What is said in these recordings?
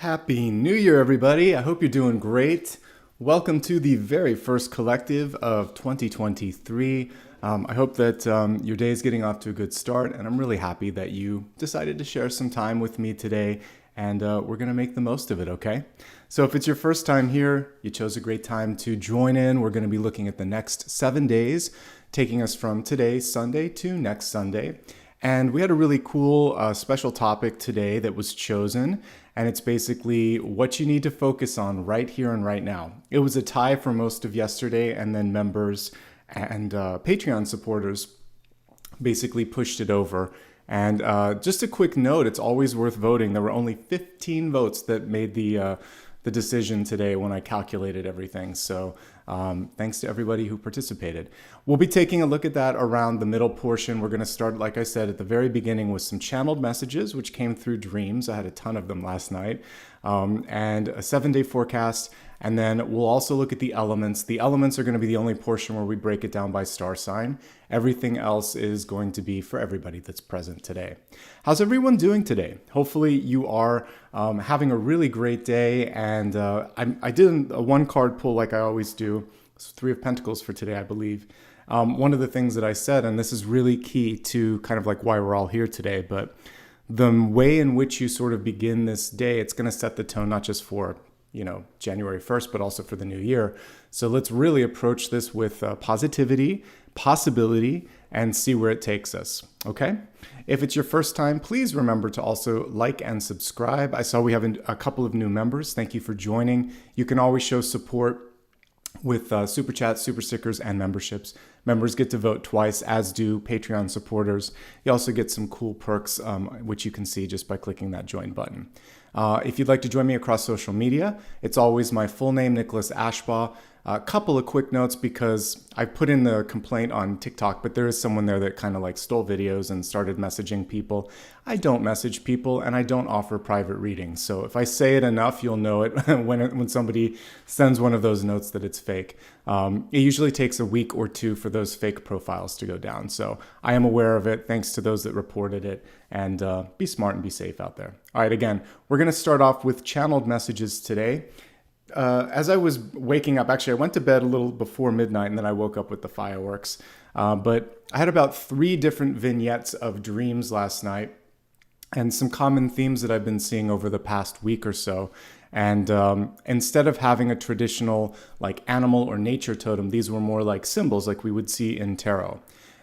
Happy New Year, everybody. I hope you're doing great. Welcome to the very first collective of 2023. I hope that your day is getting off to a good start, and I'm really happy that you decided to share some time with me today, and we're going to make the most of it, okay? So if it's your first time here, you chose a great time to join in. We're going to be looking at the next 7 days, taking us from today, Sunday, to next Sunday. And we had a really cool special topic today that was chosen, and it's basically what you need to focus on right here and right now. It was a tie for most of yesterday, and then members and Patreon supporters basically pushed it over. And just a quick note, it's always worth voting. There were only 15 votes that made the decision today when I calculated everything. So thanks to everybody who participated. We'll be taking a look at that around the middle portion. We're going to start, like I said, at the very beginning with some channeled messages, which came through dreams. I had a ton of them last night. And a 7-day forecast. And then we'll also look at the elements. The elements are going to be the only portion where we break it down by star sign. Everything else is going to be for everybody that's present today. How's everyone doing today? Hopefully you are having a really great day. And I did a one card pull like I always do. It's 3 of Pentacles for today, I believe. One of the things that I said, and this is really key to kind of like why we're all here today, but the way in which you sort of begin this day, it's going to set the tone not just for January 1st, but also for the new year. So let's really approach this with positivity, possibility, and see where it takes us. Okay? If it's your first time, please remember to also like and subscribe. I saw we have a couple of new members. Thank you for joining. You can always show support with SuperChats, SuperStickers, and memberships. Members get to vote twice, as do Patreon supporters. You also get some cool perks, which you can see just by clicking that join button. If you'd like to join me across social media, it's always my full name, Nicholas Ashbaugh. A couple of quick notes because I put in the complaint on TikTok, but there is someone there that kind of like stole videos and started messaging people. I don't message people and I don't offer private readings. So if I say it enough, you'll know it when somebody sends one of those notes that it's fake. It usually takes a week or two for those fake profiles to go down. So I am aware of it. Thanks to those that reported it, and be smart and be safe out there. All right, again, we're going to start off with channeled messages today. As I was waking up, actually, I went to bed a little before midnight and then I woke up with the fireworks. But I had about 3 different vignettes of dreams last night and some common themes that I've been seeing over the past week or so. And instead of having a traditional like animal or nature totem, these were more like symbols like we would see in tarot.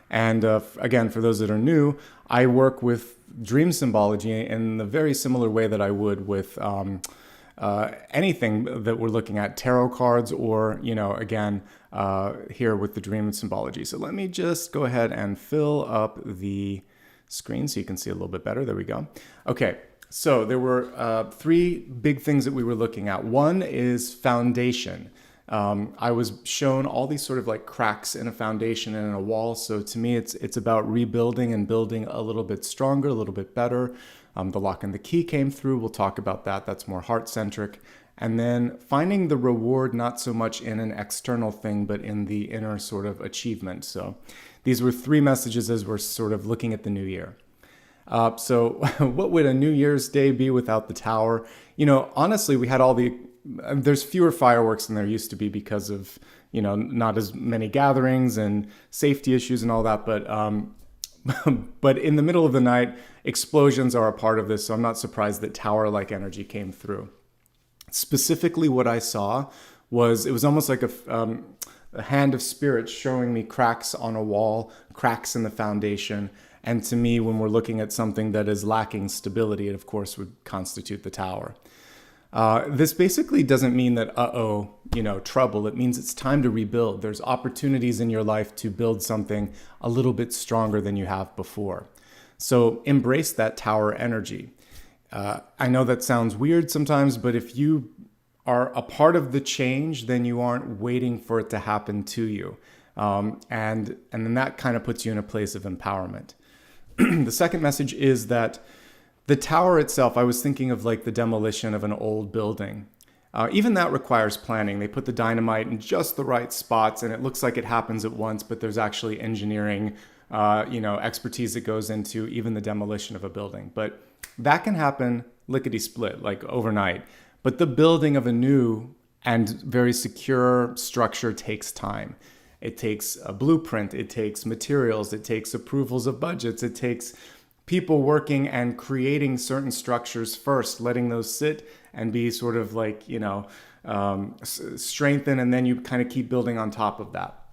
And again, for those that are new, I work with dream symbology in the very similar way that I would with anything that we're looking at, tarot cards, or, again, here with the dream symbology. So let me just go ahead and fill up the screen so you can see a little bit better. There we go. Okay, so there were 3 big things that we were looking at. One is foundation. I was shown all these sort of like cracks in a foundation and in a wall. So to me, it's about rebuilding and building a little bit stronger, a little bit better. The lock and the key came through. We'll talk about that. That's more heart-centric. And then finding the reward, not so much in an external thing, but in the inner sort of achievement. So these were 3 messages as we're sort of looking at the new year. So what would a New Year's Day be without the tower? Honestly, we had there's fewer fireworks than there used to be because of, not as many gatherings and safety issues and all that. But in the middle of the night, explosions are a part of this, so I'm not surprised that tower-like energy came through. Specifically, what I saw was, it was almost like a hand of spirit showing me cracks on a wall, cracks in the foundation. And to me, when we're looking at something that is lacking stability, it of course would constitute the tower. This basically doesn't mean that, trouble. It means it's time to rebuild. There's opportunities in your life to build something a little bit stronger than you have before. So embrace that tower energy. I know that sounds weird sometimes, but if you are a part of the change, then you aren't waiting for it to happen to you. And then that kind of puts you in a place of empowerment. The second message is that the tower itself, I was thinking of like the demolition of an old building. Even that requires planning. They put the dynamite in just the right spots, and it looks like it happens at once, but there's actually engineering, expertise that goes into even the demolition of a building. But that can happen lickety-split, like overnight. But the building of a new and very secure structure takes time. It takes a blueprint, it takes materials, it takes approvals of budgets, it takes people working and creating certain structures first, letting those sit and be sort of like, strengthen, and then you kind of keep building on top of that.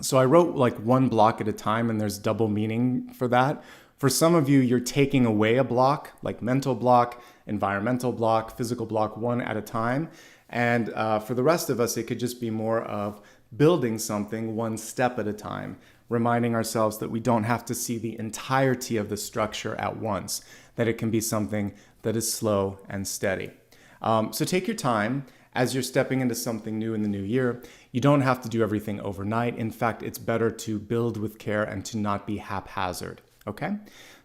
So I wrote like one block at a time, and there's double meaning for that. For some of you, you're taking away a block, like mental block, environmental block, physical block, one at a time. And for the rest of us, it could just be more of building something one step at a time, reminding ourselves that we don't have to see the entirety of the structure at once, that it can be something that is slow and steady. So take your time as you're stepping into something new in the new year. You don't have to do everything overnight. In fact, it's better to build with care and to not be haphazard, okay?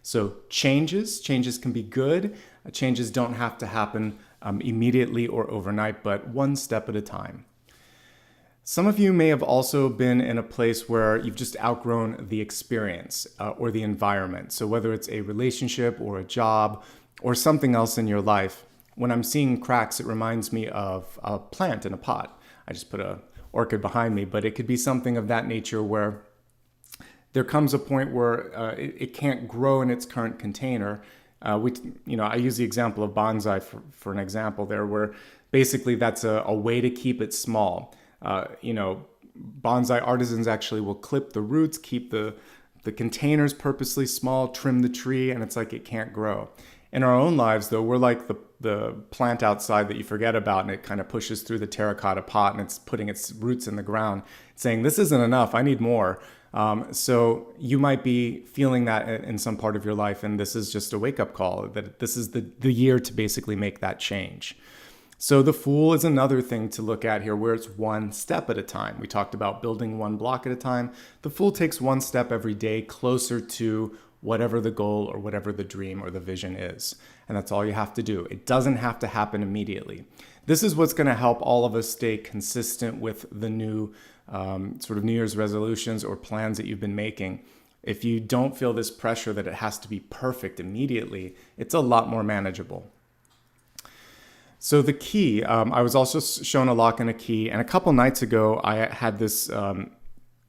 So changes can be good. Changes don't have to happen immediately or overnight, but one step at a time. Some of you may have also been in a place where you've just outgrown the experience or the environment. So whether it's a relationship or a job or something else in your life, when I'm seeing cracks, it reminds me of a plant in a pot. I just put an orchid behind me, but it could be something of that nature where there comes a point where it can't grow in its current container. I use the example of bonsai for an example there, where basically that's a way to keep it small. Bonsai artisans actually will clip the roots, keep the containers purposely small, trim the tree, and it's like it can't grow. In our own lives, though, we're like the plant outside that you forget about, and it kind of pushes through the terracotta pot, and it's putting its roots in the ground, saying, this isn't enough, I need more. So you might be feeling that in some part of your life, and this is just a wake-up call, that this is the year to basically make that change. So the Fool is another thing to look at here, where it's one step at a time. We talked about building one block at a time. The Fool takes one step every day closer to whatever the goal or whatever the dream or the vision is. And that's all you have to do. It doesn't have to happen immediately. This is what's going to help all of us stay consistent with the new sort of New Year's resolutions or plans that you've been making. If you don't feel this pressure that it has to be perfect immediately, it's a lot more manageable. So the key, I was also shown a lock and a key, and a couple nights ago I had this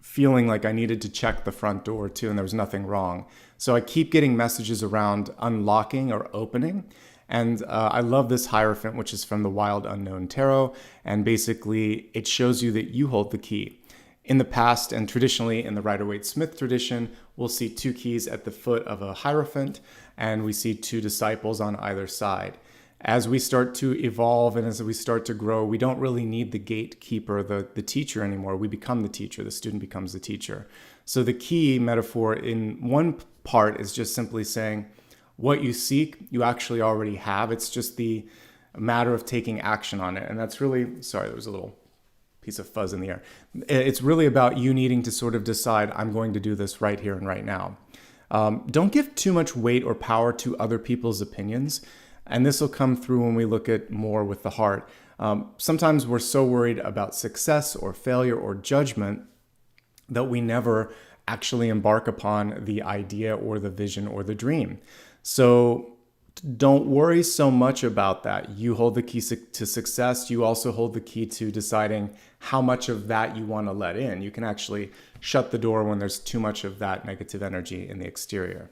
feeling like I needed to check the front door too, and there was nothing wrong. So I keep getting messages around unlocking or opening, and I love this Hierophant, which is from the Wild Unknown Tarot, and basically it shows you that you hold the key. In the past, and traditionally in the Rider-Waite-Smith tradition, we'll see two keys at the foot of a Hierophant, and we see two disciples on either side. As we start to evolve and as we start to grow, we don't really need the gatekeeper, the teacher anymore. We become the teacher. The student becomes the teacher. So the key metaphor in one part is just simply saying what you seek, you actually already have. It's just the matter of taking action on it. And that's really, sorry, there was a little piece of fuzz in the air. It's really about you needing to sort of decide, I'm going to do this right here and right now. Don't give too much weight or power to other people's opinions. And this will come through when we look at more with the heart. Sometimes we're so worried about success or failure or judgment that we never actually embark upon the idea or the vision or the dream. So don't worry so much about that. You hold the key to success. You also hold the key to deciding how much of that you want to let in. You can actually shut the door when there's too much of that negative energy in the exterior.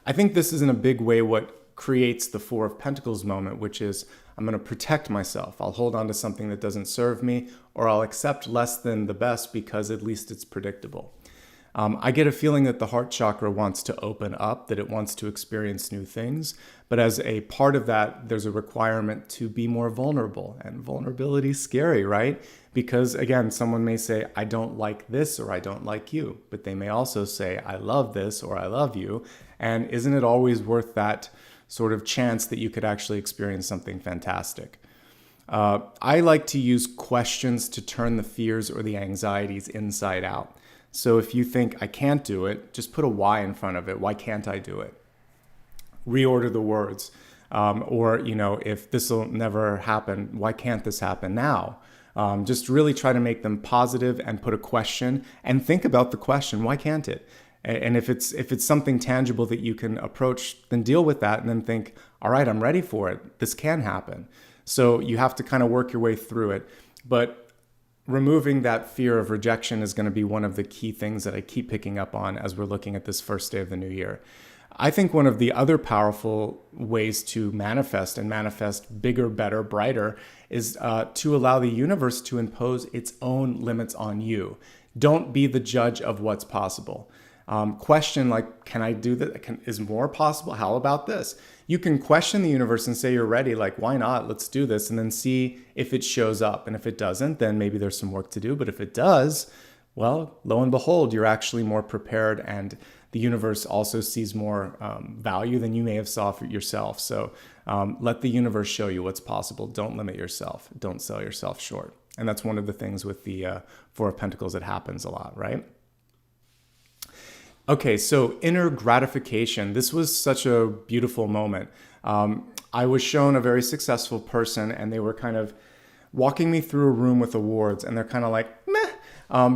I think this is in a big way what creates the Four of Pentacles moment, which is I'm going to protect myself. I'll hold on to something that doesn't serve me, or I'll accept less than the best because at least it's predictable. I get a feeling that the heart chakra wants to open up, that it wants to experience new things. But as a part of that, there's a requirement to be more vulnerable. And vulnerability is scary, right? Because again, someone may say, I don't like this or I don't like you. But they may also say, I love this or I love you. And isn't it always worth that sort of chance that you could actually experience something fantastic? I like to use questions to turn the fears or the anxieties inside out. So if you think I can't do it, just put a why in front of it. Why can't I do it? Reorder the words. Or, you know, if this will never happen, why can't this happen now? Just really try to make them positive and put a question and think about the question. Why can't it? And if it's something tangible that you can approach, then deal with that and then think, all right, I'm ready for it. This can happen. So you have to kind of work your way through it. But removing that fear of rejection is going to be one of the key things that I keep picking up on as we're looking at this first day of the new year. I think one of the other powerful ways to manifest bigger, better, brighter is to allow the universe to impose its own limits on you. Don't be the judge of what's possible. Question like, can I do that? Is more possible? How about this? You can question the universe and say you're ready, like, why not? Let's do this, and then see if it shows up. And if it doesn't, then maybe there's some work to do. But if it does, well, lo and behold, you're actually more prepared, and the universe also sees more value than you may have saw for yourself. So let the universe show you what's possible. Don't limit yourself. Don't sell yourself short. And that's one of the things with the Four of Pentacles that happens a lot, right? Okay, so inner gratification. This was such a beautiful moment. I was shown a very successful person, and they were kind of walking me through a room with awards, and they're kind of like, meh.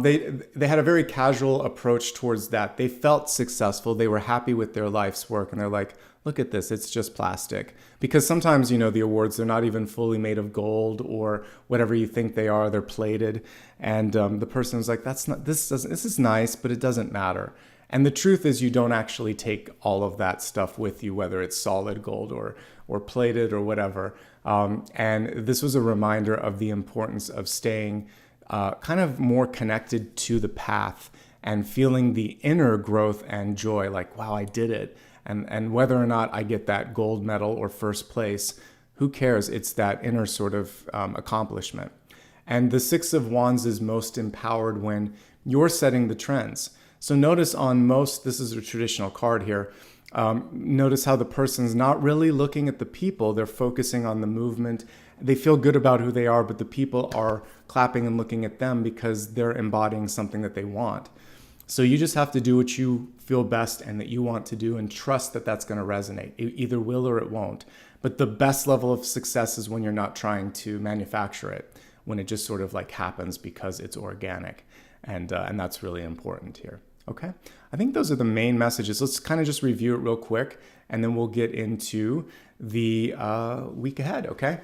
They had a very casual approach towards that. They felt successful. They were happy with their life's work, and they're like, look at this, it's just plastic. Because sometimes, you know, the awards, they're not even fully made of gold or whatever you think they are. They're plated. And the person was like, this is nice, but it doesn't matter. And the truth is, you don't actually take all of that stuff with you, whether it's solid gold or plated or whatever. And this was a reminder of the importance of staying kind of more connected to the path and feeling the inner growth and joy, like, wow, I did it. And whether or not I get that gold medal or first place, who cares? It's that inner sort of accomplishment. And the Six of Wands is most empowered when you're setting the trends. So notice on most, this is a traditional card here, notice how the person's not really looking at the people, they're focusing on the movement. They feel good about who they are, but the people are clapping and looking at them because they're embodying something that they want. So you just have to do what you feel best and that you want to do, and trust that that's going to resonate. It either will or it won't. But the best level of success is when you're not trying to manufacture it, when it just sort of like happens because it's organic. And that's really important here. Okay, I think those are the main messages. Let's kind of just review it real quick, and then we'll get into the week ahead, okay?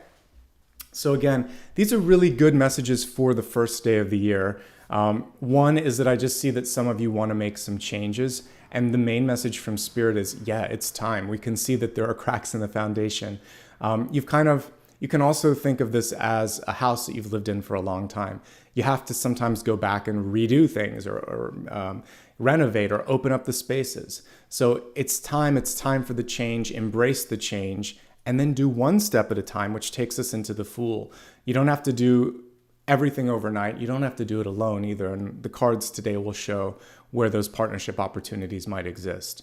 So again, these are really good messages for the first day of the year. One is that I just see that some of you want to make some changes, and the main message from Spirit is, yeah, it's time. We can see that there are cracks in the foundation. You can also think of this as a house that you've lived in for a long time. You have to sometimes go back and redo things or renovate or open up the spaces. So it's time for the change, embrace the change, and then do one step at a time, which takes us into the Fool. You don't have to do everything overnight. You don't have to do it alone either. And the cards today will show where those partnership opportunities might exist.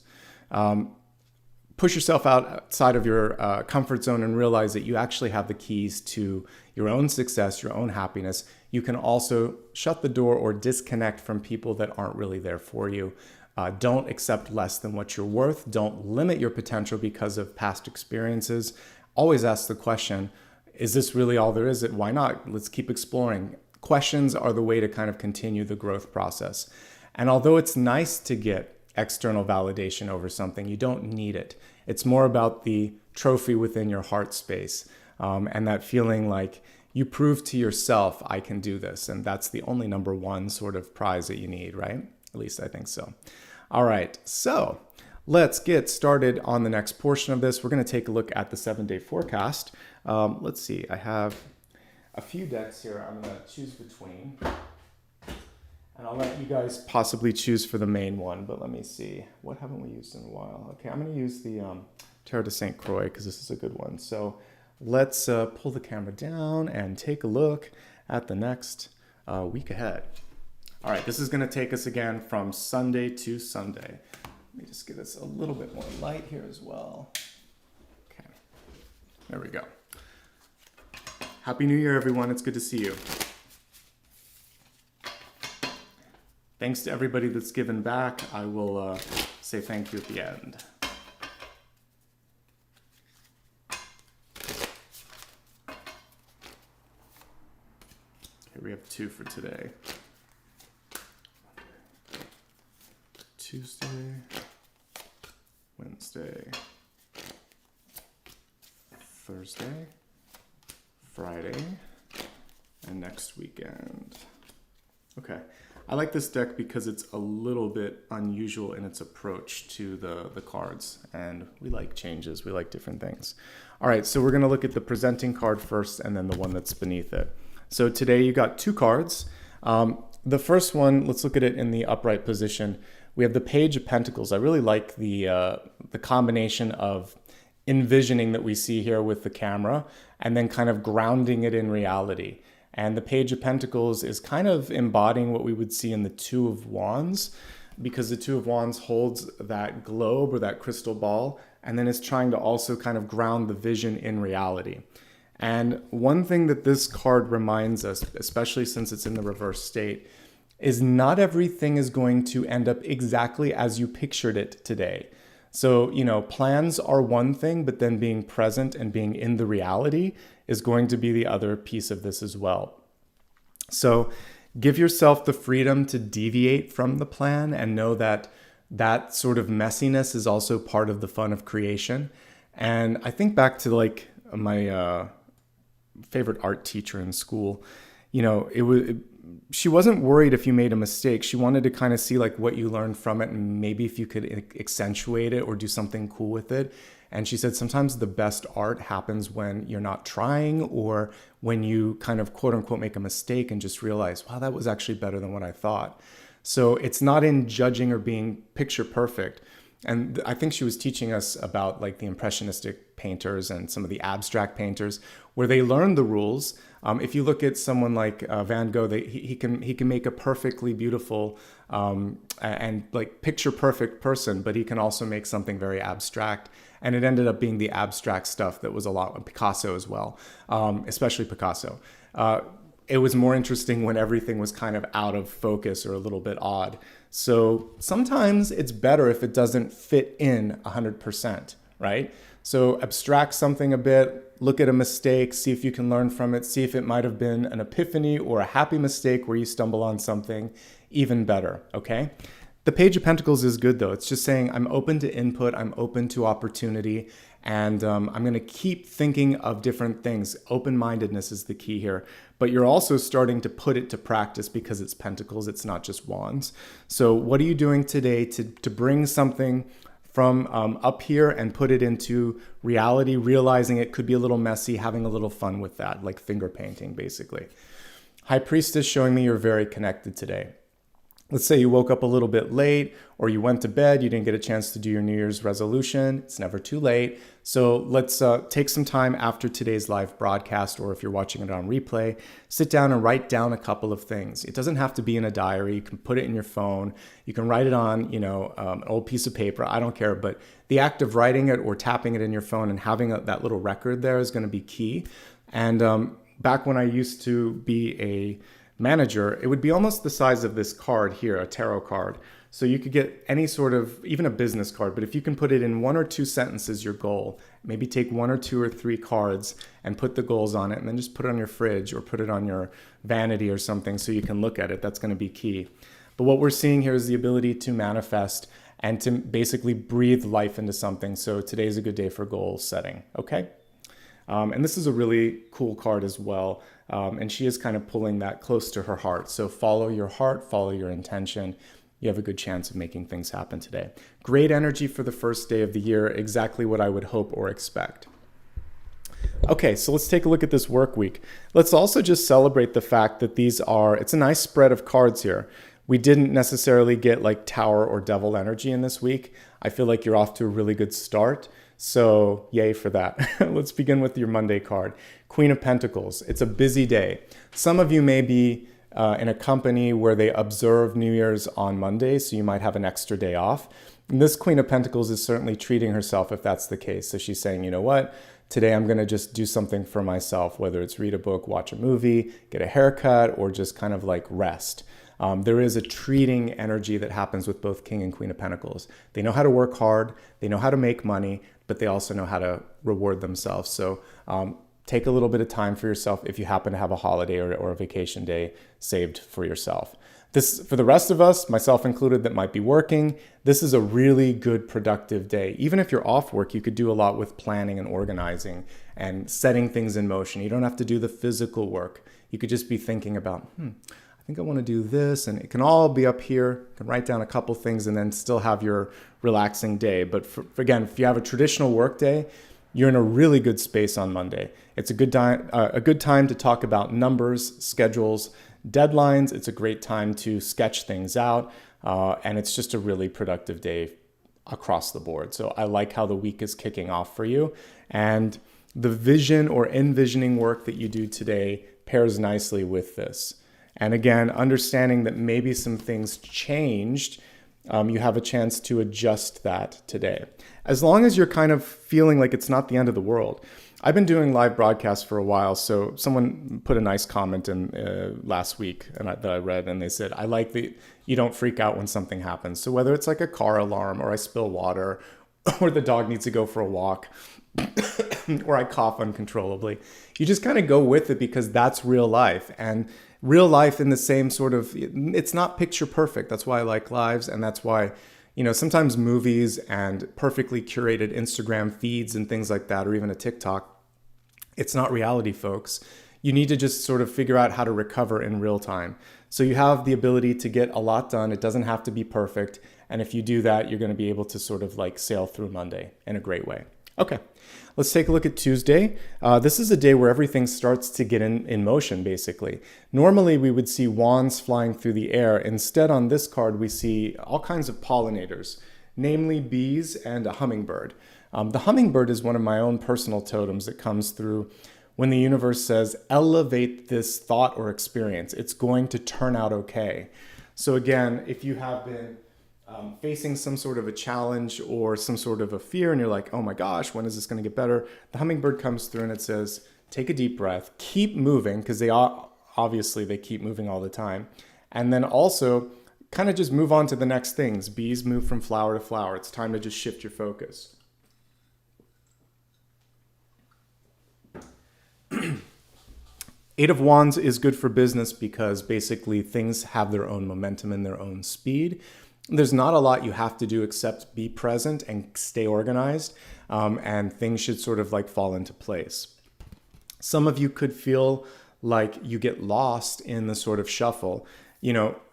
Push yourself outside of your comfort zone and realize that you actually have the keys to your own success, your own happiness. You can also shut the door or disconnect from people that aren't really there for you. Don't accept less than what you're worth. Don't limit your potential because of past experiences. Always ask the question, is this really all there is? Why not? Let's keep exploring. Questions are the way to kind of continue the growth process. And although it's nice to get external validation over something, you don't need it. It's more about the trophy within your heart space, and that feeling like you prove to yourself, I can do this. And that's the only number one sort of prize that you need, right? At least I think so. All right, so let's get started on the next portion of this. We're going to take a look at the 7-day forecast. Let's see, I have a few decks here I'm going to choose between. And I'll let you guys possibly choose for the main one, but let me see. What haven't we used in a while? Okay, I'm going to use the Tarot de St. Croix because this is a good one. So let's pull the camera down and take a look at the next week ahead. All right, this is going to take us again from Sunday to Sunday. Let me just get this a little bit more light here as well. Okay, there we go. Happy New Year, everyone. It's good to see you. Thanks to everybody that's given back. I will say thank you at the end. We have 2 for today. Tuesday, Wednesday, Thursday, Friday, and next weekend. Okay. I like this deck because it's a little bit unusual in its approach to the cards, and we like changes, we like different things. All right, so we're going to look at the presenting card first and then the one that's beneath it. So today you got 2 cards. The first one, let's look at it in the upright position. We have the Page of Pentacles. I really like the combination of envisioning that we see here with the camera and then kind of grounding it in reality. And the Page of Pentacles is kind of embodying what we would see in the Two of Wands, because the Two of Wands holds that globe or that crystal ball, and then it's trying to also kind of ground the vision in reality. And one thing that this card reminds us, especially since it's in the reverse state, is not everything is going to end up exactly as you pictured it today. So, plans are one thing, but then being present and being in the reality is going to be the other piece of this as well. So give yourself the freedom to deviate from the plan and know that that sort of messiness is also part of the fun of creation. And I think back to like my favorite art teacher in school. She wasn't worried if you made a mistake. She wanted to kind of see like what you learned from it and maybe if you could accentuate it or do something cool with it. And she said sometimes the best art happens when you're not trying, or when you kind of quote unquote make a mistake and just realize, wow, that was actually better than what I thought. So it's not in judging or being picture perfect. And I think she was teaching us about like the impressionistic painters and some of the abstract painters where they learn the rules. If you look at someone like Van Gogh, he can make a perfectly beautiful and like picture perfect person, but he can also make something very abstract. And it ended up being the abstract stuff that was a lot of Picasso as well, especially Picasso. It was more interesting when everything was kind of out of focus or a little bit odd. So sometimes it's better if it doesn't fit in 100%, right? So abstract something a bit, look at a mistake, see if you can learn from it, see if it might have been an epiphany or a happy mistake where you stumble on something even better, okay? The Page of Pentacles is good though. It's just saying I'm open to input, I'm open to opportunity, and I'm going to keep thinking of different things. Open-mindedness is the key here. But you're also starting to put it to practice because it's pentacles, it's not just wands. So what are you doing today to bring something from up here and put it into reality, realizing it could be a little messy, having a little fun with that, like finger painting basically. High Priestess showing me you're very connected today. Let's say you woke up a little bit late or you went to bed, you didn't get a chance to do your New Year's resolution. It's never too late. So let's take some time after today's live broadcast, or if you're watching it on replay, sit down and write down a couple of things. It doesn't have to be in a diary. You can put it in your phone. You can write it on, an old piece of paper. I don't care. But the act of writing it or tapping it in your phone and having that little record there is going to be key. And back when I used to be a manager, it would be almost the size of this card here, a tarot card. So you could get any sort of, even a business card, but if you can put it in 1 or 2 sentences, your goal, maybe take 1 or 2 or 3 cards and put the goals on it, and then just put it on your fridge or put it on your vanity or something so you can look at it. That's going to be key. But what we're seeing here is the ability to manifest and to basically breathe life into something. So today's a good day for goal setting, okay? And this is a really cool card as well. And she is kind of pulling that close to her heart. So follow your heart, follow your intention. You have a good chance of making things happen today. Great energy for the first day of the year, exactly what I would hope or expect. Okay, so let's take a look at this work week. Let's also just celebrate the fact that it's a nice spread of cards here. We didn't necessarily get like Tower or Devil energy in this week. I feel like you're off to a really good start. So yay for that. Let's begin with your Monday card. Queen of Pentacles. It's a busy day. Some of you may be in a company where they observe New Year's on Monday, so you might have an extra day off. And this Queen of Pentacles is certainly treating herself if that's the case. So she's saying, you know what? Today I'm going to just do something for myself, whether it's read a book, watch a movie, get a haircut, or just kind of like rest. There is a treating energy that happens with both King and Queen of Pentacles. They know how to work hard, they know how to make money, but they also know how to reward themselves. So take a little bit of time for yourself if you happen to have a holiday or a vacation day saved for yourself. This, for the rest of us, myself included, that might be working, this is a really good productive day. Even if you're off work, you could do a lot with planning and organizing and setting things in motion. You don't have to do the physical work. You could just be thinking about, I think I want to do this, and it can all be up here. You can write down a couple things and then still have your relaxing day. But again, if you have a traditional work day, you're in a really good space on Monday. It's a good time to talk about numbers, schedules, deadlines. It's a great time to sketch things out, and it's just a really productive day across the board. So I like how the week is kicking off for you, and the vision or envisioning work that you do today pairs nicely with this. And again, understanding that maybe some things changed, you have a chance to adjust that today. As long as you're kind of feeling like it's not the end of the world. I've been doing live broadcasts for a while, so someone put a nice comment in last week that I read, and they said, I like that you don't freak out when something happens. So whether it's like a car alarm, or I spill water, or the dog needs to go for a walk, or I cough uncontrollably, you just kind of go with it because that's real life. And real life in the same sort of, it's not picture perfect. That's why I like lives, and that's why, sometimes movies and perfectly curated Instagram feeds and things like that, or even a TikTok, it's not reality, folks. You need to just sort of figure out how to recover in real time. So you have the ability to get a lot done. It doesn't have to be perfect. And if you do that, you're going to be able to sort of like sail through Monday in a great way. Okay, let's take a look at Tuesday. This is a day where everything starts to get in motion, basically. Normally, we would see wands flying through the air. Instead, on this card, we see all kinds of pollinators, namely bees and a hummingbird. The hummingbird is one of my own personal totems that comes through when the universe says, elevate this thought or experience. It's going to turn out okay. So again, if you have been facing some sort of a challenge or some sort of a fear, and you're like, oh my gosh, when is this going to get better? The hummingbird comes through and it says, take a deep breath, keep moving, because they keep moving all the time. And then also kind of just move on to the next things. Bees move from flower to flower. It's time to just shift your focus. Eight of Wands is good for business because basically things have their own momentum and their own speed. There's not a lot you have to do except be present and stay organized, and things should sort of like fall into place. Some of you could feel like you get lost in the sort of shuffle.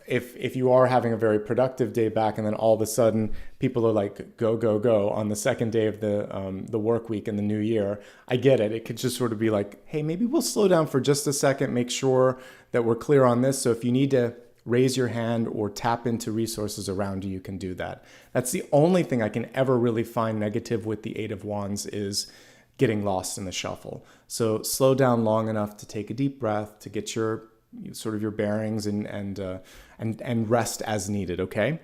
If you are having a very productive day back, and then all of a sudden people are like, go, go, go on the second day of the work week in the new year, I get it. It could just sort of be like, hey, maybe we'll slow down for just a second, make sure that we're clear on this. So if you need to raise your hand or tap into resources around you, you can do that. That's the only thing I can ever really find negative with the Eight of Wands is getting lost in the shuffle. So slow down long enough to take a deep breath, to get your bearings and rest as needed, okay?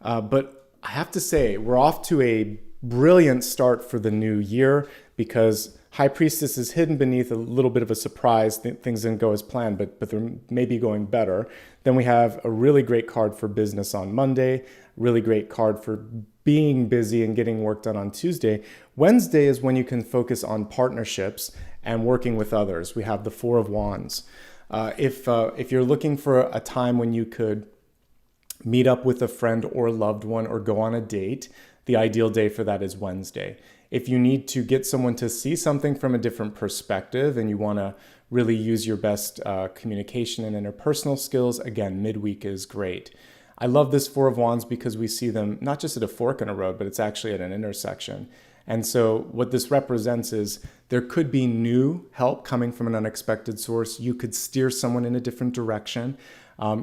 But I have to say, we're off to a brilliant start for the new year because High Priestess is hidden beneath a little bit of a surprise. Things didn't go as planned, but they're maybe going better. Then we have a really great card for business on Monday, really great card for being busy and getting work done on Tuesday. Wednesday is when you can focus on partnerships and working with others. We have the Four of Wands. If you're looking for a time when you could meet up with a friend or loved one or go on a date, the ideal day for that is Wednesday. If you need to get someone to see something from a different perspective and you want to really use your best communication and interpersonal skills, again, midweek is great. I love this Four of Wands because we see them not just at a fork in a road, but it's actually at an intersection. And so what this represents is there could be new help coming from an unexpected source. You could steer someone in a different direction.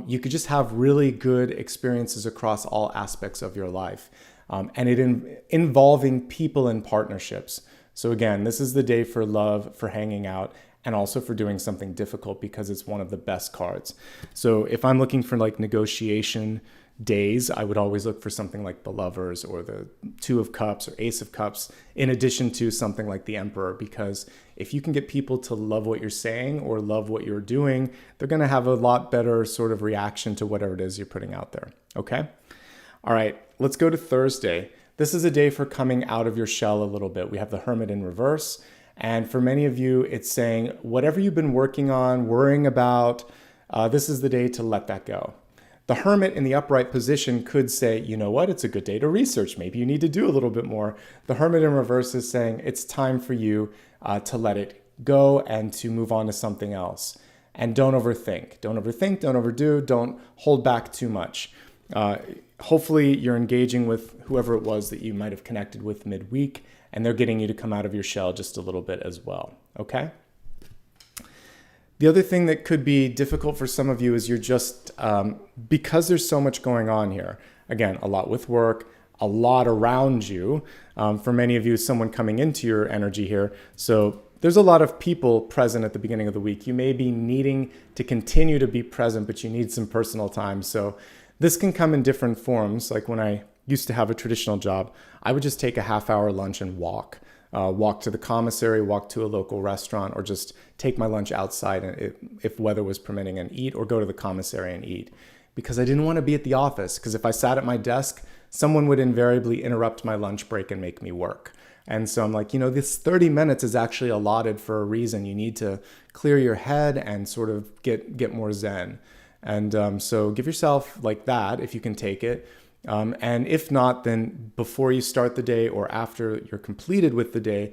You could just have really good experiences across all aspects of your life. And involving people and partnerships. So again, this is the day for love, for hanging out, and also for doing something difficult because it's one of the best cards. So if I'm looking for like negotiation days, I would always look for something like the Lovers or the Two of Cups or Ace of Cups, in addition to something like the Emperor, because if you can get people to love what you're saying or love what you're doing, they're going to have a lot better sort of reaction to whatever it is you're putting out there. Okay? All right, let's go to Thursday. This is a day for coming out of your shell a little bit. We have the Hermit in reverse, And for many of you, it's saying whatever you've been working on, worrying about, this is the day to let that go. The Hermit in the upright position could say, you know what, it's a good day to research. Maybe you need to do a little bit more. The Hermit in reverse is saying it's time for you to let it go and to move on to something else. And don't overthink. Don't overthink, don't overdo, don't hold back too much. Hopefully you're engaging with whoever it was that you might have connected with midweek, and they're getting you to come out of your shell just a little bit as well, okay? The other thing that could be difficult for some of you is you're just, because there's so much going on here, again, a lot with work, a lot around you. For many of you, someone coming into your energy here. So there's a lot of people present at the beginning of the week. You may be needing to continue to be present, but you need some personal time. So this can come in different forms. Like when I used to have a traditional job, I would just take a half-hour lunch and walk. Walk to the commissary, walk to a local restaurant, or just take my lunch outside if weather was permitting and eat, or go to the commissary and eat. Because I didn't want to be at the office, because if I sat at my desk, someone would invariably interrupt my lunch break and make me work. And so I'm like, you know, this 30 minutes is actually allotted for a reason. You need to clear your head and sort of get more zen. And so give yourself like that if you can take it. And if not, then before you start the day or after you're completed with the day,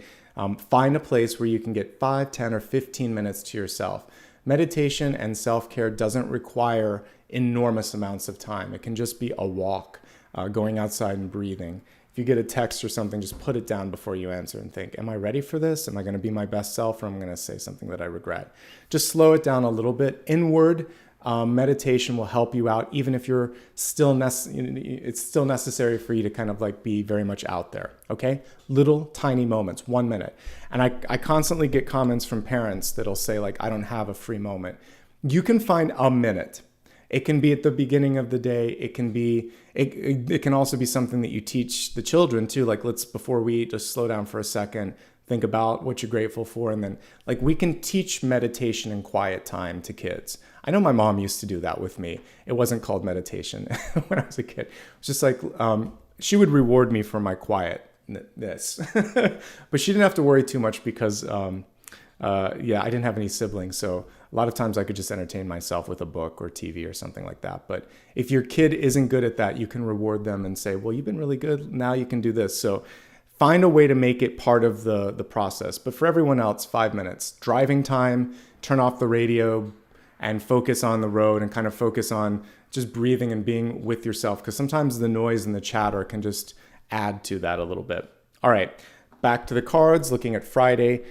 find a place where you can get 5, 10, or 15 minutes to yourself. Meditation and self-care doesn't require enormous amounts of time. It can just be a walk, going outside and breathing. If you get a text or something, just put it down before you answer and think, am I ready for this? Am I going to be my best self, or am I going to say something that I regret? Just slow it down a little bit. Inward meditation will help you out, even if you're still it's still necessary for you to kind of like be very much out there. Okay, little tiny moments, 1 minute. And I constantly get comments from parents that'll say like, I don't have a free moment. You can find a minute. It can be at the beginning of the day. It can be it can also be something that you teach the children too. Like, let's, before we eat, just slow down for a second, think about what you're grateful for, and then like we can teach meditation and quiet time to kids. I know my mom used to do that with me. It wasn't called meditation when I was a kid. It was just like, she would reward me for my quietness, but she didn't have to worry too much because, I didn't have any siblings. So a lot of times I could just entertain myself with a book or TV or something like that. But if your kid isn't good at that, you can reward them and say, well, you've been really good. Now you can do this. So find a way to make it part of the process. But for everyone else, 5 minutes. Driving time, turn off the radio and focus on the road, and kind of focus on just breathing and being with yourself, because sometimes the noise and the chatter can just add to that a little bit. All right, back to the cards, looking at Friday.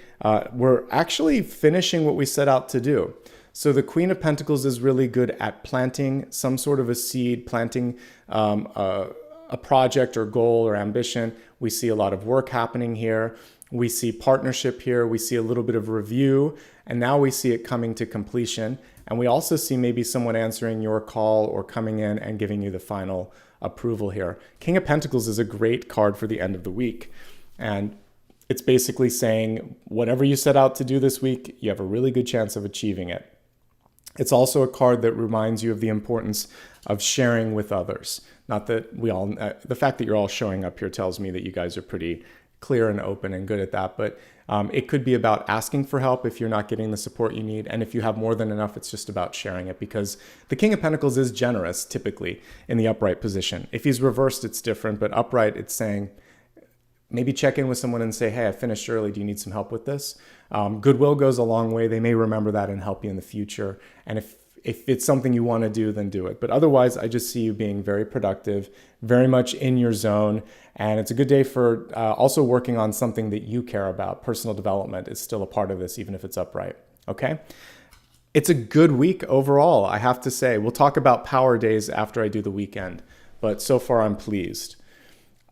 We're actually finishing what we set out to do. So the Queen of Pentacles is really good at planting some sort of a seed, planting a project or goal or ambition. We see a lot of work happening here. We see partnership here. We see a little bit of review, and now we see it coming to completion. And we also see maybe someone answering your call or coming in and giving you the final approval here. King of Pentacles is a great card for the end of the week. And it's basically saying whatever you set out to do this week, you have a really good chance of achieving it. It's also a card that reminds you of the importance of sharing with others. Not that the fact that you're all showing up here tells me that you guys are pretty clear and open and good at that, but it could be about asking for help if you're not getting the support you need. And if you have more than enough, it's just about sharing it, because the King of Pentacles is generous typically in the upright position. If he's reversed, it's different, but upright, it's saying, maybe check in with someone and say, hey, I finished early. Do you need some help with this? Goodwill goes a long way. They may remember that and help you in the future. And if it's something you want to do, then do it. But otherwise, I just see you being very productive, very much in your zone. And it's a good day for also working on something that you care about. Personal development is still a part of this, even if it's upright. Okay? It's a good week overall, I have to say. We'll talk about power days after I do the weekend. But so far, I'm pleased.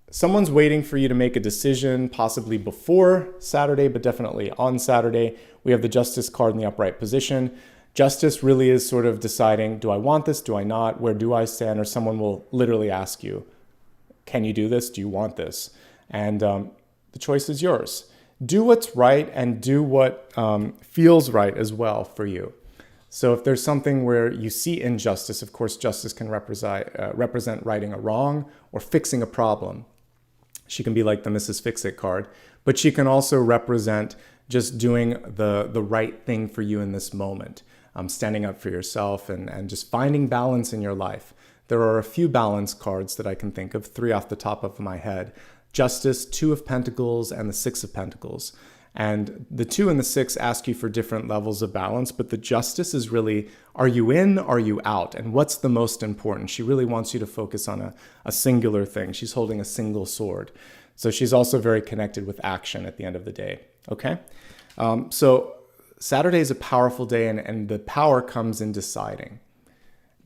Someone's waiting for you to make a decision, possibly before Saturday, but definitely on Saturday. We have the Justice card in the upright position. Justice really is sort of deciding, do I want this? Do I not? Where do I stand? Or someone will literally ask you, can you do this? Do you want this? And the choice is yours. Do what's right and do what feels right as well for you. So if there's something where you see injustice, of course, justice can represent righting a wrong or fixing a problem. She can be like the Mrs. Fix-It card, but she can also represent just doing the right thing for you in this moment, standing up for yourself and just finding balance in your life. There are a few balance cards that I can think of, 3 off the top of my head. Justice, 2 of Pentacles, and the 6 of Pentacles. And the 2 and the 6 ask you for different levels of balance, but the Justice is really, are you in, are you out? And what's the most important? She really wants you to focus on a singular thing. She's holding a single sword. So she's also very connected with action at the end of the day, okay? So Saturday is a powerful day, and the power comes in deciding,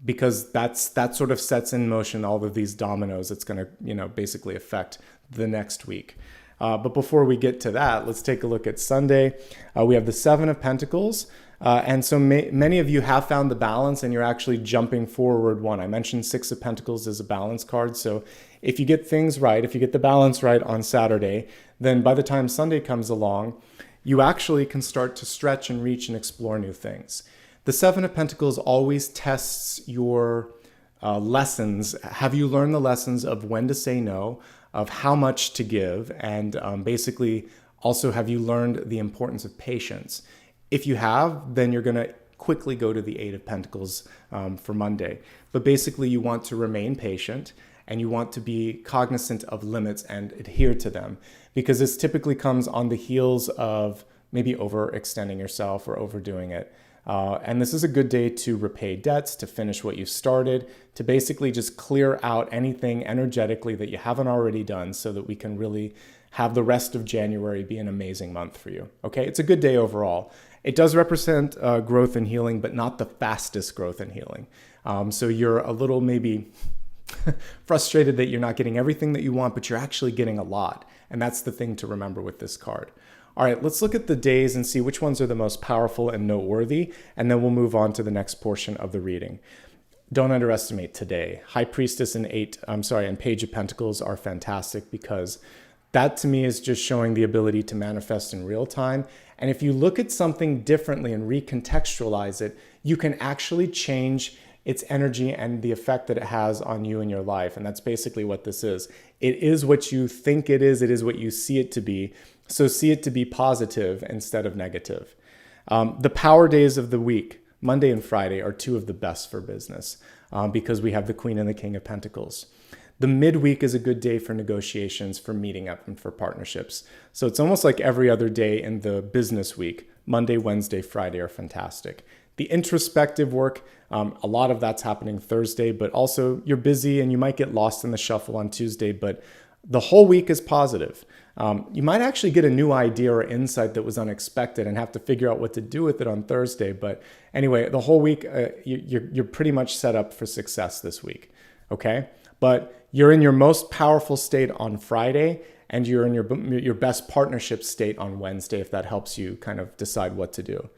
because that sort of sets in motion all of these dominoes. It's going to, basically affect the next week. But before we get to that, let's take a look at Sunday. We have the 7 of Pentacles. And so many of you have found the balance, and you're actually jumping forward one. I mentioned 6 of Pentacles as a balance card. So if you get things right, if you get the balance right on Saturday, then by the time Sunday comes along, you actually can start to stretch and reach and explore new things. The 7 of Pentacles always tests your lessons. Have you learned the lessons of when to say no, of how much to give, and basically also have you learned the importance of patience? If you have, then you're going to quickly go to the 8 of Pentacles for Monday. But basically you want to remain patient, and you want to be cognizant of limits and adhere to them, because this typically comes on the heels of maybe overextending yourself or overdoing it. And this is a good day to repay debts, to finish what you started, to basically just clear out anything energetically that you haven't already done, so that we can really have the rest of January be an amazing month for you. Okay, it's a good day overall. It does represent growth and healing, but not the fastest growth and healing. So you're a little maybe frustrated that you're not getting everything that you want, but you're actually getting a lot. And that's the thing to remember with this card. All right, let's look at the days and see which ones are the most powerful and noteworthy, and then we'll move on to the next portion of the reading. Don't underestimate today. High Priestess and Page of Pentacles are fantastic, because that to me is just showing the ability to manifest in real time. And if you look at something differently and recontextualize it, you can actually change its energy and the effect that it has on you and your life. And that's basically what this is. It is what you think it is what you see it to be. So see it to be positive instead of negative. The power days of the week, Monday and Friday, are 2 of the best for business because we have the Queen and the King of Pentacles. The midweek is a good day for negotiations, for meeting up, and for partnerships. So it's almost like every other day in the business week. Monday, Wednesday, Friday are fantastic. The introspective work, a lot of that's happening Thursday, but also you're busy and you might get lost in the shuffle on Tuesday, but the whole week is positive. You might actually get a new idea or insight that was unexpected and have to figure out what to do with it on Thursday. But anyway, the whole week, you're pretty much set up for success this week, okay? But you're in your most powerful state on Friday, and you're in your best partnership state on Wednesday, if that helps you kind of decide what to do.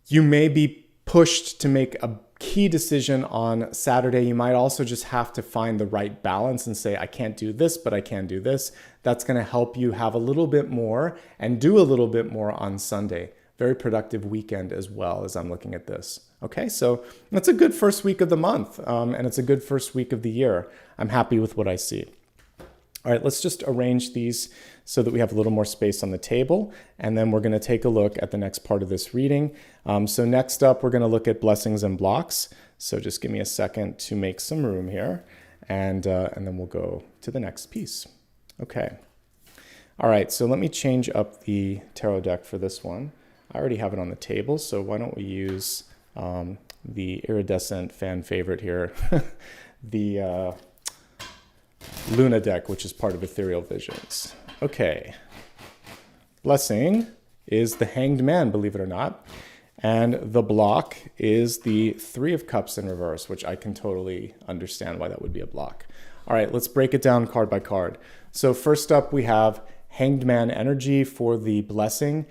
You may be pushed to make a key decision on Saturday. You might also just have to find the right balance and say, I can't do this, but I can do this. That's going to help you have a little bit more and do a little bit more on Sunday. Very productive weekend as well, as I'm looking at this. Okay, so that's a good first week of the month, and it's a good first week of the year. I'm happy with what I see. All right, let's just arrange these so that we have a little more space on the table, and then we're going to take a look at the next part of this reading. So next up, we're going to look at blessings and blocks. So just give me a second to make some room here, and then we'll go to the next piece. Okay. All right, so let me change up the tarot deck for this one. I already have it on the table, so why don't we use the iridescent fan favorite here, the Luna deck, which is part of Ethereal Visions. Okay. Blessing is the Hanged Man, believe it or not. And the block is the 3 of Cups in reverse, which I can totally understand why that would be a block. All right, let's break it down card by card. So first up, we have Hanged Man energy for the blessing.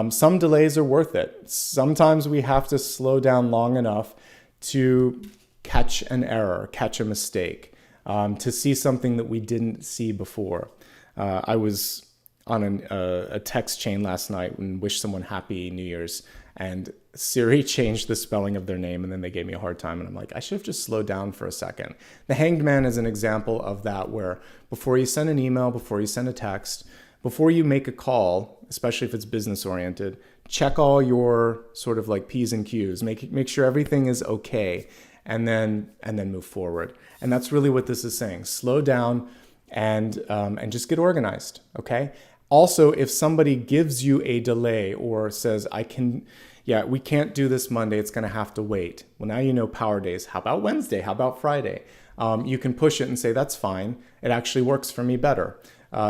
Some delays are worth it. Sometimes we have to slow down long enough to catch an error, catch a mistake, to see something that we didn't see before. I was on a text chain last night and wished someone Happy New Year's, and Siri changed the spelling of their name, and then they gave me a hard time, and I'm like, I should have just slowed down for a second. The Hanged Man is an example of that, where before you send an email, before you send a text, before you make a call, especially if it's business oriented, check all your sort of like P's and Q's, make sure everything is okay, and then move forward. And that's really what this is saying. Slow down and just get organized, okay? Also, if somebody gives you a delay or says, we can't do this Monday, it's gonna have to wait. Well, now you know power days. How about Wednesday? How about Friday? You can push it and say, that's fine. It actually works for me better.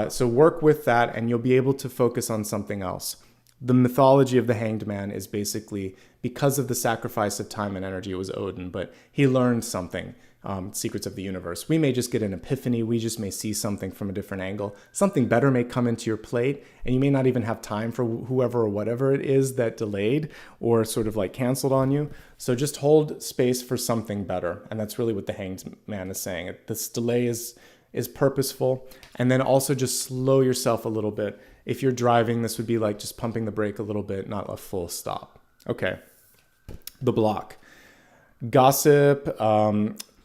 So work with that and you'll be able to focus on something else. The mythology of the Hanged Man is basically because of the sacrifice of time and energy. It was Odin, but he learned something, secrets of the universe. We may just get an epiphany. We just may see something from a different angle. Something better may come into your plate and you may not even have time for whoever or whatever it is that delayed or sort of like canceled on you. So just hold space for something better. And that's really what the Hanged Man is saying. This delay is purposeful. And then also just slow yourself a little bit. If you're driving, this would be like just pumping the brake a little bit, not a full stop. Okay. The block. Gossip,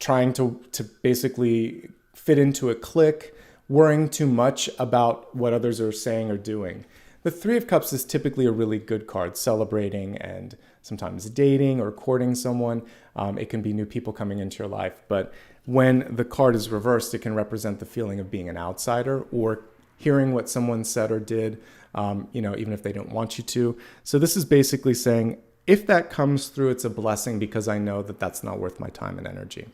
trying to basically fit into a clique, worrying too much about what others are saying or doing. The Three of Cups is typically a really good card, celebrating and sometimes dating or courting someone. It can be new people coming into your life. But when the card is reversed, it can represent the feeling of being an outsider or hearing what someone said or did, even if they don't want you to. So this is basically saying, if that comes through, it's a blessing because I know that that's not worth my time and energy.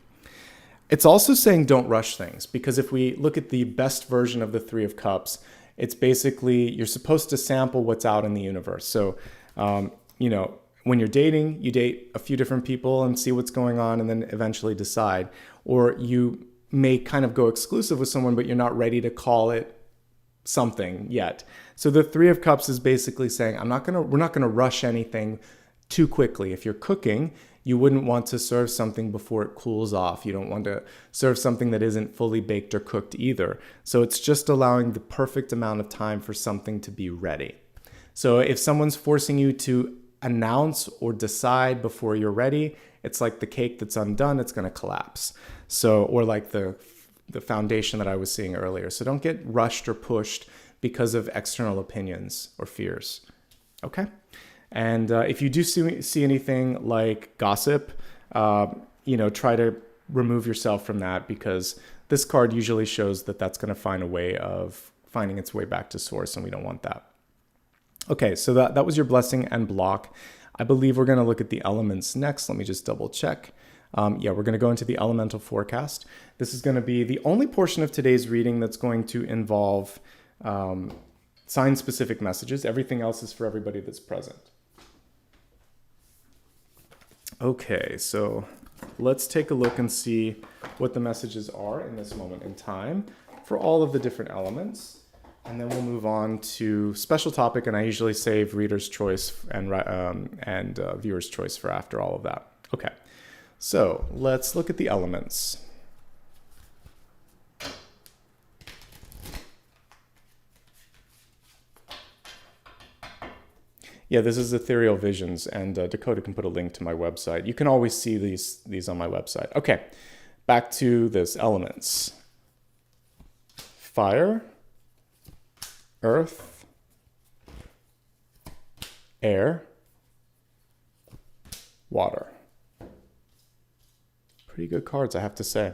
It's also saying don't rush things, because if we look at the best version of the Three of Cups, it's basically you're supposed to sample what's out in the universe. So, when you're dating, you date a few different people and see what's going on and then eventually decide. Or you may kind of go exclusive with someone, but you're not ready to call it something yet. So the Three of Cups is basically saying, we're not gonna rush anything too quickly. If you're cooking, you wouldn't want to serve something before it cools off. You don't want to serve something that isn't fully baked or cooked either. So it's just allowing the perfect amount of time for something to be ready. So if someone's forcing you to announce or decide before you're ready, it's like the cake that's undone, it's gonna collapse. So, or like the foundation that I was seeing earlier. So don't get rushed or pushed because of external opinions or fears. Okay? And if you do see anything like gossip, try to remove yourself from that, because this card usually shows that that's going to find a way of finding its way back to source, and we don't want that. Okay, so that was your blessing and block. I believe we're going to look at the elements next. Let me just double check. We're going to go into the elemental forecast. This is going to be the only portion of today's reading that's going to involve sign-specific messages. Everything else is for everybody that's present. Okay, so let's take a look and see what the messages are in this moment in time for all of the different elements. And then we'll move on to special topic, and I usually save reader's choice and viewer's choice for after all of that. Okay, so let's look at the elements. Yeah, this is Ethereal Visions, and Dakota can put a link to my website. You can always see these on my website. Okay, back to this elements. Fire, earth, air, water. Pretty good cards, I have to say.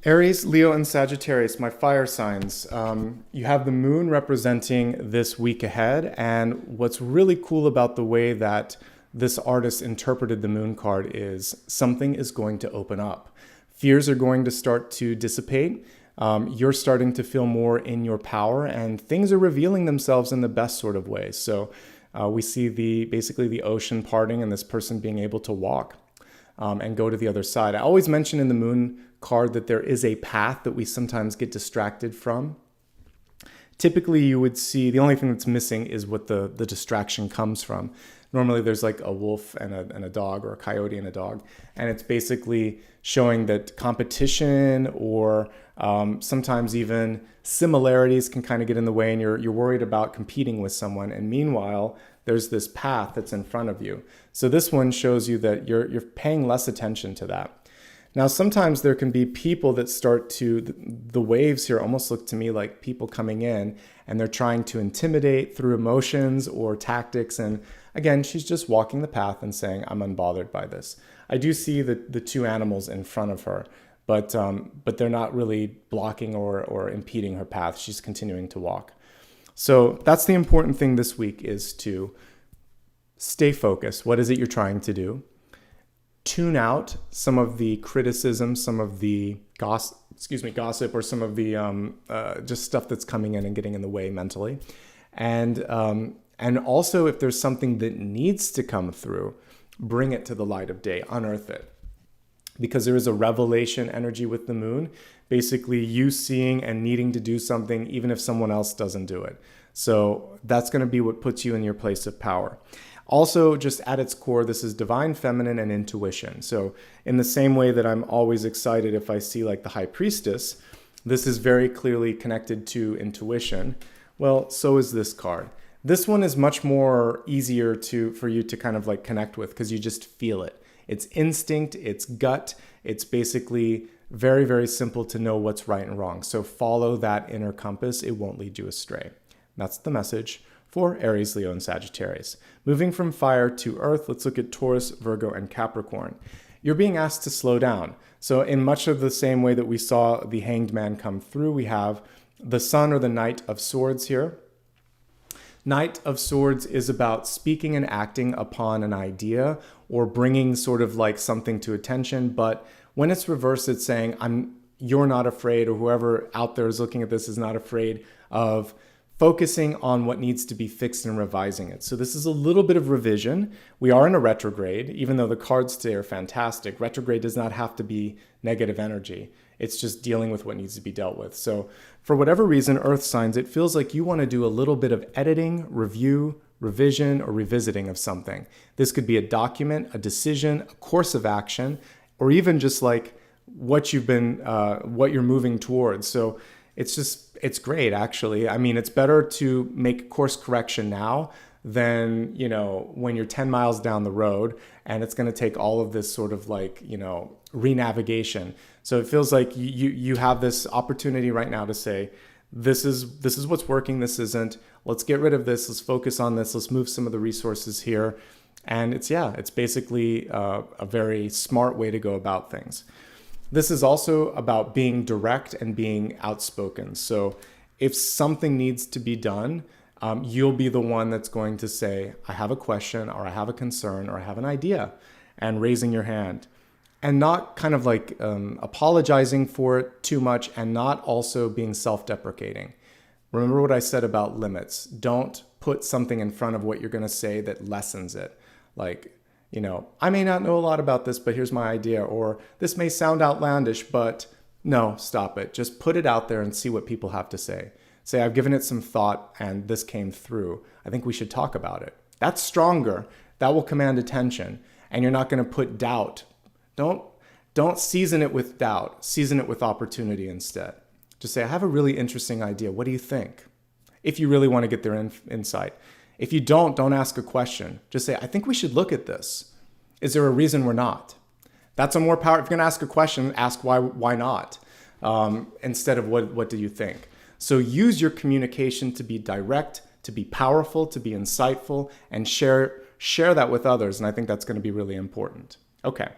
Aries, Leo, and Sagittarius, my fire signs. You have the moon representing this week ahead. And what's really cool about the way that this artist interpreted the moon card is something is going to open up. Fears are going to start to dissipate. You're starting to feel more in your power, and things are revealing themselves in the best sort of way. So we see basically the ocean parting and this person being able to walk and go to the other side. I always mention in the moon card that there is a path that we sometimes get distracted from. Typically, you would see the only thing that's missing is what the distraction comes from. Normally, there's like a wolf and a dog, or a coyote and a dog, and it's basically showing that competition or sometimes even similarities can kind of get in the way, and you're worried about competing with someone. And meanwhile, there's this path that's in front of you. So this one shows you that you're paying less attention to that. Now, sometimes there can be people that start to, the waves here almost look to me like people coming in and they're trying to intimidate through emotions or tactics. And again, she's just walking the path and saying, I'm unbothered by this. I do see the two animals in front of her, but they're not really blocking or impeding her path. She's continuing to walk. So that's the important thing this week, is to stay focused. What is it you're trying to do? Tune out some of the criticism, some of the gossip, or some of the just stuff that's coming in and getting in the way mentally. And also, if there's something that needs to come through, bring it to the light of day, unearth it. Because there is a revelation energy with the moon, basically you seeing and needing to do something even if someone else doesn't do it. So that's going to be what puts you in your place of power. Also, just at its core, this is divine feminine and intuition. So in the same way that I'm always excited if I see like the High Priestess, this is very clearly connected to intuition. Well, so is this card. This one is much more easier for you to kind of like connect with, because you just feel it. It's instinct, it's gut. It's basically very, very simple to know what's right and wrong. So follow that inner compass. It won't lead you astray. That's the message for Aries, Leo, and Sagittarius. Moving from fire to earth, let's look at Taurus, Virgo, and Capricorn. You're being asked to slow down. So in much of the same way that we saw the Hanged Man come through, we have the Sun, or the Knight of Swords here. Knight of Swords is about speaking and acting upon an idea or bringing sort of like something to attention. But when it's reversed, it's saying, you're not afraid, or whoever out there is looking at this is not afraid of focusing on what needs to be fixed and revising it. So this is a little bit of revision. We are in a retrograde, even though the cards today are fantastic. Retrograde does not have to be negative energy. It's just dealing with what needs to be dealt with. So for whatever reason, earth signs, it feels like you want to do a little bit of editing, review, revision, or revisiting of something. This could be a document, a decision, a course of action, or even just like what you're moving towards. So it's great, actually. I mean, it's better to make course correction now than, when you're 10 miles down the road and it's going to take all of this sort of like, re-navigation. So it feels like you have this opportunity right now to say, this is what's working, this isn't. Let's get rid of this. Let's focus on this. Let's move some of the resources here. And it's basically a very smart way to go about things. This is also about being direct and being outspoken. So if something needs to be done, you'll be the one that's going to say, I have a question, or I have a concern, or I have an idea, and raising your hand. And not kind of like apologizing for it too much, and not also being self-deprecating. Remember what I said about limits. Don't put something in front of what you're going to say that lessens it. Like, I may not know a lot about this, but here's my idea. Or this may sound outlandish, but no, stop it. Just put it out there and see what people have to say. Say, I've given it some thought and this came through. I think we should talk about it. That's stronger. That will command attention. And you're not going to put doubt. Don't season it with doubt. Season it with opportunity instead. Just say, I have a really interesting idea. What do you think? If you really want to get their insight. If you don't ask a question. Just say, I think we should look at this. Is there a reason we're not? That's a more power. If you're going to ask a question, ask why not? Instead of what do you think? So use your communication to be direct, to be powerful, to be insightful, and share that with others. And I think that's going to be really important. Okay.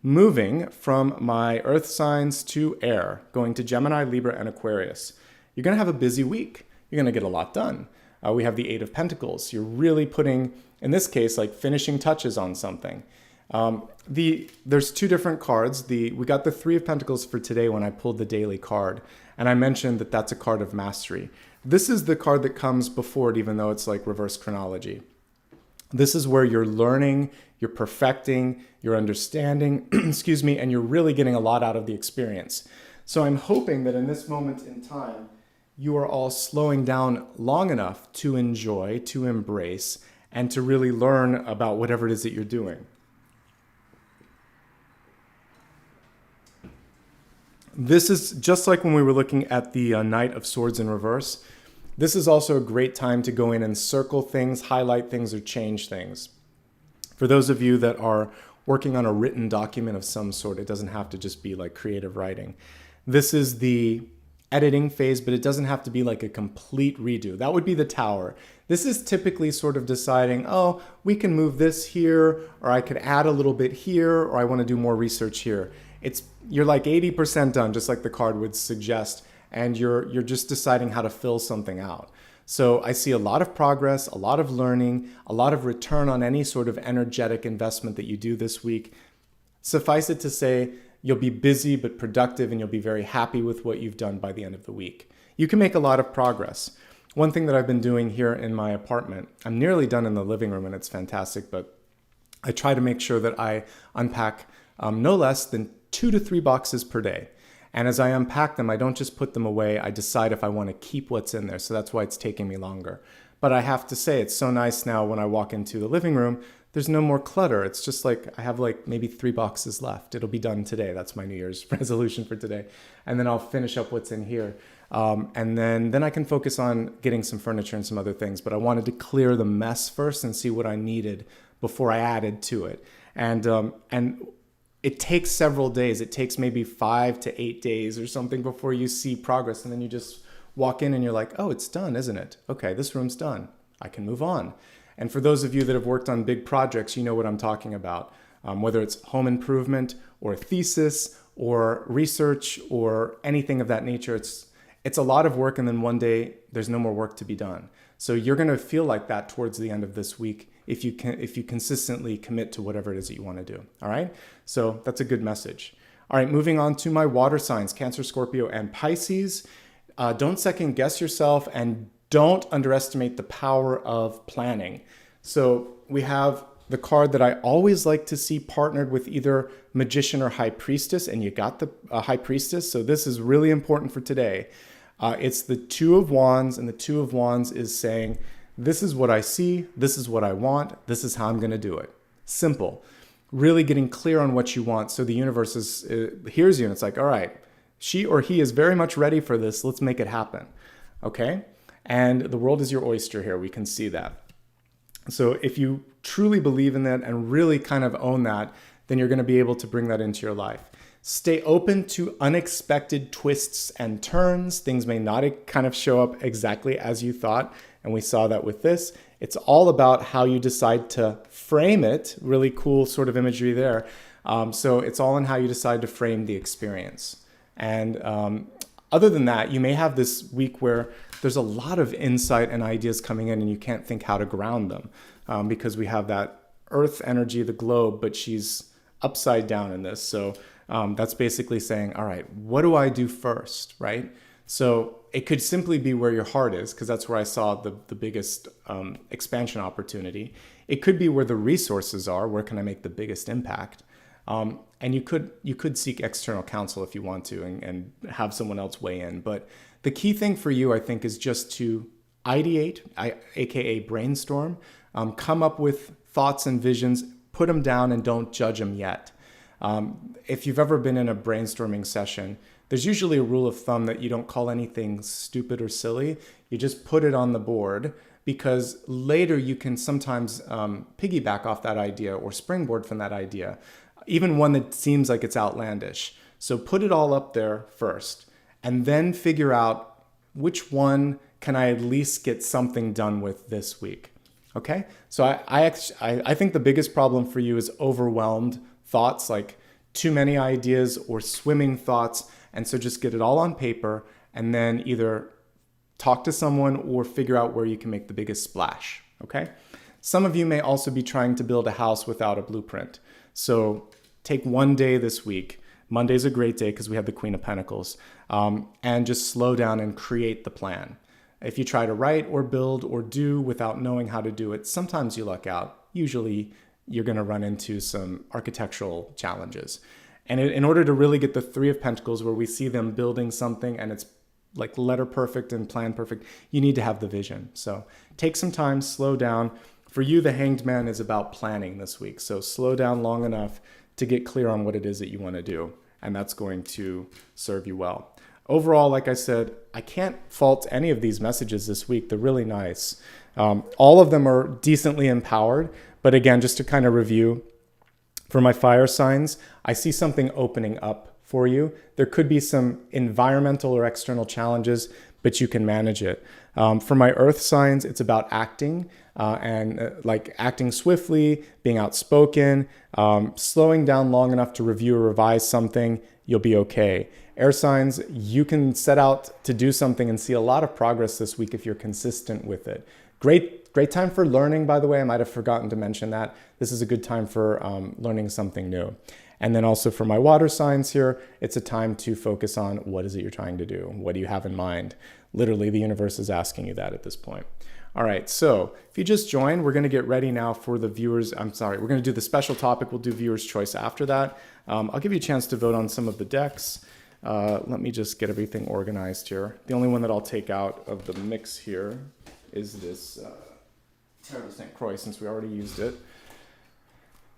Moving from my earth signs to air, going to Gemini, Libra, and Aquarius. You're going to have a busy week. You're going to get a lot done. We have the Eight of Pentacles. You're really putting, in this case, like finishing touches on something. There's two different cards. We got the Three of Pentacles for today when I pulled the daily card. And I mentioned that that's a card of mastery. This is the card that comes before it, even though it's like reverse chronology. This is where you're learning, you're perfecting, you're understanding, and you're really getting a lot out of the experience. So I'm hoping that in this moment in time, you are all slowing down long enough to enjoy, to embrace, and to really learn about whatever it is that you're doing. This is just like when we were looking at the Knight of Swords in reverse. This is also a great time to go in and circle things, highlight things, or change things. For those of you that are working on a written document of some sort. It doesn't have to just be like creative writing. This is the editing phase, but it doesn't have to be like a complete redo. That would be the Tower. This is typically sort of deciding, oh, we can move this here, or I could add a little bit here, or I want to do more research here. You're like 80% done, just like the card would suggest, and you're just deciding how to fill something out. So I see a lot of progress, a lot of learning, a lot of return on any sort of energetic investment that you do this week. Suffice it to say, you'll be busy but productive, and you'll be very happy with what you've done by the end of the week. You can make a lot of progress. One thing that I've been doing here in my apartment, I'm nearly done in the living room and it's fantastic, but I try to make sure that I unpack no less than 2 to 3 boxes per day. And as I unpack them, I don't just put them away. I decide if I want to keep what's in there. So that's why it's taking me longer. But I have to say, it's so nice now when I walk into the living room, there's no more clutter. It's just like I have like maybe 3 boxes left. It'll be done today. That's my New Year's resolution for today. And then I'll finish up what's in here. And then I can focus on getting some furniture and some other things. But I wanted to clear the mess first and see what I needed before I added to it. And it takes several days. It takes maybe 5 to 8 days or something before you see progress. And then you just walk in and you're like, oh, it's done, isn't it? Okay, this room's done. I can move on. And for those of you that have worked on big projects, you know what I'm talking about. Whether it's home improvement or a thesis or research or anything of that nature, it's a lot of work, and then one day there's no more work to be done. So you're going to feel like that towards the end of this week if you consistently commit to whatever it is that you want to do. All right? So that's a good message. All right, moving on to my water signs, Cancer, Scorpio, and Pisces. Don't second guess yourself, and don't underestimate the power of planning. So we have the card that I always like to see partnered with either Magician or High Priestess, and you got the High Priestess. So this is really important for today. It's the Two of Wands, and the Two of Wands is saying, this is what I see, this is what I want, this is how I'm going to do it. Simple. Really getting clear on what you want. So the universe hears you, and it's like, all right, she or he is very much ready for this. Let's make it happen. Okay? And the world is your oyster here. We can see that. So if you truly believe in that and really kind of own that, then you're going to be able to bring that into your life. Stay open to unexpected twists and turns. Things may not kind of show up exactly as you thought. And we saw that with this. It's all about how you decide to frame it. Really cool sort of imagery there. So it's all in how you decide to frame the experience. And other than that, you may have this week where there's a lot of insight and ideas coming in and you can't think how to ground them because we have that earth energy, the globe, but she's upside down in this. So that's basically saying, all right, what do I do first, right? So it could simply be where your heart is, because that's where I saw the biggest expansion opportunity. It could be where the resources are. Where can I make the biggest impact? And you could seek external counsel if you want to and have someone else weigh in. But the key thing for you, I think, is just to ideate, aka brainstorm, come up with thoughts and visions, put them down, and don't judge them yet. If you've ever been in a brainstorming session, there's usually a rule of thumb that you don't call anything stupid or silly. You just put it on the board, because later you can sometimes piggyback off that idea or springboard from that idea, even one that seems like it's outlandish. So put it all up there first, and then figure out which one can I at least get something done with this week. Okay? So I think the biggest problem for you is overwhelmed thoughts, like too many ideas or swimming thoughts. And so just get it all on paper and then either talk to someone or figure out where you can make the biggest splash. Okay? Some of you may also be trying to build a house without a blueprint. So take one day this week. Monday's a great day because we have the Queen of Pentacles. And just slow down and create the plan. If you try to write or build or do without knowing how to do it, sometimes you luck out. Usually you're going to run into some architectural challenges. And in order to really get the Three of Pentacles, where we see them building something and it's like letter perfect and plan perfect, you need to have the vision. So take some time, slow down. For you, the Hanged Man is about planning this week. So slow down long enough to get clear on what it is that you want to do. And that's going to serve you well. Overall, like I said, I can't fault any of these messages this week. They're really nice. All of them are decently empowered. But again, just to kind of review, For my fire signs, I see something opening up for you. There could be some environmental or external challenges, but you can manage it. For my earth signs, it's about acting like acting swiftly, being outspoken, slowing down long enough to review or revise something, you'll be okay. Air signs, you can set out to do something and see a lot of progress this week if you're consistent with it. Great time for learning, by the way. I might have forgotten to mention that. This is a good time for learning something new. And then also for my water signs here, it's a time to focus on what is it you're trying to do? What do you have in mind? Literally, the universe is asking you that at this point. All right, so if you just joined, we're going to get ready now for the viewers. We're going to do the special topic. We'll do viewer's choice after that. I'll give you a chance to vote on some of the decks. Let me just get everything organized here. The only one that I'll take out of the mix here is this Tarot de St. Croix, since we already used it.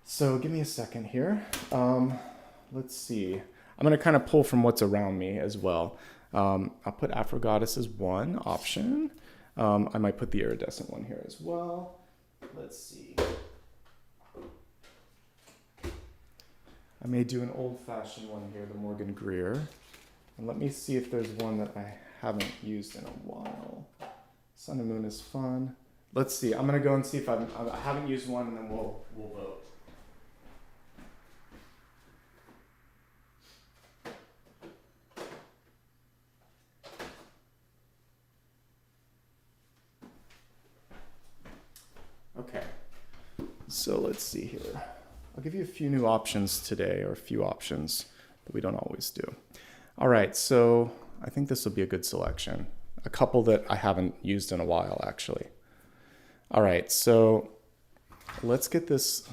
So give me a second here. Let's see. I'm going to kind of pull from what's around me as well. I'll put Afro Goddess as one option. I might put the iridescent one here as well. Let's see. I may do an old-fashioned one here, the Morgan Greer. And let me see if there's one that I haven't used in a while. Sun and Moon is fun. Let's see. I'm going to go and see if I haven't used one, and then we'll vote. Okay. So let's see here. I'll give you a few new options today, or a few options that we don't always do. All right, so I think this will be a good selection. A couple that I haven't used in a while, actually. All right, so let's get this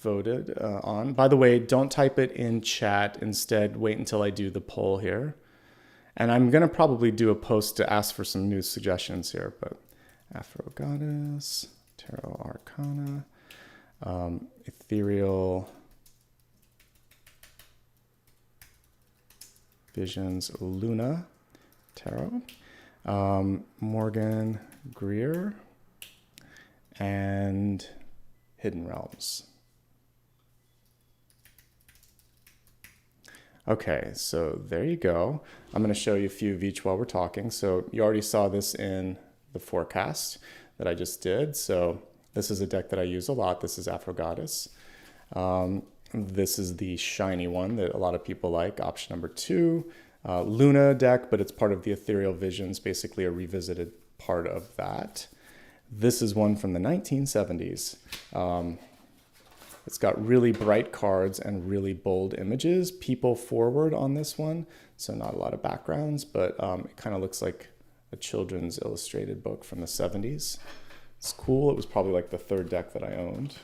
voted on. By the way, don't type it in chat. Instead, wait until I do the poll here. And I'm going to probably do a post to ask for some new suggestions here, but Afro Goddess, Tarot Arcana, Ethereal Visions Luna Tarot, Morgan Greer, and Hidden Realms. Okay, so there you go. I'm going to show you a few of each while we're talking. So you already saw this in the forecast that I just did. So this is a deck that I use a lot. This is Afro Goddess. This is the shiny one that a lot of people like, option number 2. Luna deck, but it's part of the Ethereal Visions, basically a revisited part of that. This is one from the 1970s. It's got really bright cards and really bold images. People forward on this one, so not a lot of backgrounds, but it kind of looks like a children's illustrated book from the 70s. It's cool. It was probably like the 3rd deck that I owned.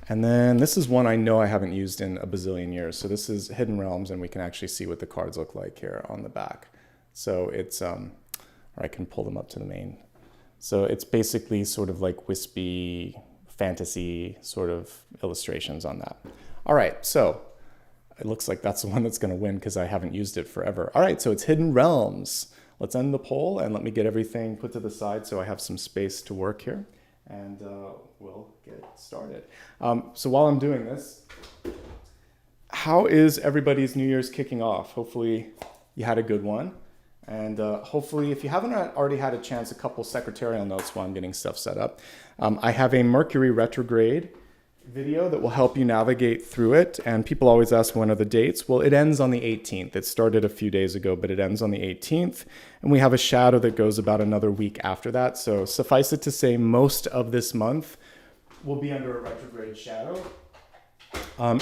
And then this is one I know I haven't used in a bazillion years. So this is Hidden Realms, and we can actually see what the cards look like here on the back. So it's, or I can pull them up to the main. So it's basically sort of like wispy fantasy sort of illustrations on that. All right, so it looks like that's the one that's going to win because I haven't used it forever. All right, so it's Hidden Realms. Let's end the poll and let me get everything put to the side so I have some space to work here. And we'll get started. So while I'm doing this, how is everybody's New Year's kicking off? Hopefully you had a good one. And hopefully, if you haven't already had a chance, a couple secretarial notes while I'm getting stuff set up. I have a Mercury retrograde video that will help you navigate through it. And people always ask, when are the dates? Well, it ends on the 18th. It started a few days ago, but it ends on the 18th. And we have a shadow that goes about another week after that. So suffice it to say, most of this month will be under a retrograde shadow.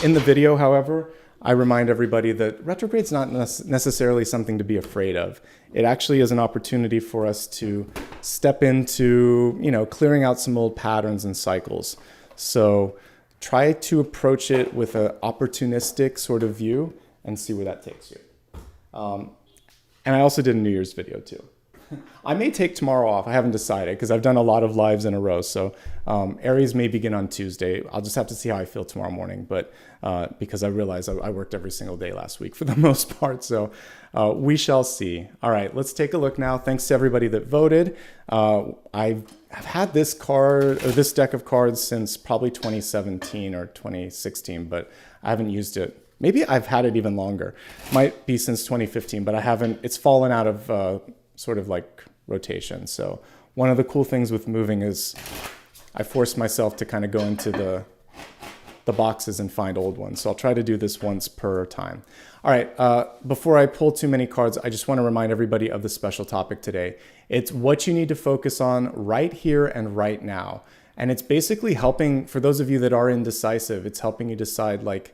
In the video, however, I remind everybody that retrograde's not necessarily something to be afraid of. It actually is an opportunity for us to step into, clearing out some old patterns and cycles. So try to approach it with an opportunistic sort of view and see where that takes you. And I also did a New Year's video too. I may take tomorrow off. I haven't decided because I've done a lot of lives in a row. So Aries may begin on Tuesday. I'll just have to see how I feel tomorrow morning. But because I realize I worked every single day last week for the most part. So we shall see. All right, let's take a look now. Thanks to everybody that voted. I've had this card or this deck of cards since probably 2017 or 2016, but I haven't used it. Maybe I've had it even longer. Might be since 2015, but I haven't. It's fallen out of sort of like rotation. So one of the cool things with moving is I forced myself to kind of go into the boxes and find old ones. So I'll try to do this once per time. All right, before I pull too many cards, I just want to remind everybody of the special topic today. It's what you need to focus on right here and right now. And it's basically helping, for those of you that are indecisive, it's helping you decide like,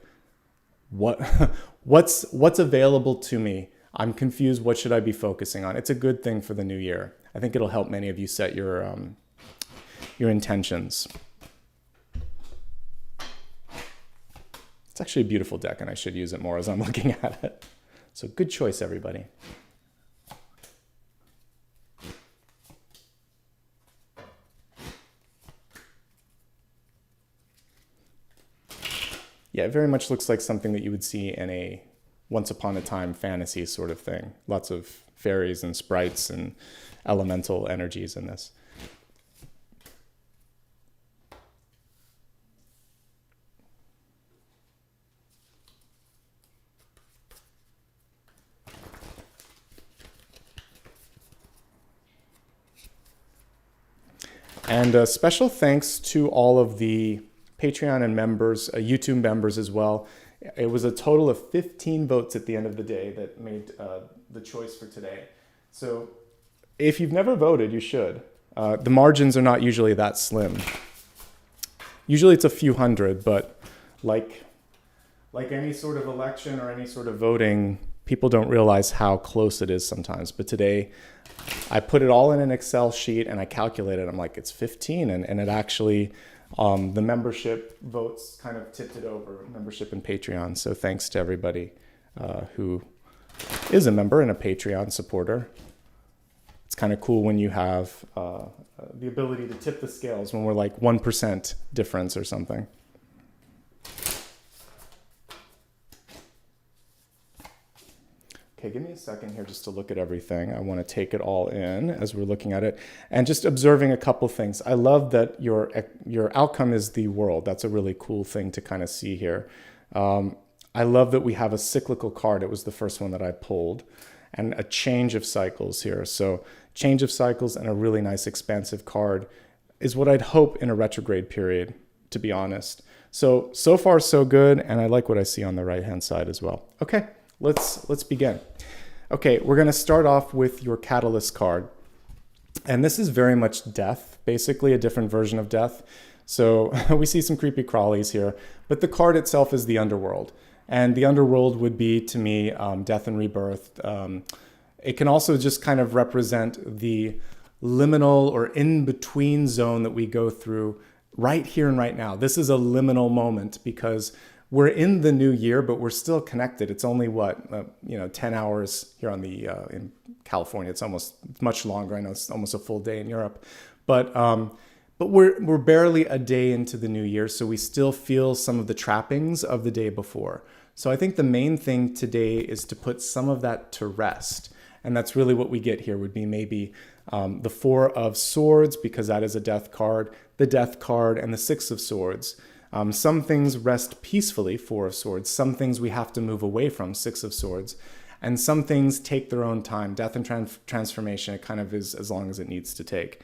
what's available to me? I'm confused. What should I be focusing on? It's a good thing for the new year. I think it'll help many of you set your intentions. It's actually a beautiful deck, and I should use it more as I'm looking at it. So good choice, everybody. Yeah, it very much looks like something that you would see in a once upon a time fantasy sort of thing. Lots of fairies and sprites and elemental energies in this. And special thanks to all of the Patreon and members, YouTube members as well. It was a total of 15 votes at the end of the day that made the choice for today. So if you've never voted, you should. The margins are not usually that slim. Usually it's a few hundred, but like any sort of election or any sort of voting, people don't realize how close it is sometimes. But today I put it all in an Excel sheet and I calculated. I'm like, it's 15, and it actually... the membership votes kind of tipped it over, membership and Patreon. So thanks to everybody who is a member and a Patreon supporter. It's kind of cool when you have the ability to tip the scales when we're like 1% difference or something. Okay, give me a second here just to look at everything. I want to take it all in as we're looking at it and just observing a couple things. I love that your outcome is the world. That's a really cool thing to kind of see here. I love that we have a cyclical card. It was the first one that I pulled, and a change of cycles here. So change of cycles and a really nice expansive card is what I'd hope in a retrograde period, to be honest. So far so good, and I like what I see on the right-hand side as well. Okay. Let's begin. Okay, we're going to start off with your Catalyst card. And this is very much death, basically a different version of death. So we see some creepy crawlies here, but the card itself is the underworld. And the underworld would be, to me, death and rebirth. It can also just kind of represent the liminal or in-between zone that we go through right here and right now. This is a liminal moment because we're in the new year, but we're still connected. It's only 10 hours here on the in California. It's much longer. I know it's almost a full day in Europe, but we're barely a day into the new year, so we still feel some of the trappings of the day before. So I think the main thing today is to put some of that to rest, and that's really what we get here. Would be maybe the Four of Swords, because that is a death card, the Death card, and the Six of Swords. Some things rest peacefully, Four of Swords. Some things we have to move away from, Six of Swords. And some things take their own time. Death and transformation, it kind of is as long as it needs to take.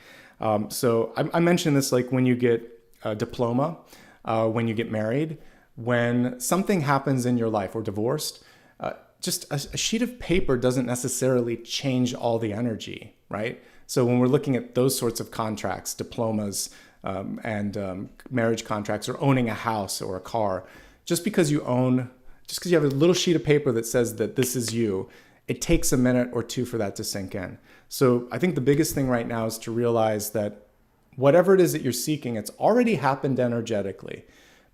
So I mentioned this like when you get a diploma, when you get married, when something happens in your life or divorced, just a sheet of paper doesn't necessarily change all the energy, right? So when we're looking at those sorts of contracts, diplomas, and marriage contracts, or owning a house or a car, just because you have a little sheet of paper that says that this is you, it takes a minute or two for that to sink in. So I think the biggest thing right now is to realize that whatever it is that you're seeking, it's already happened energetically,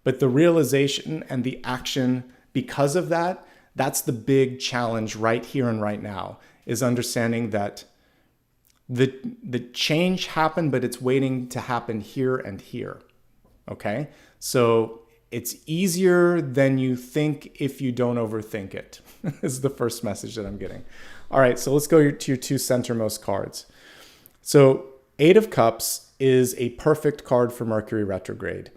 but the realization and the action because of that, that's the big challenge right here and right now, is understanding that The change happened, but it's waiting to happen here and here. Okay? So it's easier than you think if you don't overthink it, is the first message that I'm getting. All right, so let's go to your two centermost cards. So Eight of Cups is a perfect card for Mercury retrograde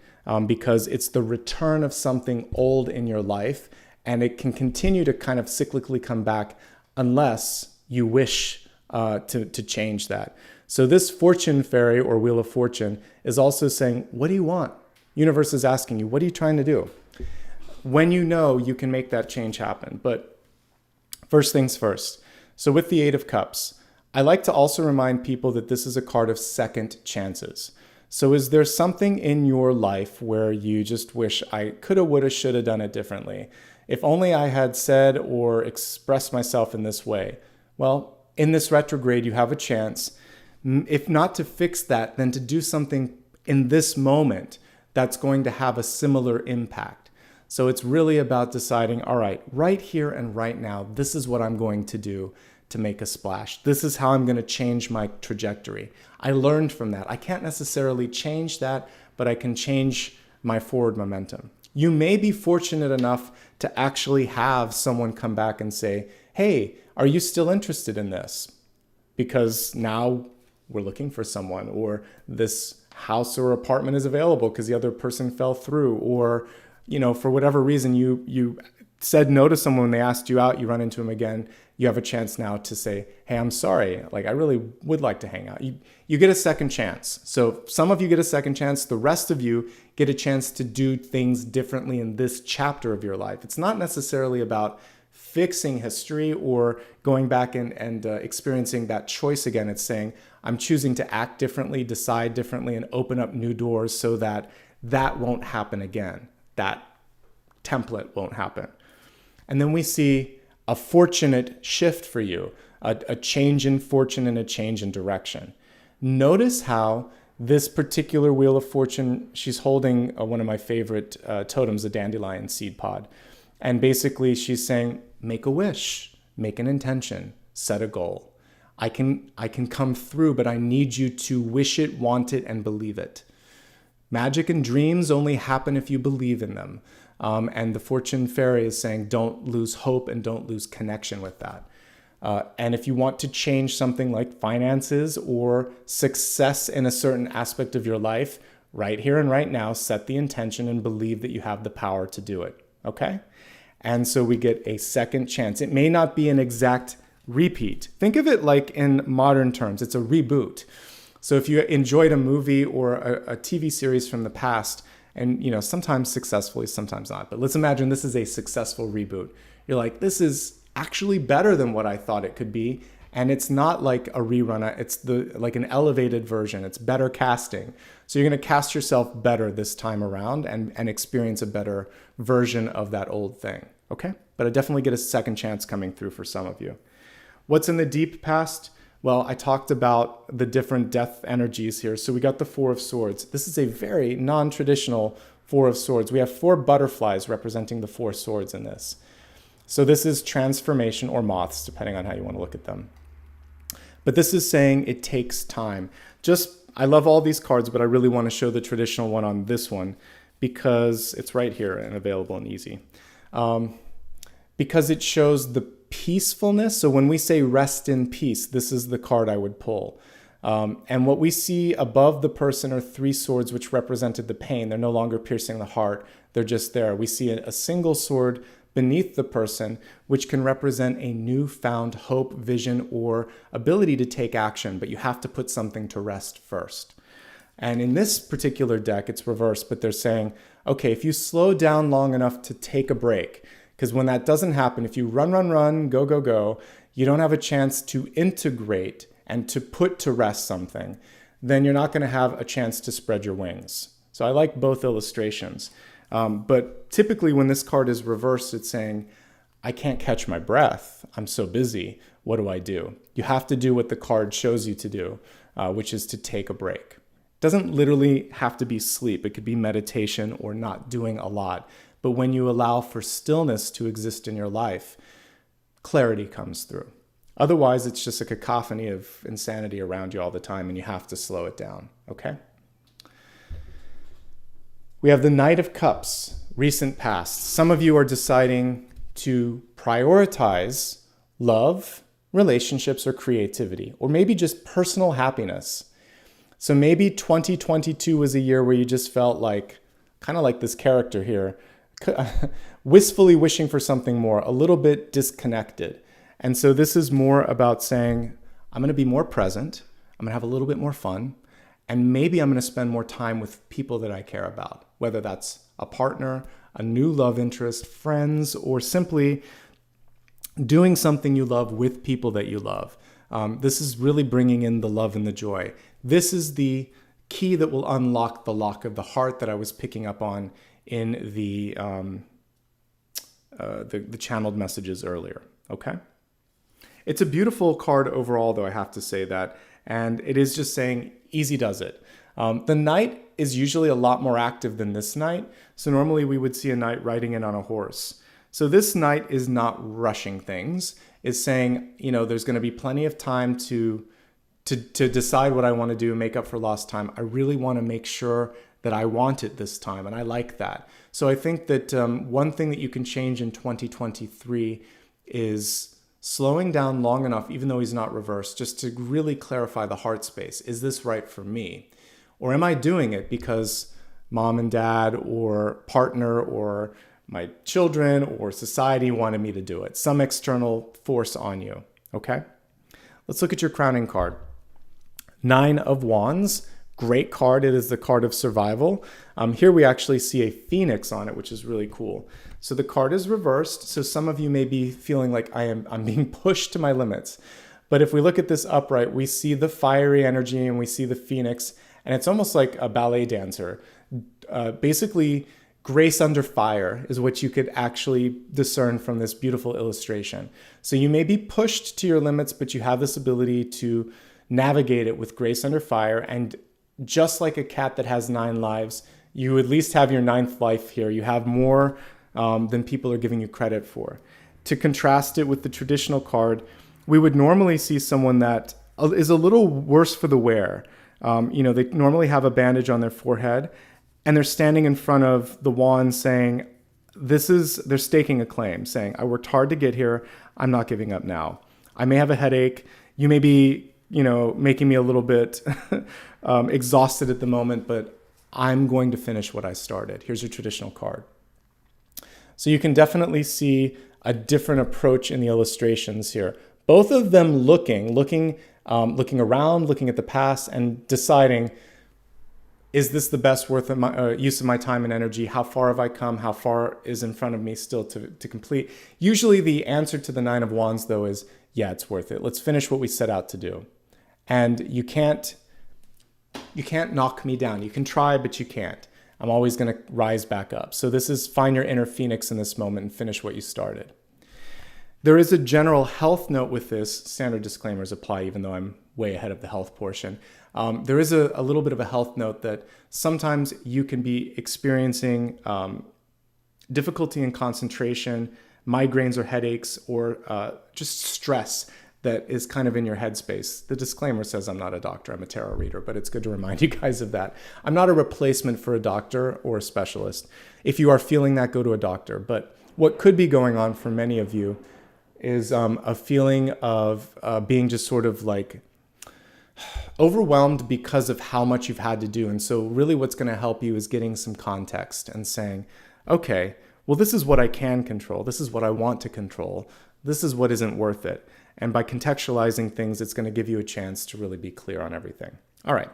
because it's the return of something old in your life, and it can continue to kind of cyclically come back unless you wish to change that. So this Fortune Fairy or Wheel of Fortune is also saying, what do you want? Universe is asking you, what are you trying to do? When you know, you can make that change happen. But first things first. So with the Eight of Cups, I like to also remind people that this is a card of second chances. So is there something in your life where you just wish I coulda, woulda, shoulda done it differently? If only I had said or expressed myself in this way. Well, in this retrograde, you have a chance, if not to fix that, then to do something in this moment that's going to have a similar impact. So it's really about deciding, all right, right here and right now, this is what I'm going to do to make a splash. This is how I'm going to change my trajectory. I learned from that. I can't necessarily change that, but I can change my forward momentum. You may be fortunate enough to actually have someone come back and say, hey, are you still interested in this? Because now we're looking for someone, or this house or apartment is available because the other person fell through, or, you know, for whatever reason you said no to someone when they asked you out, you run into them again. You have a chance now to say, hey, I'm sorry. Like, I really would like to hang out. You get a second chance. So some of you get a second chance. The rest of you get a chance to do things differently in this chapter of your life. It's not necessarily about fixing history or going back and experiencing that choice again. It's saying, I'm choosing to act differently, decide differently, and open up new doors so that that won't happen again. That template won't happen. And then we see a fortunate shift for you, a change in fortune and a change in direction. Notice how this particular Wheel of Fortune, she's holding one of my favorite totems, a dandelion seed pod. And basically she's saying, make a wish, make an intention, set a goal. I can come through, but I need you to wish it, want it, and believe it. Magic and dreams only happen if you believe in them. And the Fortune Fairy is saying, don't lose hope and don't lose connection with that. And if you want to change something like finances or success in a certain aspect of your life, right here and right now, set the intention and believe that you have the power to do it. Okay? And so we get a second chance. It may not be an exact repeat. Think of it like in modern terms, it's a reboot. So if you enjoyed a movie or a TV series from the past, and, you know, sometimes successfully, sometimes not. But let's imagine this is a successful reboot. You're like, this is actually better than what I thought it could be. And it's not like a rerun. It's like an elevated version. It's better casting. So you're going to cast yourself better this time around and experience a better version of that old thing. Okay? But I definitely get a second chance coming through for some of you. What's in the deep past? Well, I talked about the different death energies here. So we got the Four of Swords. This is a very non-traditional Four of Swords. We have four butterflies representing the four swords in this. So this is transformation, or moths, depending on how you want to look at them. But this is saying it takes time. I love all these cards, but I really want to show the traditional one on this one because it's right here and available and easy. Because it shows the peacefulness. So when we say rest in peace, this is the card I would pull. And what we see above the person are three swords which represented the pain. They're no longer piercing the heart. They're just there. We see a single sword beneath the person, which can represent a newfound hope, vision, or ability to take action, but you have to put something to rest first. And in this particular deck, it's reversed, but they're saying, okay, if you slow down long enough to take a break, because when that doesn't happen, if you run, go, you don't have a chance to integrate and to put to rest something, then you're not going to have a chance to spread your wings. So I like both illustrations. But typically when this card is reversed, it's saying, I can't catch my breath. I'm so busy. What do I do? You have to do what the card shows you to do, which is to take a break. It doesn't literally have to be sleep. It could be meditation or not doing a lot. But when you allow for stillness to exist in your life, clarity comes through. Otherwise, it's just a cacophony of insanity around you all the time, and you have to slow it down, okay? We have the Knight of Cups, recent past. Some of you are deciding to prioritize love, relationships, or creativity, or maybe just personal happiness. So maybe 2022 was a year where you just felt like, kind of like this character here, wistfully wishing for something more, a little bit disconnected. And so this is more about saying, I'm going to be more present, I'm going to have a little bit more fun, and maybe I'm going to spend more time with people that I care about, whether that's a partner, a new love interest, friends, or simply doing something you love with people that you love. This is really bringing in the love and the joy. This is the key that will unlock the lock of the heart that I was picking up on in the channeled messages earlier, okay? It's a beautiful card overall, though, I have to say that. And it is just saying, easy does it. The Knight is usually a lot more active than this Knight. So normally we would see a Knight riding in on a horse. So this Knight is not rushing things. It's saying, you know, there's going to be plenty of time to decide what I want to do and make up for lost time. I really want to make sure that I want it this time, and I like that. So I think that one thing that you can change in 2023 is slowing down long enough, even though he's not reversed, just to really clarify the heart space. Is this right for me? Or am I doing it because mom and dad or partner or my children or society wanted me to do it? Some external force on you, okay? Let's look at your crowning card. 9 of Wands, great card. It is the card of survival. Here we actually see a phoenix on it, which is really cool. So the card is reversed. So some of you may be feeling like I'm being pushed to my limits. But if we look at this upright, we see the fiery energy and we see the phoenix, and it's almost like a ballet dancer. Basically, grace under fire is what you could actually discern from this beautiful illustration. So you may be pushed to your limits, but you have this ability to navigate it with grace under fire. And just like a cat that has 9 lives, you at least have your 9th life here. You have more than people are giving you credit for. To contrast it with the traditional card, we would normally see someone that is a little worse for the wear. You know, they normally have a bandage on their forehead, and they're standing in front of the wand saying, they're staking a claim, saying, I worked hard to get here. I'm not giving up now. I may have a headache. You may be, you know, making me a little bit exhausted at the moment, but I'm going to finish what I started. Here's your traditional card. So you can definitely see a different approach in the illustrations here. Both of them looking around, looking at the past, and deciding, is this the best use of my time and energy? How far have I come? How far is in front of me still to complete? Usually the answer to the 9 of Wands, though, is, yeah, it's worth it. Let's finish what we set out to do. And you can't knock me down. You can try, but you can't. I'm always going to rise back up. So this is find your inner phoenix in this moment and finish what you started. There is a general health note with this. Standard disclaimers apply, even though I'm way ahead of the health portion. There is a little bit of a health note that sometimes you can be experiencing difficulty in concentration, migraines or headaches, or just stress that is kind of in your headspace. The disclaimer says I'm not a doctor, I'm a tarot reader, but it's good to remind you guys of that. I'm not a replacement for a doctor or a specialist. If you are feeling that, go to a doctor. But what could be going on for many of you is a feeling of being just sort of like overwhelmed because of how much you've had to do. And so really what's going to help you is getting some context and saying, okay, well, this is what I can control. This is what I want to control. This is what isn't worth it. And by contextualizing things, it's going to give you a chance to really be clear on everything. All right,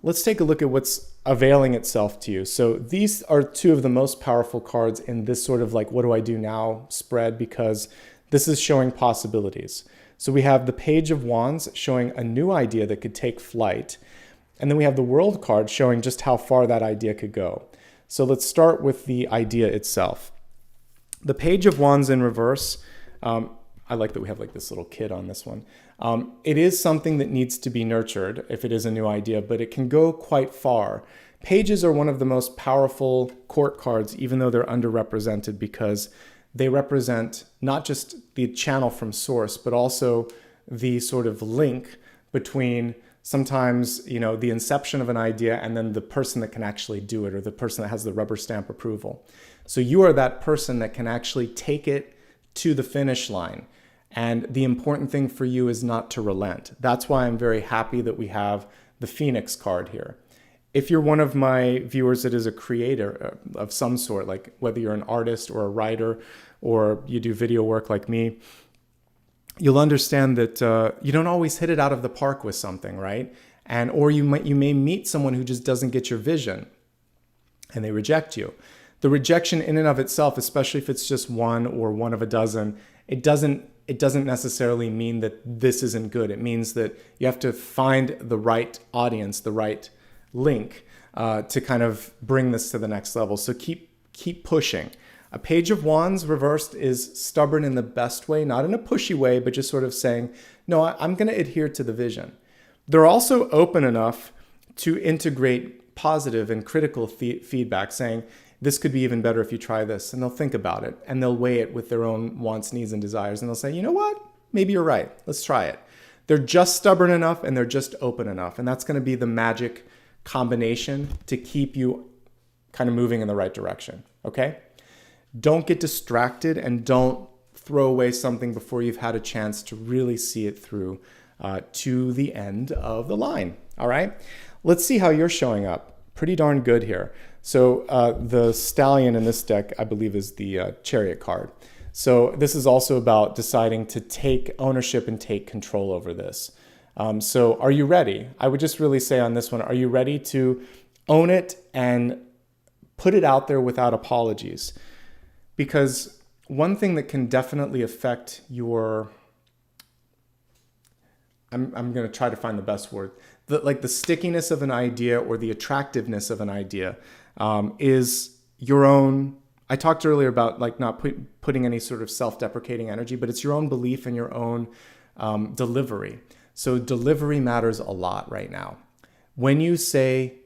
let's take a look at what's availing itself to you. So these are 2 of the most powerful cards in this sort of like, what do I do now spread, because this is showing possibilities. So we have the Page of Wands showing a new idea that could take flight. And then we have the World card showing just how far that idea could go. So let's start with the idea itself. The Page of Wands in reverse, I like that we have like this little kid on this one. It is something that needs to be nurtured if it is a new idea, but it can go quite far. Pages are one of the most powerful court cards, even though they're underrepresented, because they represent not just the channel from source, but also the sort of link between sometimes, you know, the inception of an idea and then the person that can actually do it, or the person that has the rubber stamp approval. So you are that person that can actually take it to the finish line. And the important thing for you is not to relent. That's why I'm very happy that we have the Phoenix card here. If you're one of my viewers that is a creator of some sort, like whether you're an artist or a writer or you do video work like me, you'll understand that you don't always hit it out of the park with something, right? And or you may meet someone who just doesn't get your vision and they reject you. The rejection in and of itself, especially if it's just one or one of a dozen, it doesn't necessarily mean that this isn't good. It means that you have to find the right audience, the right link to kind of bring this to the next level. So keep pushing. A Page of Wands reversed is stubborn in the best way, not in a pushy way, but just sort of saying, no, I'm going to adhere to the vision. They're also open enough to integrate positive and critical feedback, saying, this could be even better if you try this. And they'll think about it and they'll weigh it with their own wants, needs, and desires. And they'll say, you know what? Maybe you're right. Let's try it. They're just stubborn enough and they're just open enough. And that's going to be the magic combination to keep you kind of moving in the right direction. Okay? Don't get distracted and don't throw away something before you've had a chance to really see it through to the end of the line. All right? Let's see how you're showing up. Pretty darn good here. So the stallion in this deck, I believe, is the Chariot card. So this is also about deciding to take ownership and take control over this. So are you ready? I would just really say on this one, are you ready to own it and put it out there without apologies? Because one thing that can definitely affect your, I'm going to try to find the best word, like the stickiness of an idea or the attractiveness of an idea is your own. I talked earlier about like not putting any sort of self-deprecating energy, but it's your own belief and your own delivery. So delivery matters a lot right now. When you say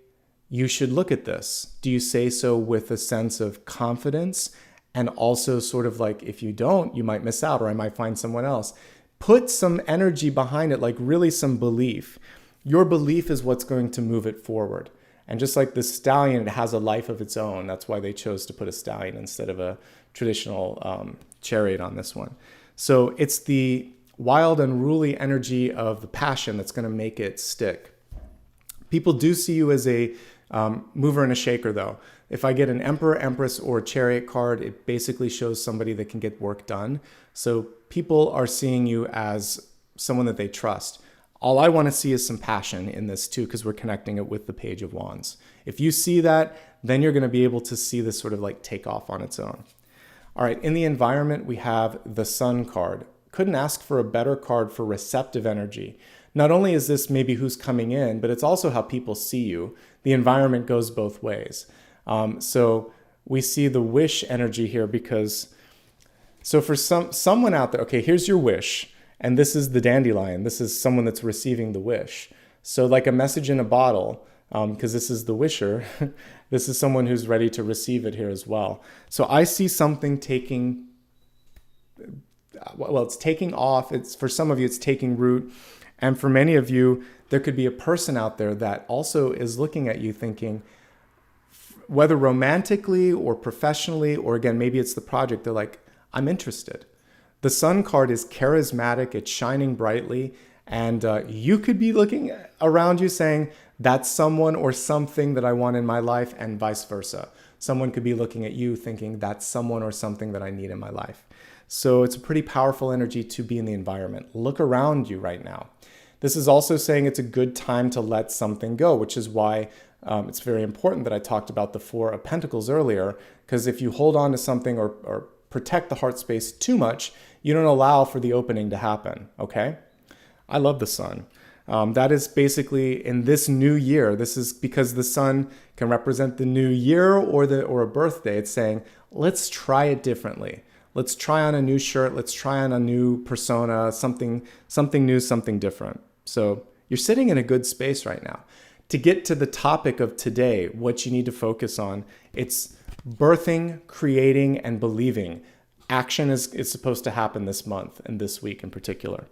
you should look at this, do you say so with a sense of confidence and also sort of like, if you don't, you might miss out or I might find someone else. Put some energy behind it, like really some belief. Your belief is what's going to move it forward. And just like the stallion, it has a life of its own. That's why they chose to put a stallion instead of a traditional chariot on this one. So it's the wild, unruly energy of the passion that's going to make it stick. People do see you as a mover and a shaker, though. If I get an Emperor, Empress, or Chariot card, it basically shows somebody that can get work done. So people are seeing you as someone that they trust. All I want to see is some passion in this too, because we're connecting it with the Page of Wands. If you see that, then you're going to be able to see this sort of like take off on its own. All right, in the environment, we have the Sun card. Couldn't ask for a better card for receptive energy. Not only is this maybe who's coming in, but it's also how people see you. The environment goes both ways. So we see the wish energy here because, so for someone out there, okay, here's your wish. And this is the dandelion. This is someone that's receiving the wish. So like a message in a bottle, because this is the wisher, this is someone who's ready to receive it here as well. So I see something taking, well, it's taking off. It's for some of you, it's taking root. And for many of you, there could be a person out there that also is looking at you thinking, whether romantically or professionally, or again, maybe it's the project, they're like, I'm interested. The Sun card is charismatic, it's shining brightly, and you could be looking around you saying, that's someone or something that I want in my life, and vice versa. Someone could be looking at you thinking, that's someone or something that I need in my life. So it's a pretty powerful energy to be in the environment. Look around you right now. This is also saying it's a good time to let something go, which is why it's very important that I talked about the Four of Pentacles earlier, because if you hold on to something or protect the heart space too much, you don't allow for the opening to happen, okay? I love the Sun. That is basically in this new year. This is because the Sun can represent the new year or a birthday. It's saying, let's try it differently. Let's try on a new shirt. Let's try on a new persona, something new, something different. So you're sitting in a good space right now. To get to the topic of today, what you need to focus on, it's birthing, creating, and believing. action is supposed to happen this month and this week in particular.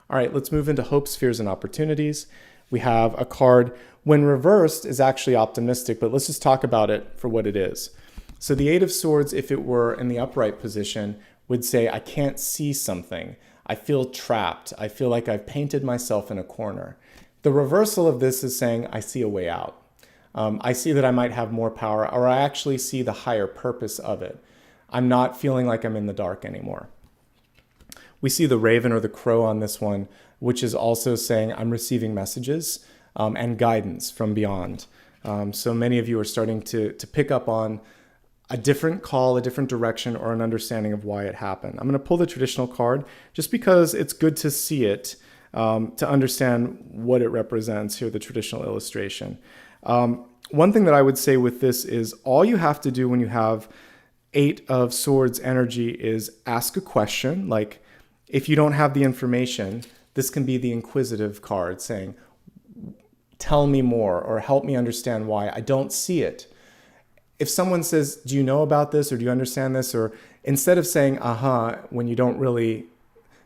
All right, let's move into hopes, fears, and opportunities. We have a card, when reversed, is actually optimistic, but let's just talk about it for what it is. So the Eight of Swords, if it were in the upright position, would say, I can't see something. I feel trapped. I feel like I've painted myself in a corner. The reversal of this is saying, I see a way out. I see that I might have more power, or I actually see the higher purpose of it. I'm not feeling like I'm in the dark anymore. We see the raven or the crow on this one, which is also saying I'm receiving messages and guidance from beyond. So many of you are starting to pick up on a different call, a different direction, or an understanding of why it happened. I'm going to pull the traditional card just because it's good to see it, to understand what it represents here, the traditional illustration. One thing that I would say with this is all you have to do when you have Eight of Swords energy is ask a question. Like, if you don't have the information, this can be the inquisitive card saying, tell me more or help me understand why I don't see it. If someone says, do you know about this or do you understand this? Or instead of saying, when you don't really,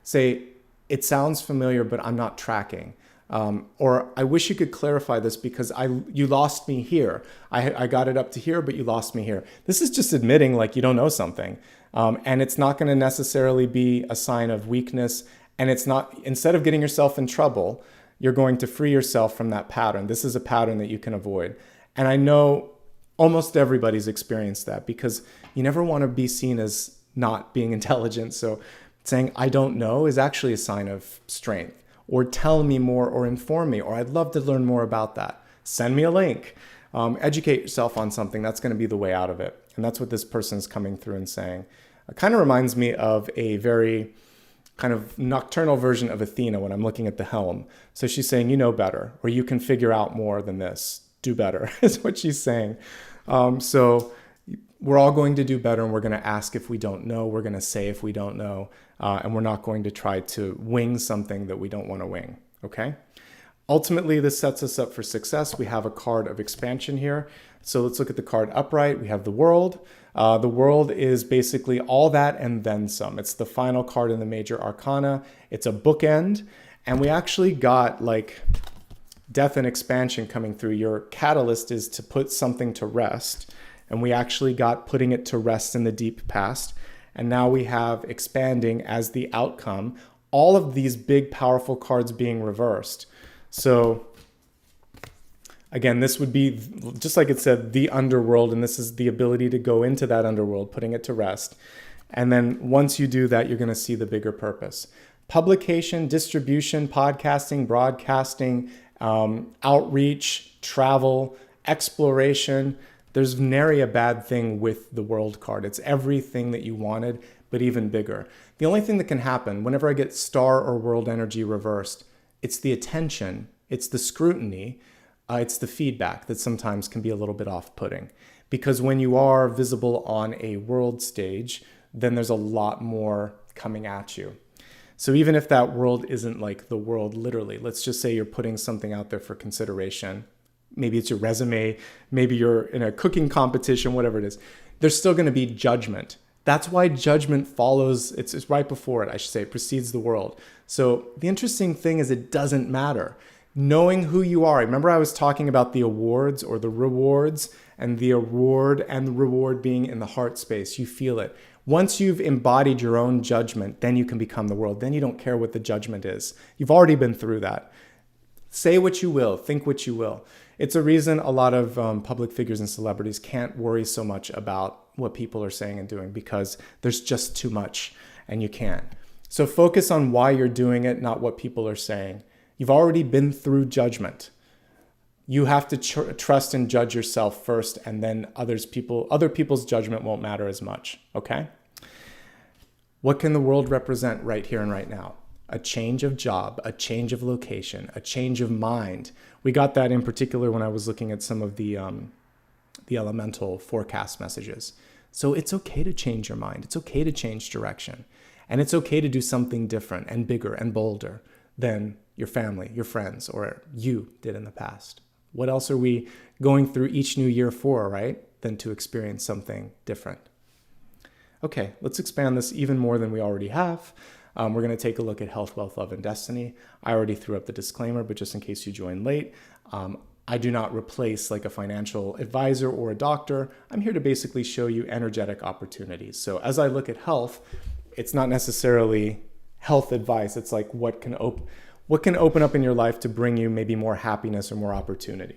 say, it sounds familiar, but I'm not tracking. Or I wish you could clarify this because you lost me here. I got it up to here, but you lost me here. This is just admitting like you don't know something. And it's not going to necessarily be a sign of weakness. And it's not, instead of getting yourself in trouble, you're going to free yourself from that pattern. This is a pattern that you can avoid. And I know almost everybody's experienced that because you never want to be seen as not being intelligent. So saying, I don't know is actually a sign of strength. Or tell me more or inform me, or I'd love to learn more about that. Send me a link. Educate yourself on something. That's going to be the way out of it. And that's what this person's coming through and saying. It kind of reminds me of a very kind of nocturnal version of Athena when I'm looking at the helm. So she's saying, you know better, or you can figure out more than this. Do better is what she's saying. So we're all going to do better, and we're going to ask if we don't know. We're going to say if we don't know. And we're not going to try to wing something that we don't want to wing, okay? Ultimately, this sets us up for success. We have a card of expansion here. So let's look at the card upright. We have the World. The World is basically all that and then some. It's the final card in the major arcana. It's a bookend. And we actually got like death and expansion coming through. Your catalyst is to put something to rest. And we actually got putting it to rest in the deep past. And now we have expanding as the outcome, all of these big, powerful cards being reversed. So again, this would be, just like it said, the underworld, and this is the ability to go into that underworld, putting it to rest. And then once you do that, you're going to see the bigger purpose. Publication, distribution, podcasting, broadcasting, outreach, travel, exploration. There's nary a bad thing with the World card. It's everything that you wanted, but even bigger. The only thing that can happen whenever I get star or world energy reversed, it's the attention, it's the scrutiny, it's the feedback that sometimes can be a little bit off-putting. Because when you are visible on a world stage, then there's a lot more coming at you. So even if that world isn't like the world literally, let's just say you're putting something out there for consideration. Maybe it's your resume, maybe you're in a cooking competition, whatever it is. There's still going to be judgment. That's why judgment follows, it's right before it, I should say, it precedes the world. So the interesting thing is it doesn't matter. Knowing who you are. Remember I was talking about the awards or the rewards, and the award and the reward being in the heart space. You feel it. Once you've embodied your own judgment, then you can become the world. Then you don't care what the judgment is. You've already been through that. Say what you will, think what you will. It's a reason a lot of public figures and celebrities can't worry so much about what people are saying and doing because there's just too much and you can't. So focus on why you're doing it, not what people are saying. You've already been through judgment. You have to trust and judge yourself first, and then other people's judgment won't matter as much, okay? What can the world represent right here and right now? A change of job, a change of location, a change of mind. We got that in particular when I was looking at some of the elemental forecast messages. So it's okay to change your mind. It's okay to change direction. And it's okay to do something different and bigger and bolder than your family, your friends, or you did in the past. What else are we going through each new year for, right? Than to experience something different. Okay, let's expand this even more than we already have. We're going to take a look at health, wealth, love, and destiny. I already threw up the disclaimer, but just in case you joined late, I do not replace like a financial advisor or a doctor. I'm here to basically show you energetic opportunities. So as I look at health, it's not necessarily health advice. It's like what can open up in your life to bring you maybe more happiness or more opportunity.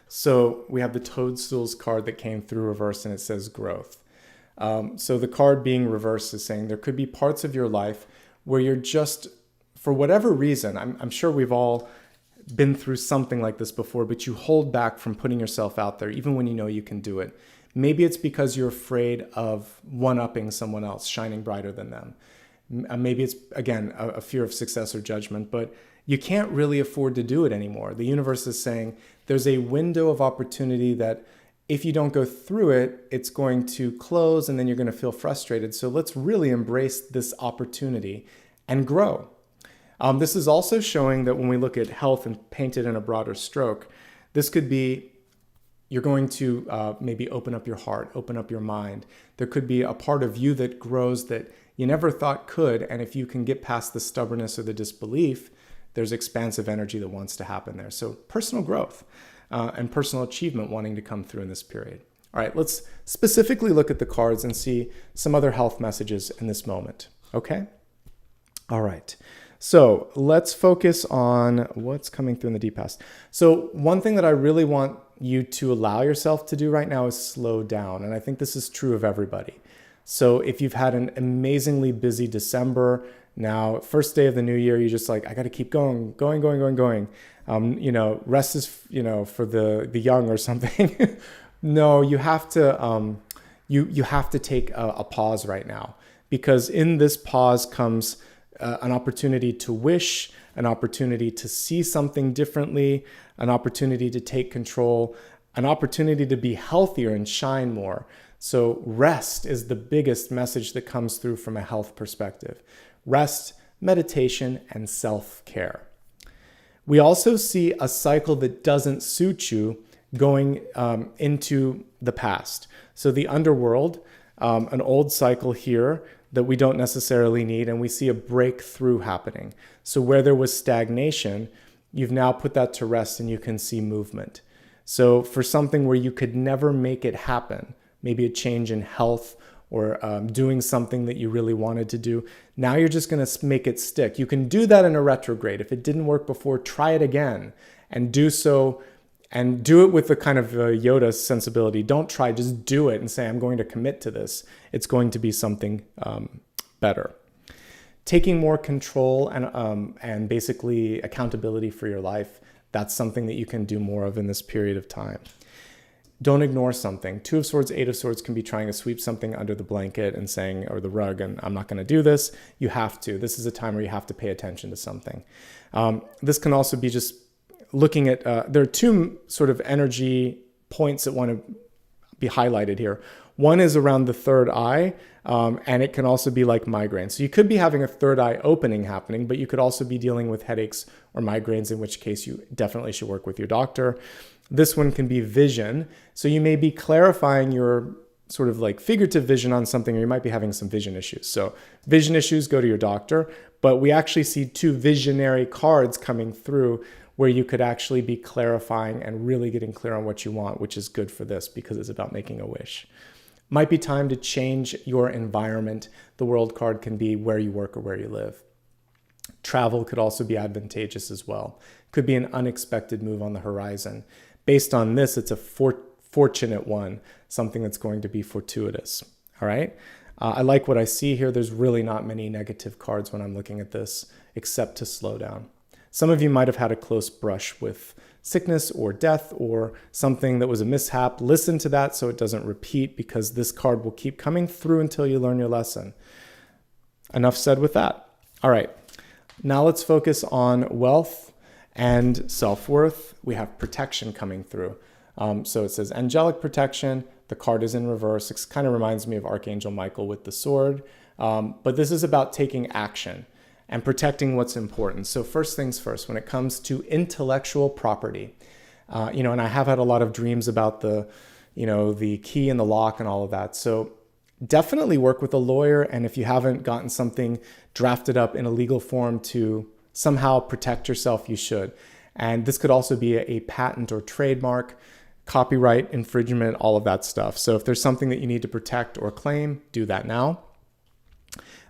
So we have the toadstools card that came through reverse, and it says growth. So the card being reversed is saying there could be parts of your life where you're just, for whatever reason, I'm sure we've all been through something like this before, but you hold back from putting yourself out there, even when you know you can do it. Maybe it's because you're afraid of one-upping someone else, shining brighter than them. Maybe it's, again, a fear of success or judgment, but you can't really afford to do it anymore. The universe is saying there's a window of opportunity that if you don't go through it, it's going to close and then you're going to feel frustrated. So let's really embrace this opportunity and grow. This is also showing that when we look at health and paint it in a broader stroke, this could be you're going to maybe open up your heart, open up your mind. There could be a part of you that grows that you never thought could. And if you can get past the stubbornness or the disbelief, there's expansive energy that wants to happen there. So personal growth and personal achievement wanting to come through in this period. All right, let's specifically look at the cards and see some other health messages in this moment. Okay? All right. So let's focus on what's coming through in the deep past. So one thing that I really want you to allow yourself to do right now is slow down. And I think this is true of everybody. So if you've had an amazingly busy December, now first day of the new year, you're just like, I got to keep going. Rest is, for the young or something. No, you have to, you have to take a pause right now, because in this pause comes an opportunity to wish, an opportunity to see something differently, an opportunity to take control, an opportunity to be healthier and shine more. So rest is the biggest message that comes through from a health perspective. Rest, meditation, and self-care. We also see a cycle that doesn't suit you going into the past. So the underworld, an old cycle here that we don't necessarily need, and we see a breakthrough happening. So where there was stagnation, you've now put that to rest and you can see movement. So for something where you could never make it happen, maybe a change in health or doing something that you really wanted to do, now you're just going to make it stick. You can do that in a retrograde. If it didn't work before, try it again and do so, and do it with a kind of Yoda sensibility. Don't try, just do it and say, I'm going to commit to this. It's going to be something better. Taking more control and basically accountability for your life, that's something that you can do more of in this period of time. Don't ignore something. 2 of Swords, 8 of Swords can be trying to sweep something under the blanket and saying, or the rug, and I'm not going to do this. You have to. This is a time where you have to pay attention to something. This can also be just looking at, there are 2 sort of energy points that want to be highlighted here. One is around the third eye, and it can also be like migraines. So you could be having a third eye opening happening, but you could also be dealing with headaches or migraines, in which case you definitely should work with your doctor. This one can be vision. So you may be clarifying your sort of like figurative vision on something, or you might be having some vision issues. So vision issues, go to your doctor. But we actually see 2 visionary cards coming through where you could actually be clarifying and really getting clear on what you want, which is good for this because it's about making a wish. Might be time to change your environment. The World card can be where you work or where you live. Travel could also be advantageous as well. Could be an unexpected move on the horizon. Based on this, it's a fortunate one, something that's going to be fortuitous. All right. I like what I see here. There's really not many negative cards when I'm looking at this, except to slow down. Some of you might have had a close brush with sickness or death or something that was a mishap. Listen to that so it doesn't repeat, because this card will keep coming through until you learn your lesson. Enough said with that. All right. Now let's focus on wealth and self-worth. We have protection coming through. So it says angelic protection. The card is in reverse. It kind of reminds me of Archangel Michael with the sword. But this is about taking action and protecting what's important. So first things first, when it comes to intellectual property, and I have had a lot of dreams about the key and the lock and all of that. So definitely work with a lawyer. And if you haven't gotten something drafted up in a legal form to somehow protect yourself, you should. And this could also be a patent or trademark, copyright infringement, all of that stuff. So if there's something that you need to protect or claim, do that now.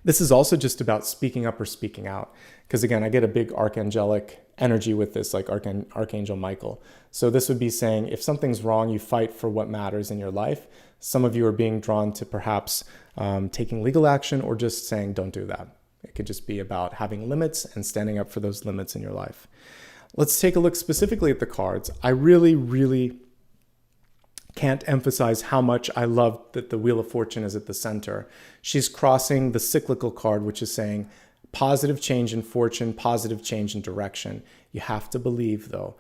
This is also just about speaking up or speaking out. Because again, I get a big archangelic energy with this, like Archangel Michael. So this would be saying, if something's wrong, you fight for what matters in your life. Some of you are being drawn to perhaps taking legal action or just saying, don't do that. It could just be about having limits and standing up for those limits in your life. Let's take a look specifically at the cards. I really can't emphasize how much I love that the Wheel of Fortune is at the center. She's crossing the cyclical card, which is saying positive change in fortune, positive change in direction. You have to believe, though.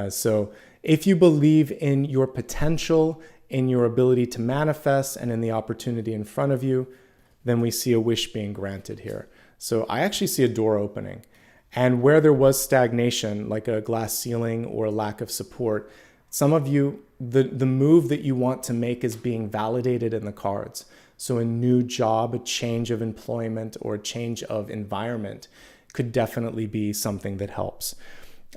So if you believe in your potential, in your ability to manifest, and in the opportunity in front of you, then we see a wish being granted here. So I actually see a door opening. And where there was stagnation, like a glass ceiling or a lack of support, some of you, the move that you want to make is being validated in the cards. So a new job, a change of employment, or a change of environment could definitely be something that helps.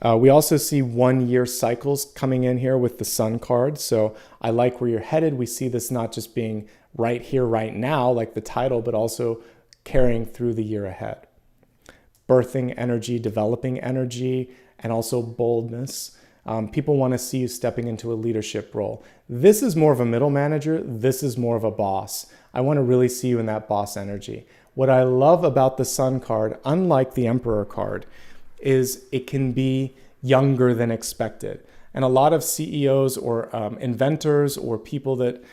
We also see 1 year cycles coming in here with the Sun card. So I like where you're headed. We see this not just being right here, right now, like the title, but also carrying through the year ahead. Birthing energy, developing energy, and also boldness. People want to see you stepping into a leadership role. This is more of a middle manager. This is more of a boss. I want to really see you in that boss energy. What I love about the Sun card, unlike the Emperor card, is it can be younger than expected. And a lot of CEOs or inventors or people that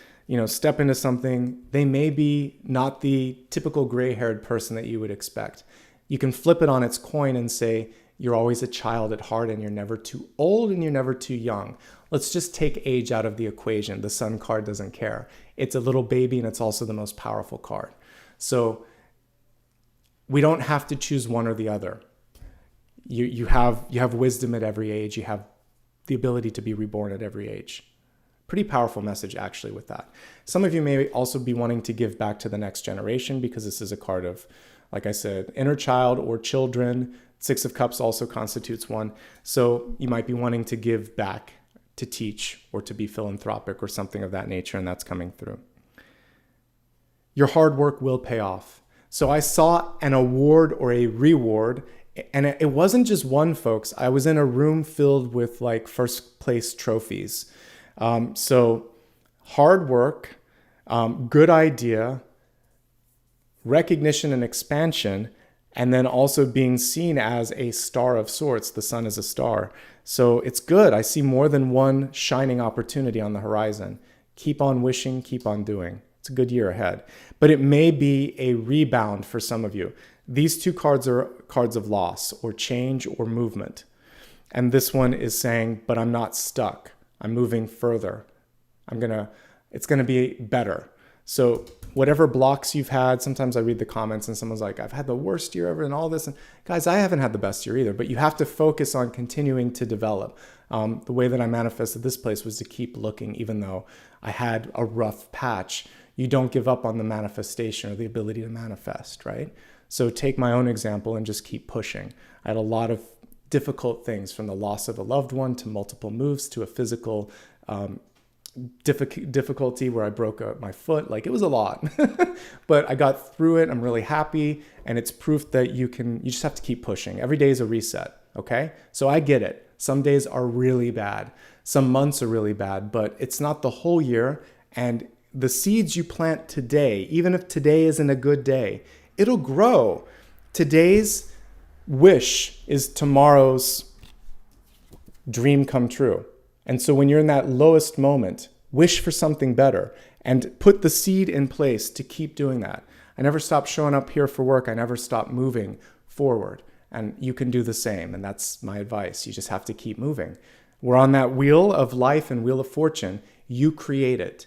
step into something, they may be not the typical gray-haired person that you would expect. You can flip it on its coin and say, you're always a child at heart and you're never too old and you're never too young. Let's just take age out of the equation. The Sun card doesn't care. It's a little baby and it's also the most powerful card. So we don't have to choose one or the other. You have wisdom at every age. You have the ability to be reborn at every age. Pretty powerful message actually with that. Some of you may also be wanting to give back to the next generation because this is a card of, like I said, inner child or children. Six of Cups also constitutes one. So you might be wanting to give back, to teach, or to be philanthropic or something of that nature, and that's coming through. Your hard work will pay off. So I saw an award or a reward, and it wasn't just one, folks. I was in a room filled with like first place trophies. So hard work, good idea, recognition and expansion, and then also being seen as a star of sorts. The Sun is a star. So it's good. I see more than one shining opportunity on the horizon. Keep on wishing, keep on doing. It's a good year ahead. But it may be a rebound for some of you. These two cards are cards of loss or change or movement. And this one is saying, but I'm not stuck. I'm moving further. It's gonna be better. So whatever blocks you've had, sometimes I read the comments and someone's like, I've had the worst year ever and all this. And guys, I haven't had the best year either, but you have to focus on continuing to develop. The way that I manifested this place was to keep looking, even though I had a rough patch. You don't give up on the manifestation or the ability to manifest, right? So take my own example and just keep pushing. I had a lot of difficult things, from the loss of a loved one to multiple moves to a physical difficulty where I broke my foot. Like, it was a lot, but I got through it. I'm really happy. And it's proof that you just have to keep pushing. Every day is a reset. Okay. So I get it. Some days are really bad. Some months are really bad, but it's not the whole year. And the seeds you plant today, even if today isn't a good day, it'll grow. Today's wish is tomorrow's dream come true. And so when you're in that lowest moment, wish for something better and put the seed in place to keep doing that. I never stopped showing up here for work. I never stopped moving forward. And you can do the same. And that's my advice. You just have to keep moving. We're on that wheel of life and wheel of fortune. You create it.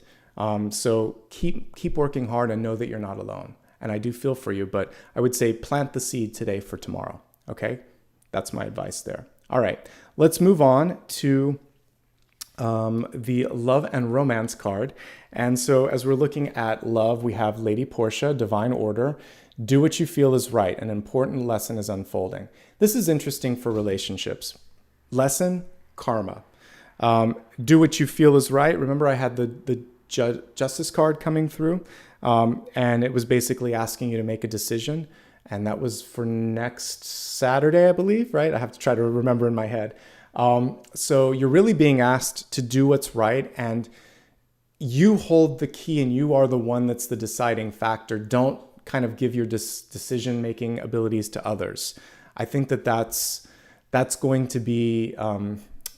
So keep working hard and know that you're not alone. And I do feel for you, but I would say plant the seed today for tomorrow. Okay? That's my advice there. All right. Let's move on to the love and romance card. And so as we're looking at love, we have Lady Portia, divine order. Do what you feel is right. An important lesson is unfolding. This is interesting for relationships. Lesson, karma. Do what you feel is right. Remember I had the justice card coming through, and it was basically asking you to make a decision. And that was for next Saturday, I believe, right? I have to try to remember in my head. So you're really being asked to do what's right, and you hold the key and you are the one that's the deciding factor. Don't kind of give your decision-making abilities to others. I think that's going to be,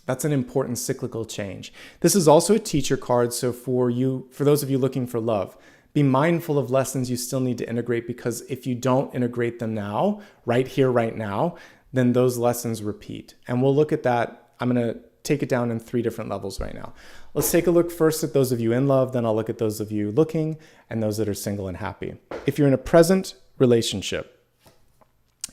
that's an important cyclical change. This is also a teacher card. So for those of you looking for love, be mindful of lessons you still need to integrate, because if you don't integrate them now, right here, right now, then those lessons repeat. And we'll look at that. I'm going to take it down in 3 different levels right now. Let's take a look first at those of you in love, then I'll look at those of you looking and those that are single and happy. If you're in a present relationship,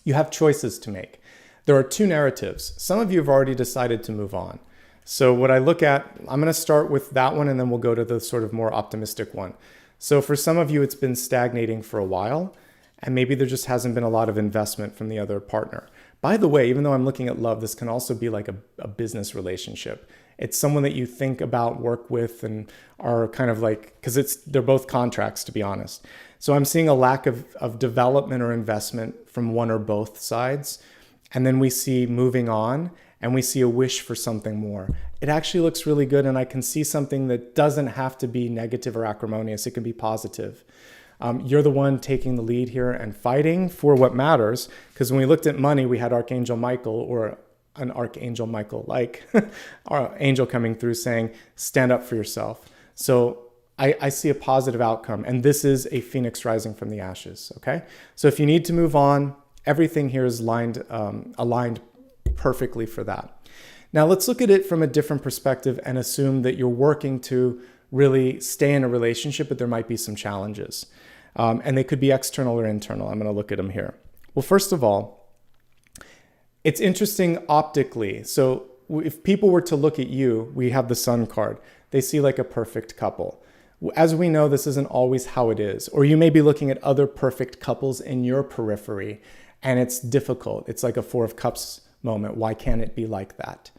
you have choices to make. There are 2 narratives. Some of you have already decided to move on. So what I look at, I'm going to start with that one and then we'll go to the sort of more optimistic one. So for some of you, it's been stagnating for a while, and maybe there just hasn't been a lot of investment from the other partner. By the way, even though I'm looking at love, this can also be like a business relationship. It's someone that you think about, work with, and are kind of like, because they're both contracts, to be honest. So I'm seeing a lack of development or investment from one or both sides. And then we see moving on, and we see a wish for something more. It actually looks really good, and I can see something that doesn't have to be negative or acrimonious. It can be positive. You're the one taking the lead here and fighting for what matters, because when we looked at money, we had Archangel Michael, or an Archangel Michael-like our angel coming through saying, stand up for yourself. So I see a positive outcome, and this is a phoenix rising from the ashes, okay? So if you need to move on, everything here is aligned perfectly for that. Now let's look at it from a different perspective and assume that you're working to really stay in a relationship, but there might be some challenges. And they could be external or internal. I'm going to look at them here. Well, first of all, it's interesting optically. So if people were to look at you, we have the Sun card. They see like a perfect couple. As we know, this isn't always how it is. Or you may be looking at other perfect couples in your periphery, and it's difficult. It's like a 4 of Cups moment. Why can't it be like that?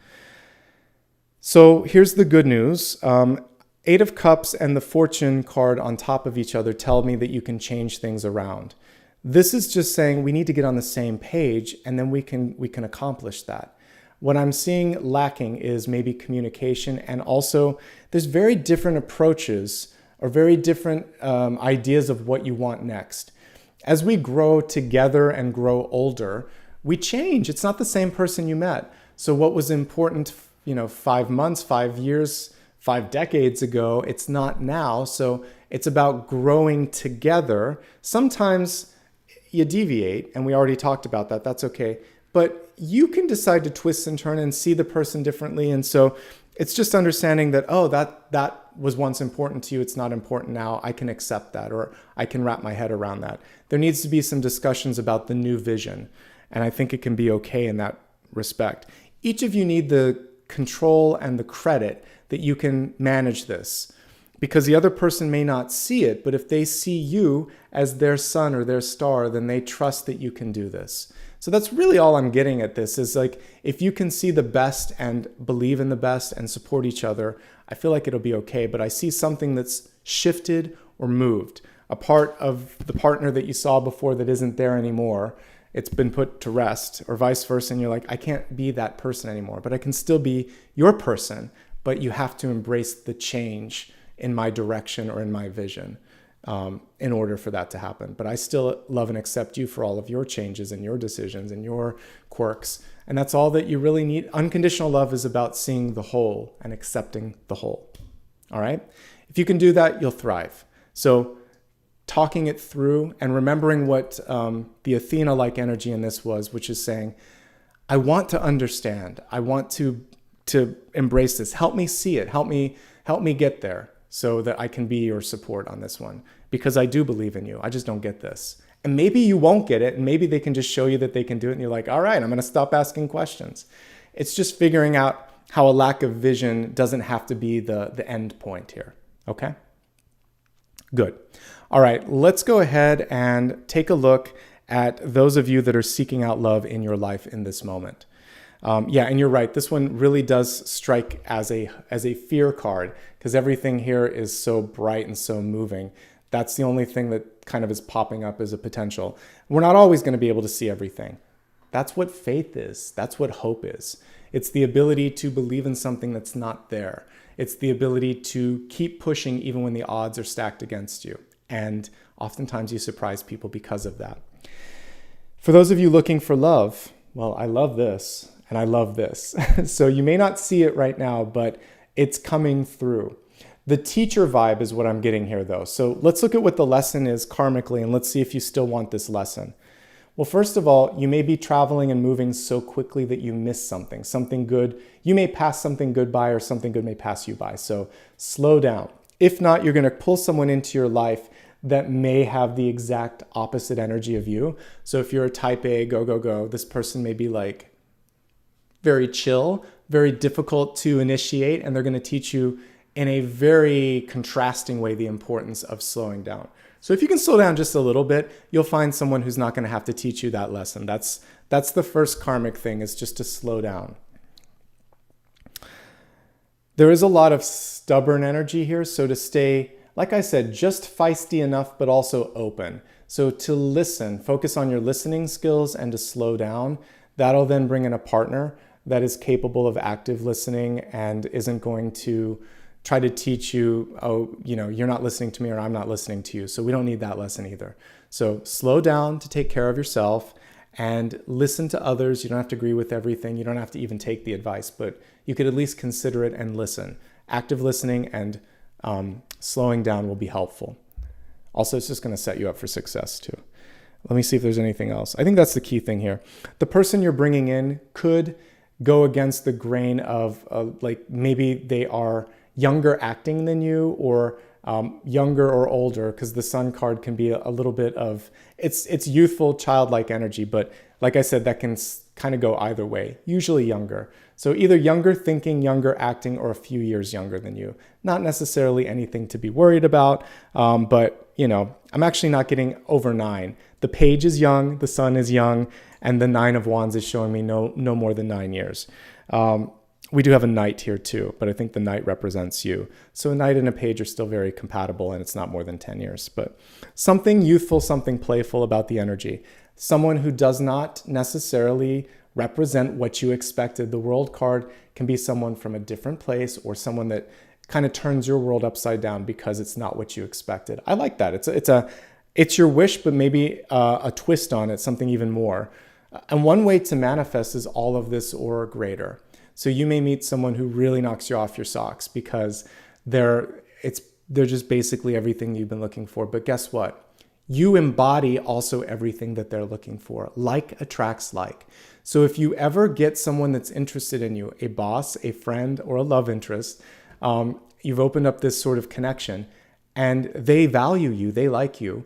So here's the good news. 8 of Cups and the Fortune card on top of each other tell me that you can change things around. This is just saying we need to get on the same page, and then we can accomplish that. What I'm seeing lacking is maybe communication, and also there's very different approaches or very different ideas of what you want next. As we grow together and grow older, we change. It's not the same person you met. So what was important, 5 months, 5 years, 5 decades ago, it's not now. So it's about growing together. Sometimes you deviate, and we already talked about that. That's okay. But you can decide to twist and turn and see the person differently. And so it's just understanding that, that was once important to you. It's not important now. I can accept that, or I can wrap my head around that. There needs to be some discussions about the new vision. And I think it can be okay in that respect. Each of you need the control and the credit that you can manage this, because the other person may not see it, but if they see you as their sun or their star, then they trust that you can do this. So that's really all I'm getting at this is like, if you can see the best and believe in the best and support each other, I feel like it'll be okay. But I see something that's shifted or moved. A part of the partner that you saw before that isn't there anymore, it's been put to rest, or vice versa. And you're like, I can't be that person anymore, but I can still be your person, but you have to embrace the change in my direction or in my vision in order for that to happen. But I still love and accept you for all of your changes and your decisions and your quirks. And that's all that you really need. Unconditional love is about seeing the whole and accepting the whole. All right? If you can do that, you'll thrive. So talking it through and remembering what the Athena-like energy in this was, which is saying, I want to understand. I want to embrace this. Help me see it. Help me get there so that I can be your support on this one, because I do believe in you. I just don't get this. And maybe you won't get it, and maybe they can just show you that they can do it, and you're like, all right, I'm going to stop asking questions. It's just figuring out how a lack of vision doesn't have to be the end point here. Okay? Good. All right, let's go ahead and take a look at those of you that are seeking out love in your life in this moment. Yeah, and you're right. This one really does strike as a fear card because everything here is so bright and so moving. That's the only thing that kind of is popping up as a potential. We're not always going to be able to see everything. That's what faith is. That's what hope is. It's the ability to believe in something that's not there. It's the ability to keep pushing even when the odds are stacked against you. And oftentimes you surprise people because of that. For those of you looking for love, well, I love this and I love this. So you may not see it right now, but it's coming through. The teacher vibe is what I'm getting here though. So let's look at what the lesson is karmically and let's see if you still want this lesson. Well, first of all, you may be traveling and moving so quickly that you miss something good. You may pass something good by or something good may pass you by. So slow down. If not, you're going to pull someone into your life that may have the exact opposite energy of you. So if you're a type A, go, go, go, this person may be like very chill, very difficult to initiate, and they're going to teach you in a very contrasting way the importance of slowing down. So if you can slow down just a little bit, you'll find someone who's not going to have to teach you that lesson. That's the first karmic thing, is just to slow down. There is a lot of stubborn energy here, so to stay, like I said, just feisty enough, but also open. So to listen, focus on your listening skills and to slow down. That'll then bring in a partner that is capable of active listening and isn't going to try to teach you, oh, you're not listening to me or I'm not listening to you. So we don't need that lesson either. So slow down to take care of yourself and listen to others. You don't have to agree with everything. You don't have to even take the advice, but you could at least consider it and listen. Active listening and slowing down will be helpful. Also, it's just going to set you up for success too. Let me see if there's anything else. I think that's the key thing here. The person you're bringing in could go against the grain of like maybe they are younger acting than you or younger or older, because the Sun card can be a little bit of, it's youthful, childlike energy, but like I said, that can kind of go either way, usually younger. So either younger thinking, younger acting, or a few years younger than you. Not necessarily anything to be worried about, but I'm actually not getting over 9. The Page is young, the Sun is young, and the 9 of Wands is showing me no more than 9 years. We do have a Knight here too, but I think the Knight represents you. So a Knight and a Page are still very compatible, and it's not more than 10 years. But something youthful, something playful about the energy. Someone who does not necessarily represent what you expected. The World card can be someone from a different place or someone that kind of turns your world upside down because it's not what you expected. I like that. It's your wish, but maybe a twist on it, something even more. And one way to manifest is all of this or greater. So you may meet someone who really knocks you off your socks because they're just basically everything you've been looking for. But guess what? You embody also everything that they're looking for. Like attracts like. So if you ever get someone that's interested in you, a boss, a friend, or a love interest, you've opened up this sort of connection and they value you, they like you.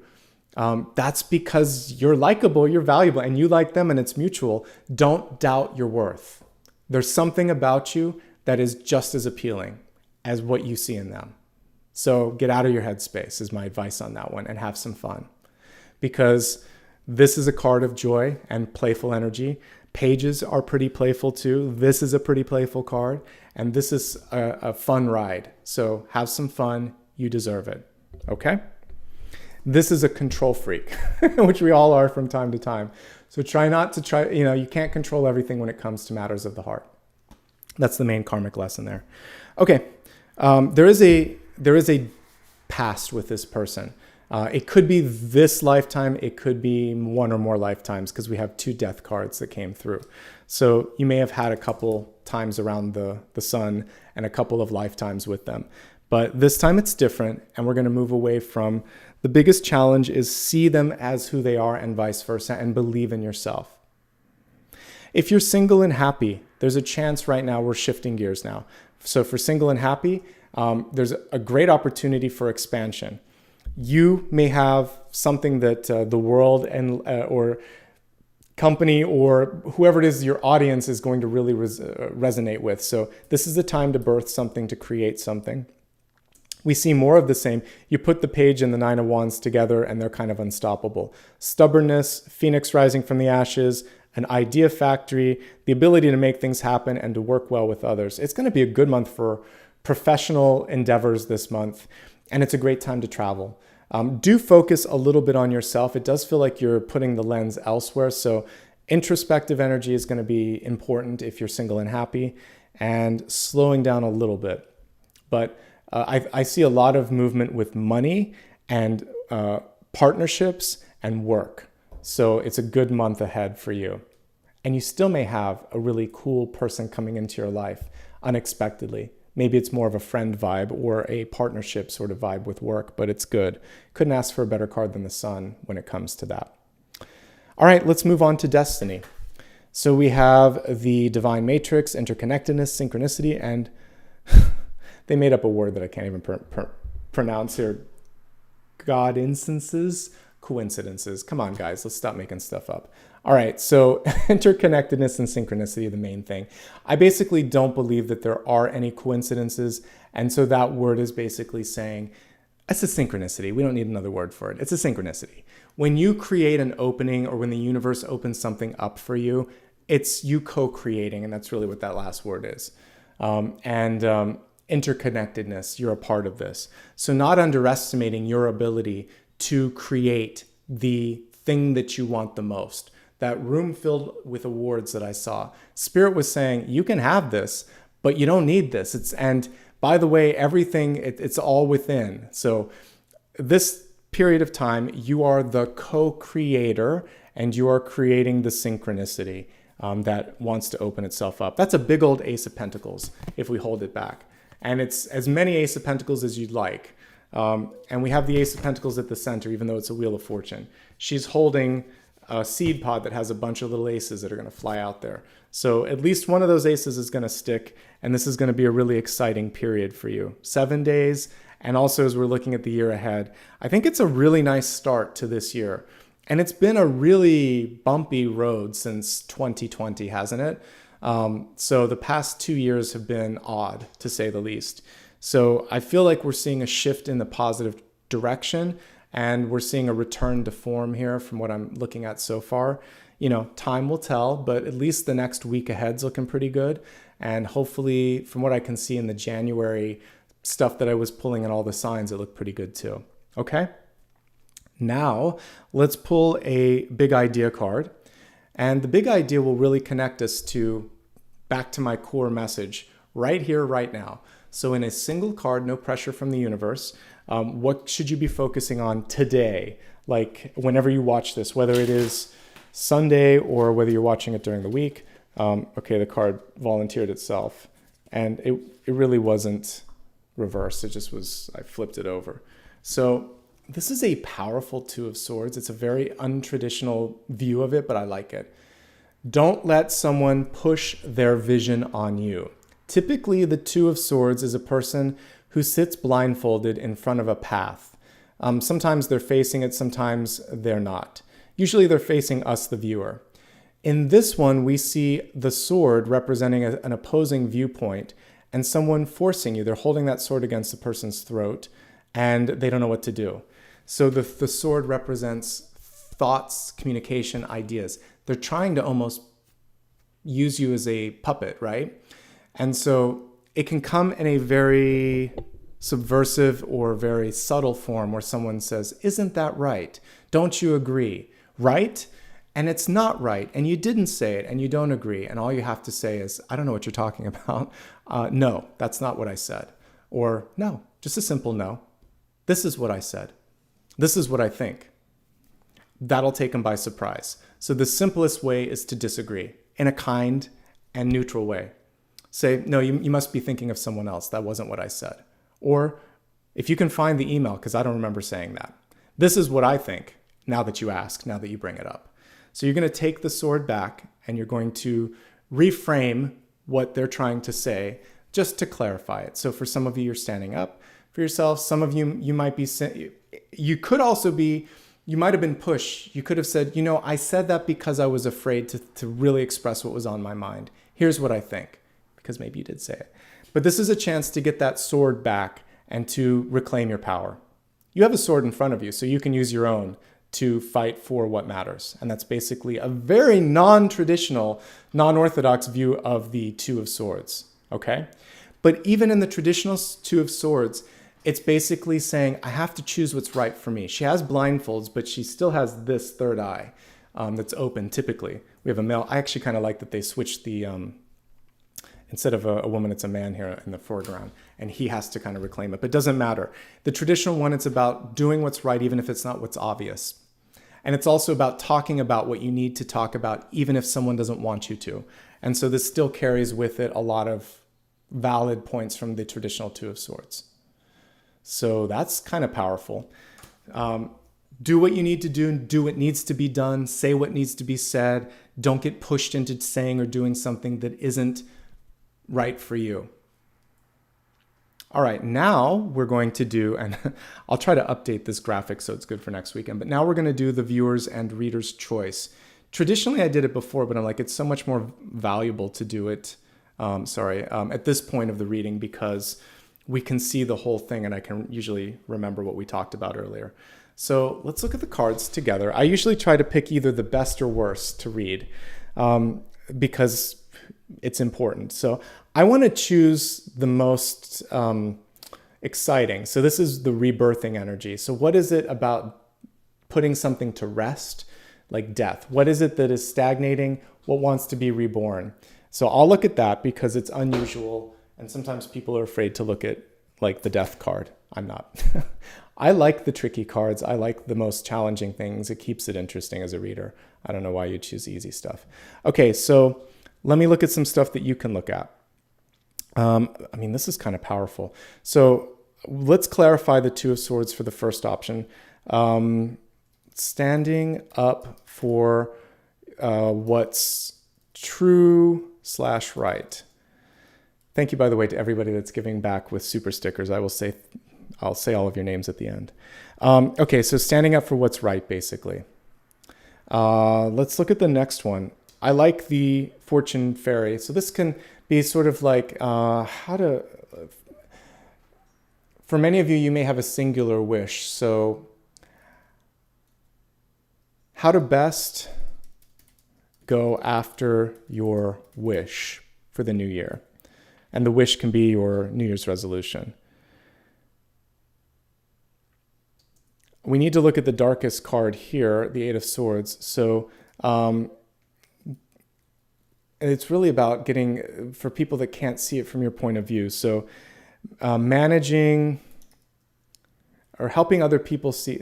That's because you're likable, you're valuable, and you like them and it's mutual. Don't doubt your worth. There's something about you that is just as appealing as what you see in them. So get out of your headspace is my advice on that one, and have some fun. Because this is a card of joy and playful energy. Pages are pretty playful too. This is a pretty playful card, and this is a fun ride. So have some fun. You deserve it. Okay? This is a control freak, which we all are from time to time. So try not to you can't control everything when it comes to matters of the heart. That's the main karmic lesson there. Okay, there is a past with this person. It could be this lifetime. It could be one or more lifetimes because we have 2 death cards that came through. So you may have had a couple times around the sun and a couple of lifetimes with them. But this time it's different, and we're going to move away from the biggest challenge is see them as who they are and vice versa, and believe in yourself. If you're single and happy, there's a chance right now we're shifting gears now. So for single and happy, there's a great opportunity for expansion. You may have something that the world and or company or whoever it is your audience is going to really resonate with. So this is the time to birth something, to create something. We see more of the same. You put the Page and the Nine of Wands together and they're kind of unstoppable. Stubbornness, Phoenix rising from the ashes, an idea factory, the ability to make things happen and to work well with others. It's going to be a good month for professional endeavors this month, and it's a great time to travel. Do focus a little bit on yourself. It does feel like you're putting the lens elsewhere. So introspective energy is going to be important if you're single and happy, and slowing down a little bit. But I see a lot of movement with money and partnerships and work. So it's a good month ahead for you. And you still may have a really cool person coming into your life unexpectedly. Maybe it's more of a friend vibe or a partnership sort of vibe with work, but it's good. Couldn't ask for a better card than the Sun when it comes to that. All right, let's move on to destiny. So we have the divine matrix, interconnectedness, synchronicity, and they made up a word that I can't even pronounce here. God instances, coincidences. Come on, guys, let's stop making stuff up. All right, so interconnectedness and synchronicity are the main thing. I basically don't believe that there are any coincidences, and so that word is basically saying, it's a synchronicity. We don't need another word for it. It's a synchronicity. When you create an opening or when the universe opens something up for you, it's you co-creating, and that's really what that last word is. Interconnectedness, you're a part of this. So not underestimating your ability to create the thing that you want the most. That room filled with awards that I saw. Spirit was saying, you can have this, but you don't need this. And by the way, everything, it's all within. So this period of time, you are the co-creator and you are creating the synchronicity that wants to open itself up. That's a big old Ace of Pentacles if we hold it back. And it's as many Ace of Pentacles as you'd like. And we have the Ace of Pentacles at the center, even though it's a Wheel of Fortune. She's holding a seed pod that has a bunch of little aces that are going to fly out there. So at least one of those aces is going to stick, and this is going to be a really exciting period for you. 7 days, and also as we're looking at the year ahead, I think it's a really nice start to this year. And it's been a really bumpy road since 2020, hasn't it? So the past 2 years have been odd, to say the least. So I feel like we're seeing a shift in the positive direction, and we're seeing a return to form here from what I'm looking at so far. You know, time will tell, but at least the next week ahead's looking pretty good. And hopefully, from what I can see in the January stuff that I was pulling in all the signs, it looked pretty good too. Okay? Now, let's pull a big idea card. And the big idea will really connect us back to my core message right here, right now. So in a single card, no pressure from the universe, what should you be focusing on today? Like whenever you watch this, whether it is Sunday or whether you're watching it during the week. Okay, the card volunteered itself. And it really wasn't reversed. It just was, I flipped it over. So this is a powerful Two of Swords. It's a very untraditional view of it, but I like it. Don't let someone push their vision on you. Typically, the Two of Swords is a person who sits blindfolded in front of a path. Sometimes they're facing it, sometimes they're not. Usually they're facing us, the viewer. In this one, we see the sword representing an opposing viewpoint and someone forcing you. They're holding that sword against the person's throat and they don't know what to do. So the sword represents thoughts, communication, ideas. They're trying to almost use you as a puppet, right? And so it can come in a very subversive or very subtle form where someone says, isn't that right? Don't you agree? Right? And it's not right. And you didn't say it and you don't agree. And all you have to say is, I don't know what you're talking about. No, that's not what I said. Or no, just a simple no. This is what I said. This is what I think. That'll take them by surprise. So the simplest way is to disagree in a kind and neutral way. Say, no, you must be thinking of someone else. That wasn't what I said. Or if you can find the email, because I don't remember saying that. This is what I think, now that you ask, now that you bring it up. So you're going to take the sword back and you're going to reframe what they're trying to say just to clarify it. So for some of you, you're standing up for yourself. Some of you, you might be, you could also be you might have been pushed. You could have said, you know, I said that because I was afraid to really express what was on my mind. Here's what I think, because maybe you did say it. But this is a chance to get that sword back and to reclaim your power. You have a sword in front of you, so you can use your own to fight for what matters. And that's basically a very non-traditional, non-orthodox view of the Two of Swords, okay? But even in the traditional Two of Swords, it's basically saying, I have to choose what's right for me. She has blindfolds, but she still has this third eye that's open, typically. We have a male. I actually kind of like that they switched the, instead of a woman, it's a man here in the foreground, and he has to kind of reclaim it. But it doesn't matter. The traditional one, it's about doing what's right, even if it's not what's obvious. And it's also about talking about what you need to talk about, even if someone doesn't want you to. And so this still carries with it a lot of valid points from the traditional Two of Swords. So that's kind of powerful. Do what you need to do what needs to be done, say what needs to be said. Don't get pushed into saying or doing something that isn't right for you. All right, now we're going to do, and I'll try to update this graphic so it's good for next weekend, but now we're going to do the viewers and readers' choice. Traditionally, I did it before, but I'm like, it's so much more valuable to do it, at this point of the reading, because we can see the whole thing and I can usually remember what we talked about earlier. So let's look at the cards together. I usually try to pick either the best or worst to read because it's important. So I want to choose the most exciting. So this is the rebirthing energy. So what is it about putting something to rest, like death? What is it that is stagnating? What wants to be reborn? So I'll look at that because it's unusual. And sometimes people are afraid to look at like the death card. I'm not. I like the tricky cards. I like the most challenging things. It keeps it interesting as a reader. I don't know why you choose easy stuff. Okay, so let me look at some stuff that you can look at. This is kind of powerful. So let's clarify the Two of Swords for the first option. Standing up for what's true/right. Thank you, by the way, to everybody that's giving back with super stickers. I'll say all of your names at the end. Okay, so standing up for what's right, basically. Let's look at the next one. I like the Fortune Fairy. So this can be sort of like for many of you, you may have a singular wish. So how to best go after your wish for the new year. And the wish can be your New Year's resolution. We need to look at the darkest card here, the Eight of Swords. So it's really about getting, for people that can't see it from your point of view. So managing or helping other people see,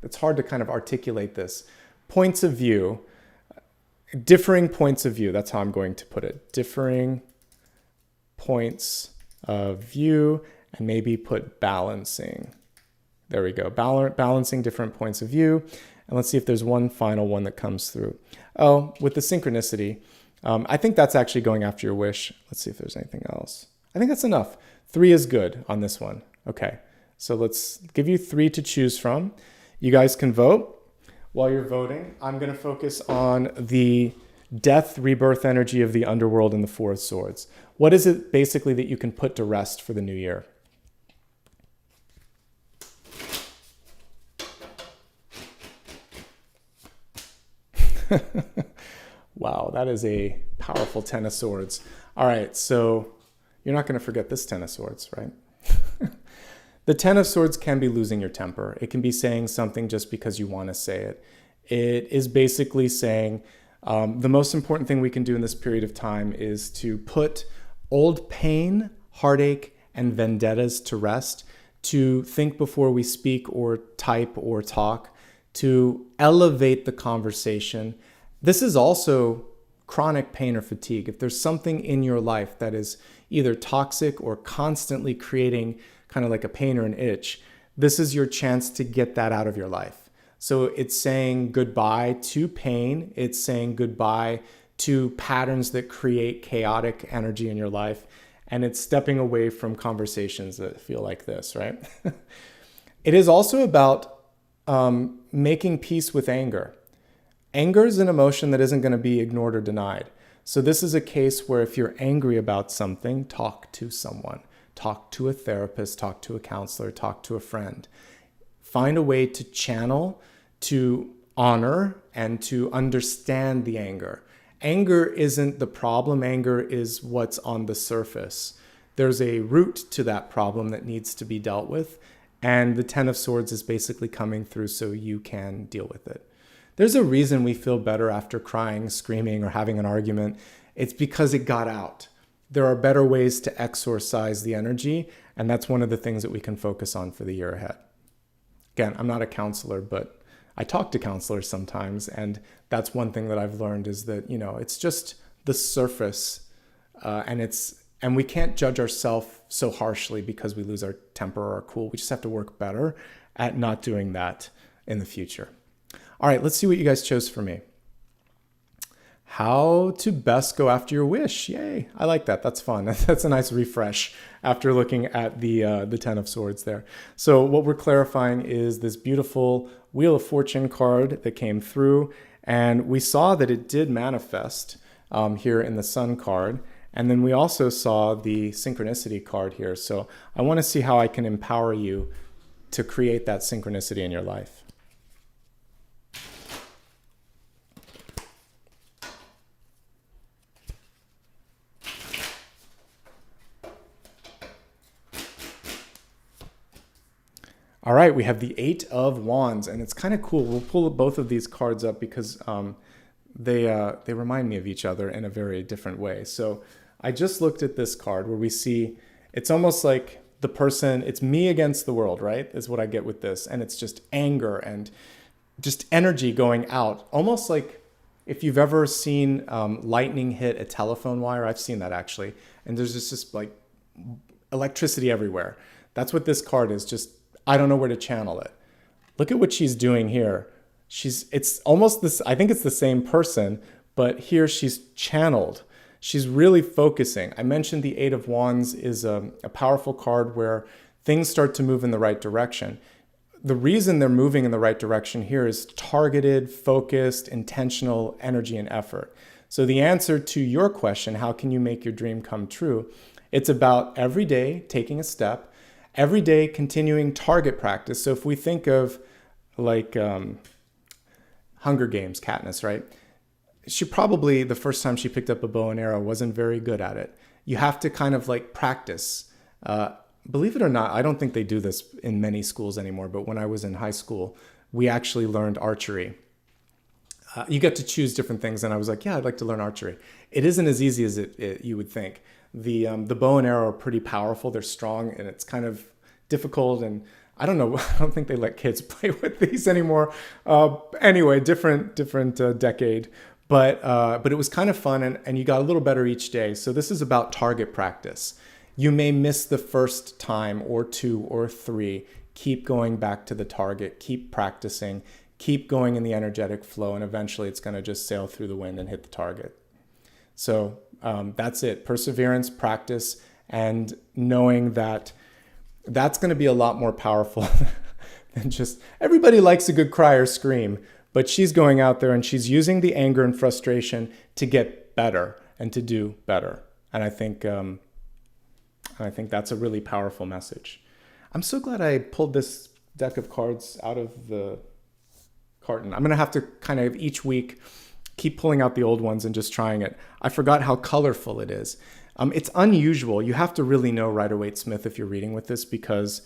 it's hard to kind of articulate this. Points of view, differing points of view. That's how I'm going to put it. Differing points of view, and maybe put balancing. There we go. Balancing different points of view. And let's see if there's one final one that comes through. Oh, with the synchronicity, I think that's actually going after your wish. Let's see if there's anything else. I think that's enough. 3 is good on this one. Okay, so let's give you 3 to choose from. You guys can vote. While you're voting, I'm going to focus on the death, rebirth energy of the underworld and the Four of Swords. What is it basically that you can put to rest for the new year? Wow, that is a powerful Ten of Swords. All right, so you're not going to forget this Ten of Swords, right? The Ten of Swords can be losing your temper. It can be saying something just because you want to say it. It is basically saying the most important thing we can do in this period of time is to put old pain, heartache, and vendettas to rest, to think before we speak or type or talk, to elevate the conversation. This is also chronic pain or fatigue. If there's something in your life that is either toxic or constantly creating kind of like a pain or an itch, this is your chance to get that out of your life. So it's saying goodbye to pain. It's saying goodbye to patterns that create chaotic energy in your life. And it's stepping away from conversations that feel like this, right? It is also about making peace with anger. Anger is an emotion that isn't going to be ignored or denied. So this is a case where if you're angry about something, talk to someone. Talk to a therapist, talk to a counselor, talk to a friend. Find a way to channel, to honor, and to understand the anger. Anger isn't the problem. Anger is what's on the surface. There's a root to that problem that needs to be dealt with. And the Ten of Swords is basically coming through so you can deal with it. There's a reason we feel better after crying, screaming, or having an argument. It's because it got out. There are better ways to exorcise the energy, and that's one of the things that we can focus on for the year ahead. Again, I'm not a counselor, but I talk to counselors sometimes, and that's one thing that I've learned is that, it's just the surface, and we can't judge ourselves so harshly because we lose our temper or our cool. We just have to work better at not doing that in the future. All right, let's see what you guys chose for me. How to best go after your wish. Yay, I like that. That's fun. That's a nice refresh after looking at the Ten of Swords there. So what we're clarifying is this beautiful Wheel of Fortune card that came through, and we saw that it did manifest here in the Sun card. And then we also saw the Synchronicity card here. So I want to see how I can empower you to create that synchronicity in your life. All right, we have the Eight of Wands, and it's kind of cool. We'll pull both of these cards up because they remind me of each other in a very different way. So I just looked at this card where we see it's almost like the person, it's me against the world, right? Is what I get with this. And it's just anger and just energy going out. Almost like if you've ever seen lightning hit a telephone wire. I've seen that actually. And there's just like electricity everywhere. That's what this card is. Just, I don't know where to channel it. Look at what she's doing here. It's almost this, I think it's the same person, but here she's channeled. She's really focusing. I mentioned the Eight of Wands is a powerful card where things start to move in the right direction. The reason they're moving in the right direction here is targeted, focused, intentional energy and effort. So the answer to your question, how can you make your dream come true? It's about every day taking a step, every day continuing target practice. So if we think of like Hunger Games, Katniss, right? She probably, the first time she picked up a bow and arrow, wasn't very good at it. You have to kind of like practice. Believe it or not, I don't think they do this in many schools anymore, but when I was in high school, we actually learned archery. You get to choose different things, and I was like, yeah, I'd like to learn archery. It isn't as easy as you would think. The bow and arrow are pretty powerful. They're strong, and it's kind of difficult, and I don't know. I don't think they let kids play with these anymore. Anyway, different decade. But it was kind of fun, and you got a little better each day. So this is about target practice. You may miss the first time or two or three. Keep going back to the target. Keep practicing. Keep going in the energetic flow, and eventually it's going to just sail through the wind and hit the target. So that's it. Perseverance, practice, and knowing that that's going to be a lot more powerful than just everybody likes a good cry or scream. But she's going out there and she's using the anger and frustration to get better and to do better. And I think that's a really powerful message. I'm so glad I pulled this deck of cards out of the carton. I'm going to have to kind of each week keep pulling out the old ones and just trying it. I forgot how colorful it is. It's unusual. You have to really know Rider-Waite-Smith if you're reading with this because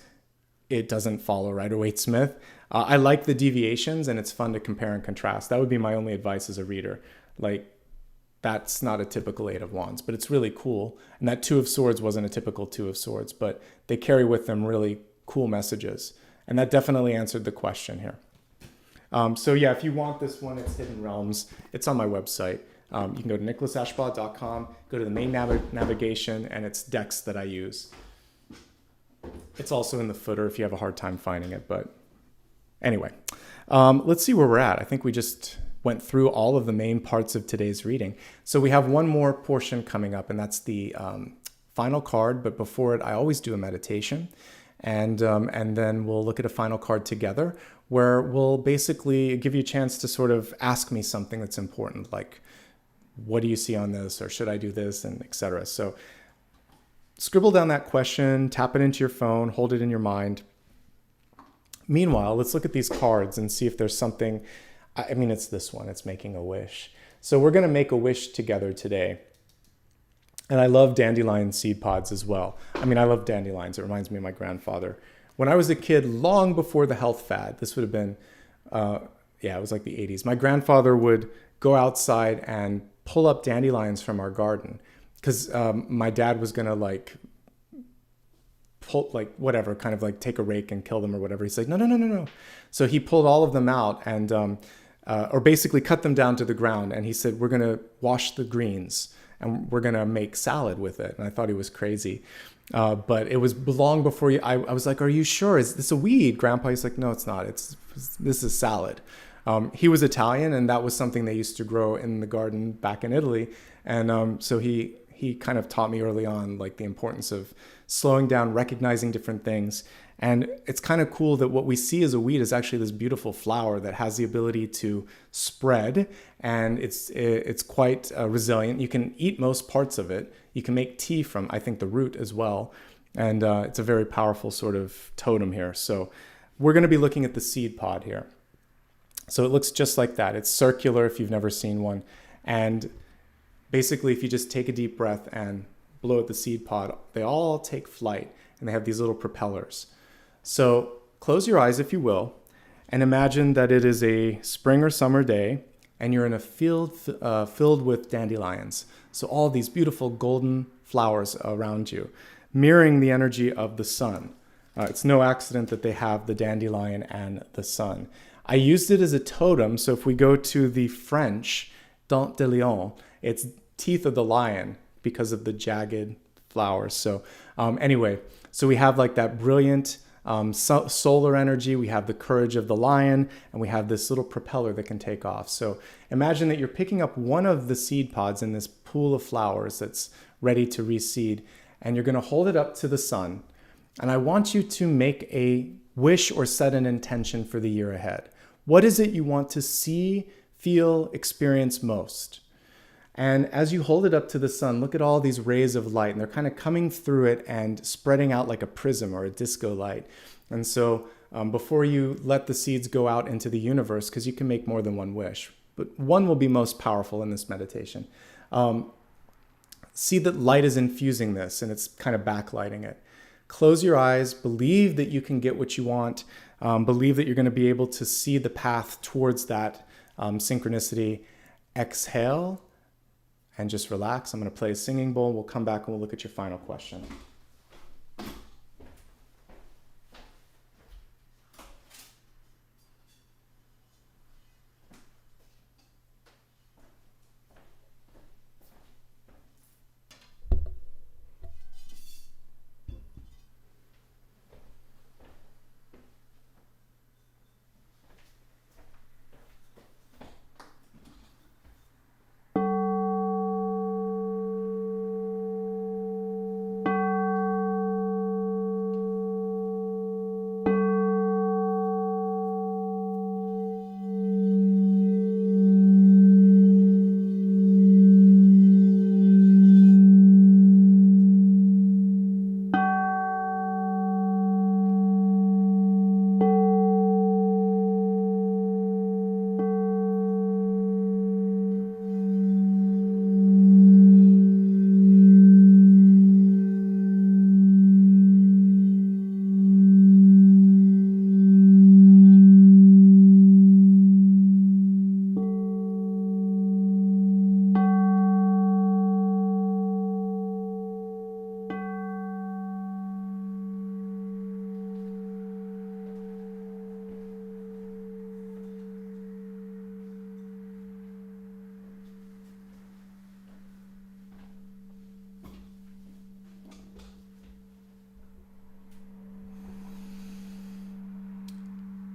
it doesn't follow Rider-Waite-Smith. I like the deviations, and it's fun to compare and contrast. That would be my only advice as a reader. Like, that's not a typical Eight of Wands, but it's really cool. And that Two of Swords wasn't a typical Two of Swords, but they carry with them really cool messages. And that definitely answered the question here. So yeah, if you want this one, it's Hidden Realms. It's on my website. You can go to nicholasashbaugh.com, go to the main navigation, and it's decks that I use. It's also in the footer if you have a hard time finding it, but anyway, let's see where we're at. I think we just went through all of the main parts of today's reading. So we have one more portion coming up, and that's the final card. But before it, I always do a meditation. and then we'll look at a final card together, where we'll basically give you a chance to sort of ask me something that's important, like, what do you see on this, or should I do this, and etc. So scribble down that question, tap it into your phone, hold it in your mind. Meanwhile, let's look at these cards and see if there's something. I mean, it's this one, it's making a wish. So we're going to make a wish together today. And I love dandelion seed pods as well. I mean, I love dandelions. It reminds me of my grandfather. When I was a kid, long before the health fad, this would have been, it was like the 80s. My grandfather would go outside and pull up dandelions from our garden, because my dad was going to take a rake and kill them or whatever. He's like, no. So he pulled all of them out and, or basically cut them down to the ground. And he said, we're going to wash the greens and we're going to make salad with it. And I thought he was crazy. But it was long before I was like, are you sure? Is this a weed, Grandpa? He's like, no, it's not. This is salad. He was Italian, and that was something they used to grow in the garden back in Italy. And so he kind of taught me early on, like, the importance of slowing down, recognizing different things. And it's kind of cool that what we see as a weed is actually this beautiful flower that has the ability to spread, and it's quite resilient. You can eat most parts of it. You can make tea from, I think, the root as well. And it's a very powerful sort of totem here. So we're going to be looking at the seed pod here. So it looks just like that. It's circular if you've never seen one. And basically, if you just take a deep breath and blow at the seed pod, they all take flight, and they have these little propellers. So close your eyes, if you will, and imagine that it is a spring or summer day, and you're in a field filled with dandelions. So all these beautiful golden flowers around you, mirroring the energy of the sun. It's no accident that they have the dandelion and the sun. I used it as a totem, so if we go to the French, dent de lion, it's teeth of the lion because of the jagged flowers. So anyway, so we have like that brilliant solar energy, we have the courage of the lion, and we have this little propeller that can take off. So imagine that you're picking up one of the seed pods in this pool of flowers that's ready to reseed, and you're going to hold it up to the sun. And I want you to make a wish or set an intention for the year ahead. What is it you want to see, feel, experience most? And as you hold it up to the sun, look at all these rays of light, and they're kind of coming through it and spreading out like a prism or a disco light. And so before you let the seeds go out into the universe, because you can make more than one wish, but one will be most powerful in this meditation. See that light is infusing this, and it's kind of backlighting it. Close your eyes, believe that you can get what you want, believe that you're going to be able to see the path towards that synchronicity. Exhale. And just relax. I'm going to play a singing bowl. We'll come back and we'll look at your final question.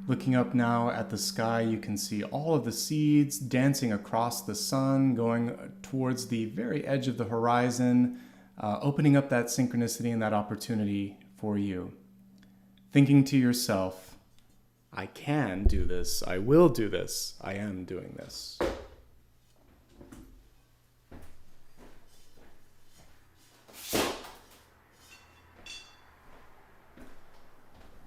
Looking up now at the sky, you can see all of the seeds dancing across the sun, going towards the very edge of the horizon, opening up that synchronicity and that opportunity for you. thinking to yourself, I can do this, I will do this, I am doing this.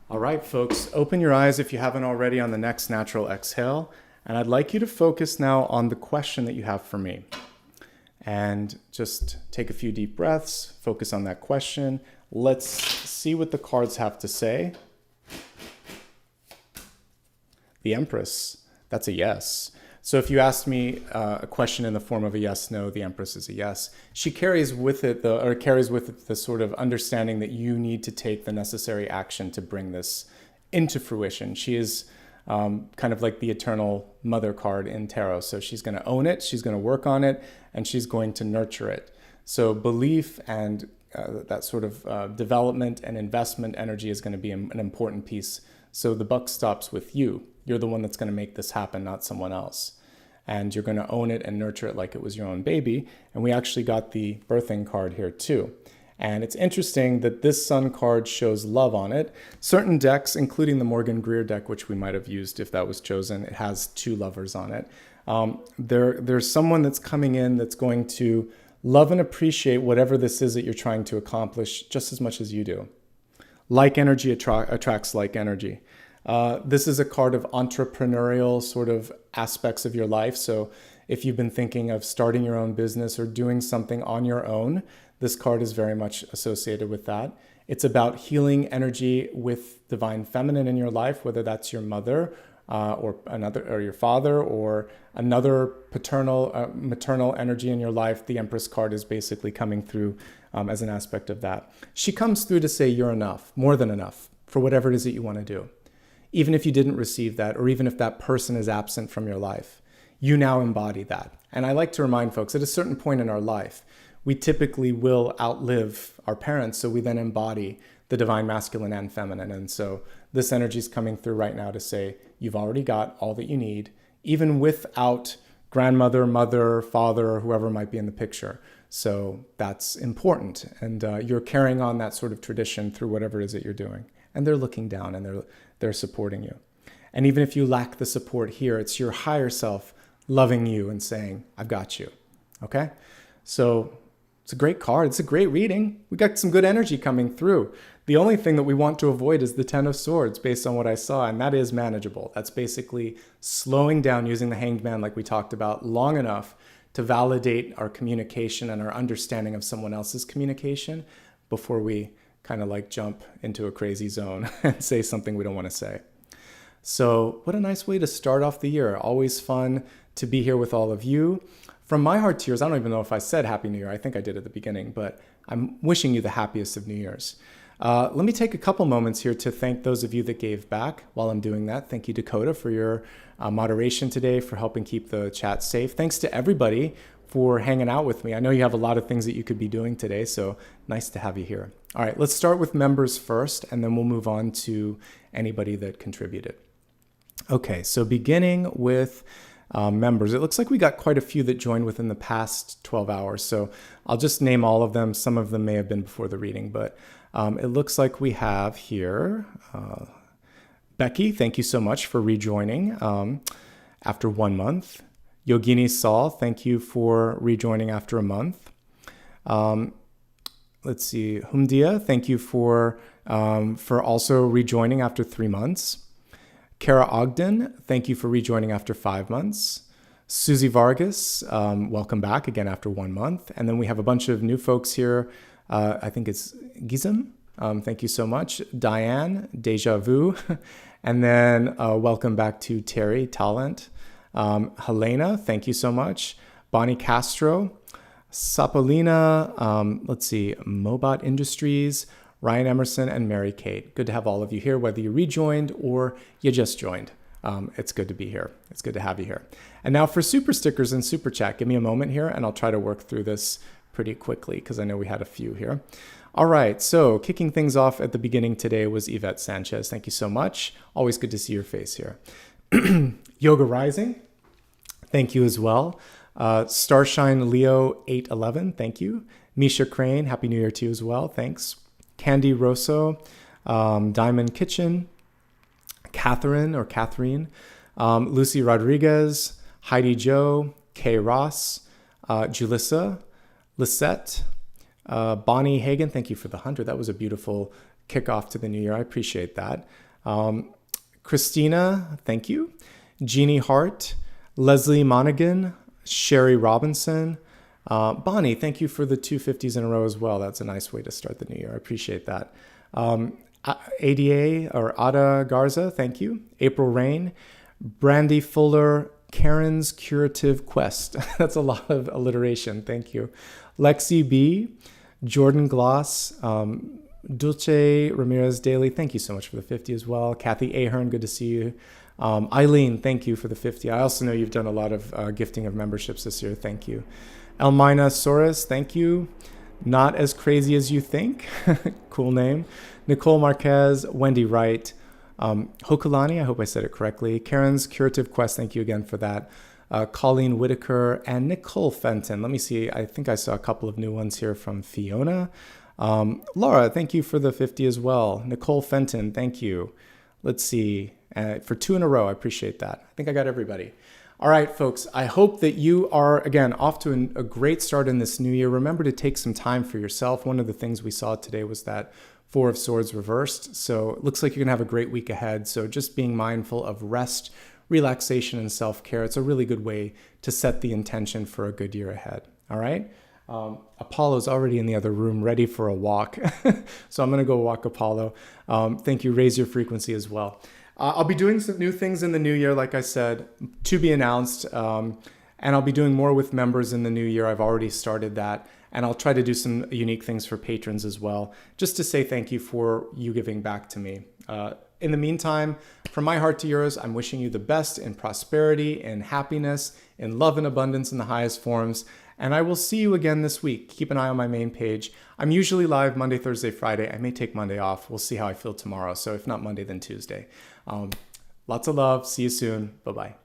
All right, folks, open your eyes if you haven't already on the next natural exhale. And I'd like you to focus now on the question that you have for me. And just take a few deep breaths, focus on that question. Let's see what the cards have to say. The Empress, that's a yes. So if you asked me a question in the form of a yes, no, the Empress is a yes. She carries with it the sort of understanding that you need to take the necessary action to bring this into fruition. She is kind of like the eternal mother card in tarot. So she's going to own it, she's going to work on it, and she's going to nurture it. So belief and that sort of development and investment energy is going to be an important piece. So the buck stops with you. You're the one that's going to make this happen, not someone else. And you're going to own it and nurture it like it was your own baby. And we actually got the birthing card here too. And it's interesting that this Sun card shows love on it. Certain decks, including the Morgan Greer deck, which we might have used if that was chosen, it has two lovers on it. There's someone that's coming in that's going to love and appreciate whatever this is that you're trying to accomplish just as much as you do. Like energy attracts like energy. This is a card of entrepreneurial sort of aspects of your life. So if you've been thinking of starting your own business or doing something on your own, this card is very much associated with that. It's about healing energy with divine feminine in your life, whether that's your mother or your father or another maternal energy in your life. The Empress card is basically coming through as an aspect of that. She comes through to say you're enough, more than enough, for whatever it is that you want to do. Even if you didn't receive that, or even if that person is absent from your life, you now embody that. And I like to remind folks, at a certain point in our life, we typically will outlive our parents, so we then embody the divine masculine and feminine. And so this energy is coming through right now to say, you've already got all that you need, even without grandmother, mother, father, or whoever might be in the picture. So that's important. And you're carrying on that sort of tradition through whatever it is that you're doing. And they're looking down and they're supporting you. And even if you lack the support here, it's your higher self loving you and saying, I've got you. Okay? So it's a great card. It's a great reading. We got some good energy coming through. The only thing that we want to avoid is the Ten of Swords based on what I saw, and that is manageable. That's basically slowing down using the Hanged Man like we talked about long enough to validate our communication and our understanding of someone else's communication before we kind of like jump into a crazy zone and say something we don't want to say. So what a nice way to start off the year. Always fun to be here with all of you. From my heart to yours, I don't even know if I said Happy New Year. I think I did at the beginning, but I'm wishing you the happiest of New Year's. Let me take a couple moments here to thank those of you that gave back while I'm doing that. Thank you, Dakota, for your moderation today, for helping keep the chat safe. Thanks to everybody for hanging out with me. I know you have a lot of things that you could be doing today, so nice to have you here. All right, let's start with members first, and then we'll move on to anybody that contributed. Okay, so beginning with members. It looks like we got quite a few that joined within the past 12 hours, so I'll just name all of them. Some of them may have been before the reading, but it looks like we have here Becky, thank you so much for rejoining after 1 month. Yogini Saul, thank you for rejoining after a month. Let's see, Humdia, thank you for also rejoining after 3 months. Kara Ogden, thank you for rejoining after 5 months. Susie Vargas, welcome back again after 1 month. And then we have a bunch of new folks here. I think it's Gizem. Thank you so much. Diane, Deja Vu. And then welcome back to Terry Talent. Helena, thank you so much. Bonnie Castro. Sapolina, let's see, Mobot Industries, Ryan Emerson, and Mary Kate. Good to have all of you here, whether you rejoined or you just joined. It's good to be here. It's good to have you here. And now for super stickers and super chat, give me a moment here and I'll try to work through this pretty quickly because I know we had a few here. All right, so kicking things off at the beginning today was Yvette Sanchez. Thank you so much. Always good to see your face here. Yoga Rising, thank you as well. Starshine Leo 811, thank you. Misha Crane, Happy New Year to you as well, thanks. Candy Rosso, Diamond Kitchen, Catherine, Lucy Rodriguez, Heidi Joe, Kay Ross, Julissa, Lisette, Bonnie Hagan, thank you for the 100. That was a beautiful kickoff to the new year. I appreciate that. Christina, thank you. Jeannie Hart, Leslie Monaghan, Sherry Robinson, Bonnie, thank you for the 250s in a row as well. That's a nice way to start the new year. I appreciate that. ADA or Ada Garza, thank you. April Rain, Brandy Fuller, Karen's Curative Quest. That's a lot of alliteration. Thank you. Lexi B, Jordan Gloss, Dulce Ramirez Daly, thank you so much for the 50 as well. Kathy Ahern, good to see you. Eileen, thank you for the 50. I also know you've done a lot of gifting of memberships this year. Thank you. Elmina Soros, thank you. Not As Crazy As You Think. Cool name. Nicole Marquez, Wendy Wright, Hokulani, I hope I said it correctly. Karen's Curative Quest, thank you again for that. Colleen Whitaker and Nicole Fenton. Let me see. I think I saw a couple of new ones here from Fiona. Laura, thank you for the 50 as well. Nicole Fenton, thank you. Let's see. For 2 in a row, I appreciate that. I think I got everybody. All right, folks, I hope that you are, again, off to a great start in this new year. Remember to take some time for yourself. One of the things we saw today was that 4 of Swords reversed. So it looks like you're going to have a great week ahead. So just being mindful of rest, relaxation, and self-care. It's a really good way to set the intention for a good year ahead. All right? Apollo's already in the other room, ready for a walk. So I'm going to go walk Apollo. Thank you. Raise your frequency as well. I'll be doing some new things in the new year, like I said, to be announced. And I'll be doing more with members in the new year. I've already started that. And I'll try to do some unique things for patrons as well, just to say thank you for you giving back to me. In the meantime, from my heart to yours, I'm wishing you the best in prosperity and happiness, in love and abundance in the highest forms. And I will see you again this week. Keep an eye on my main page. I'm usually live Monday, Thursday, Friday. I may take Monday off. We'll see how I feel tomorrow. So if not Monday, then Tuesday. Lots of love. See you soon. Bye-bye.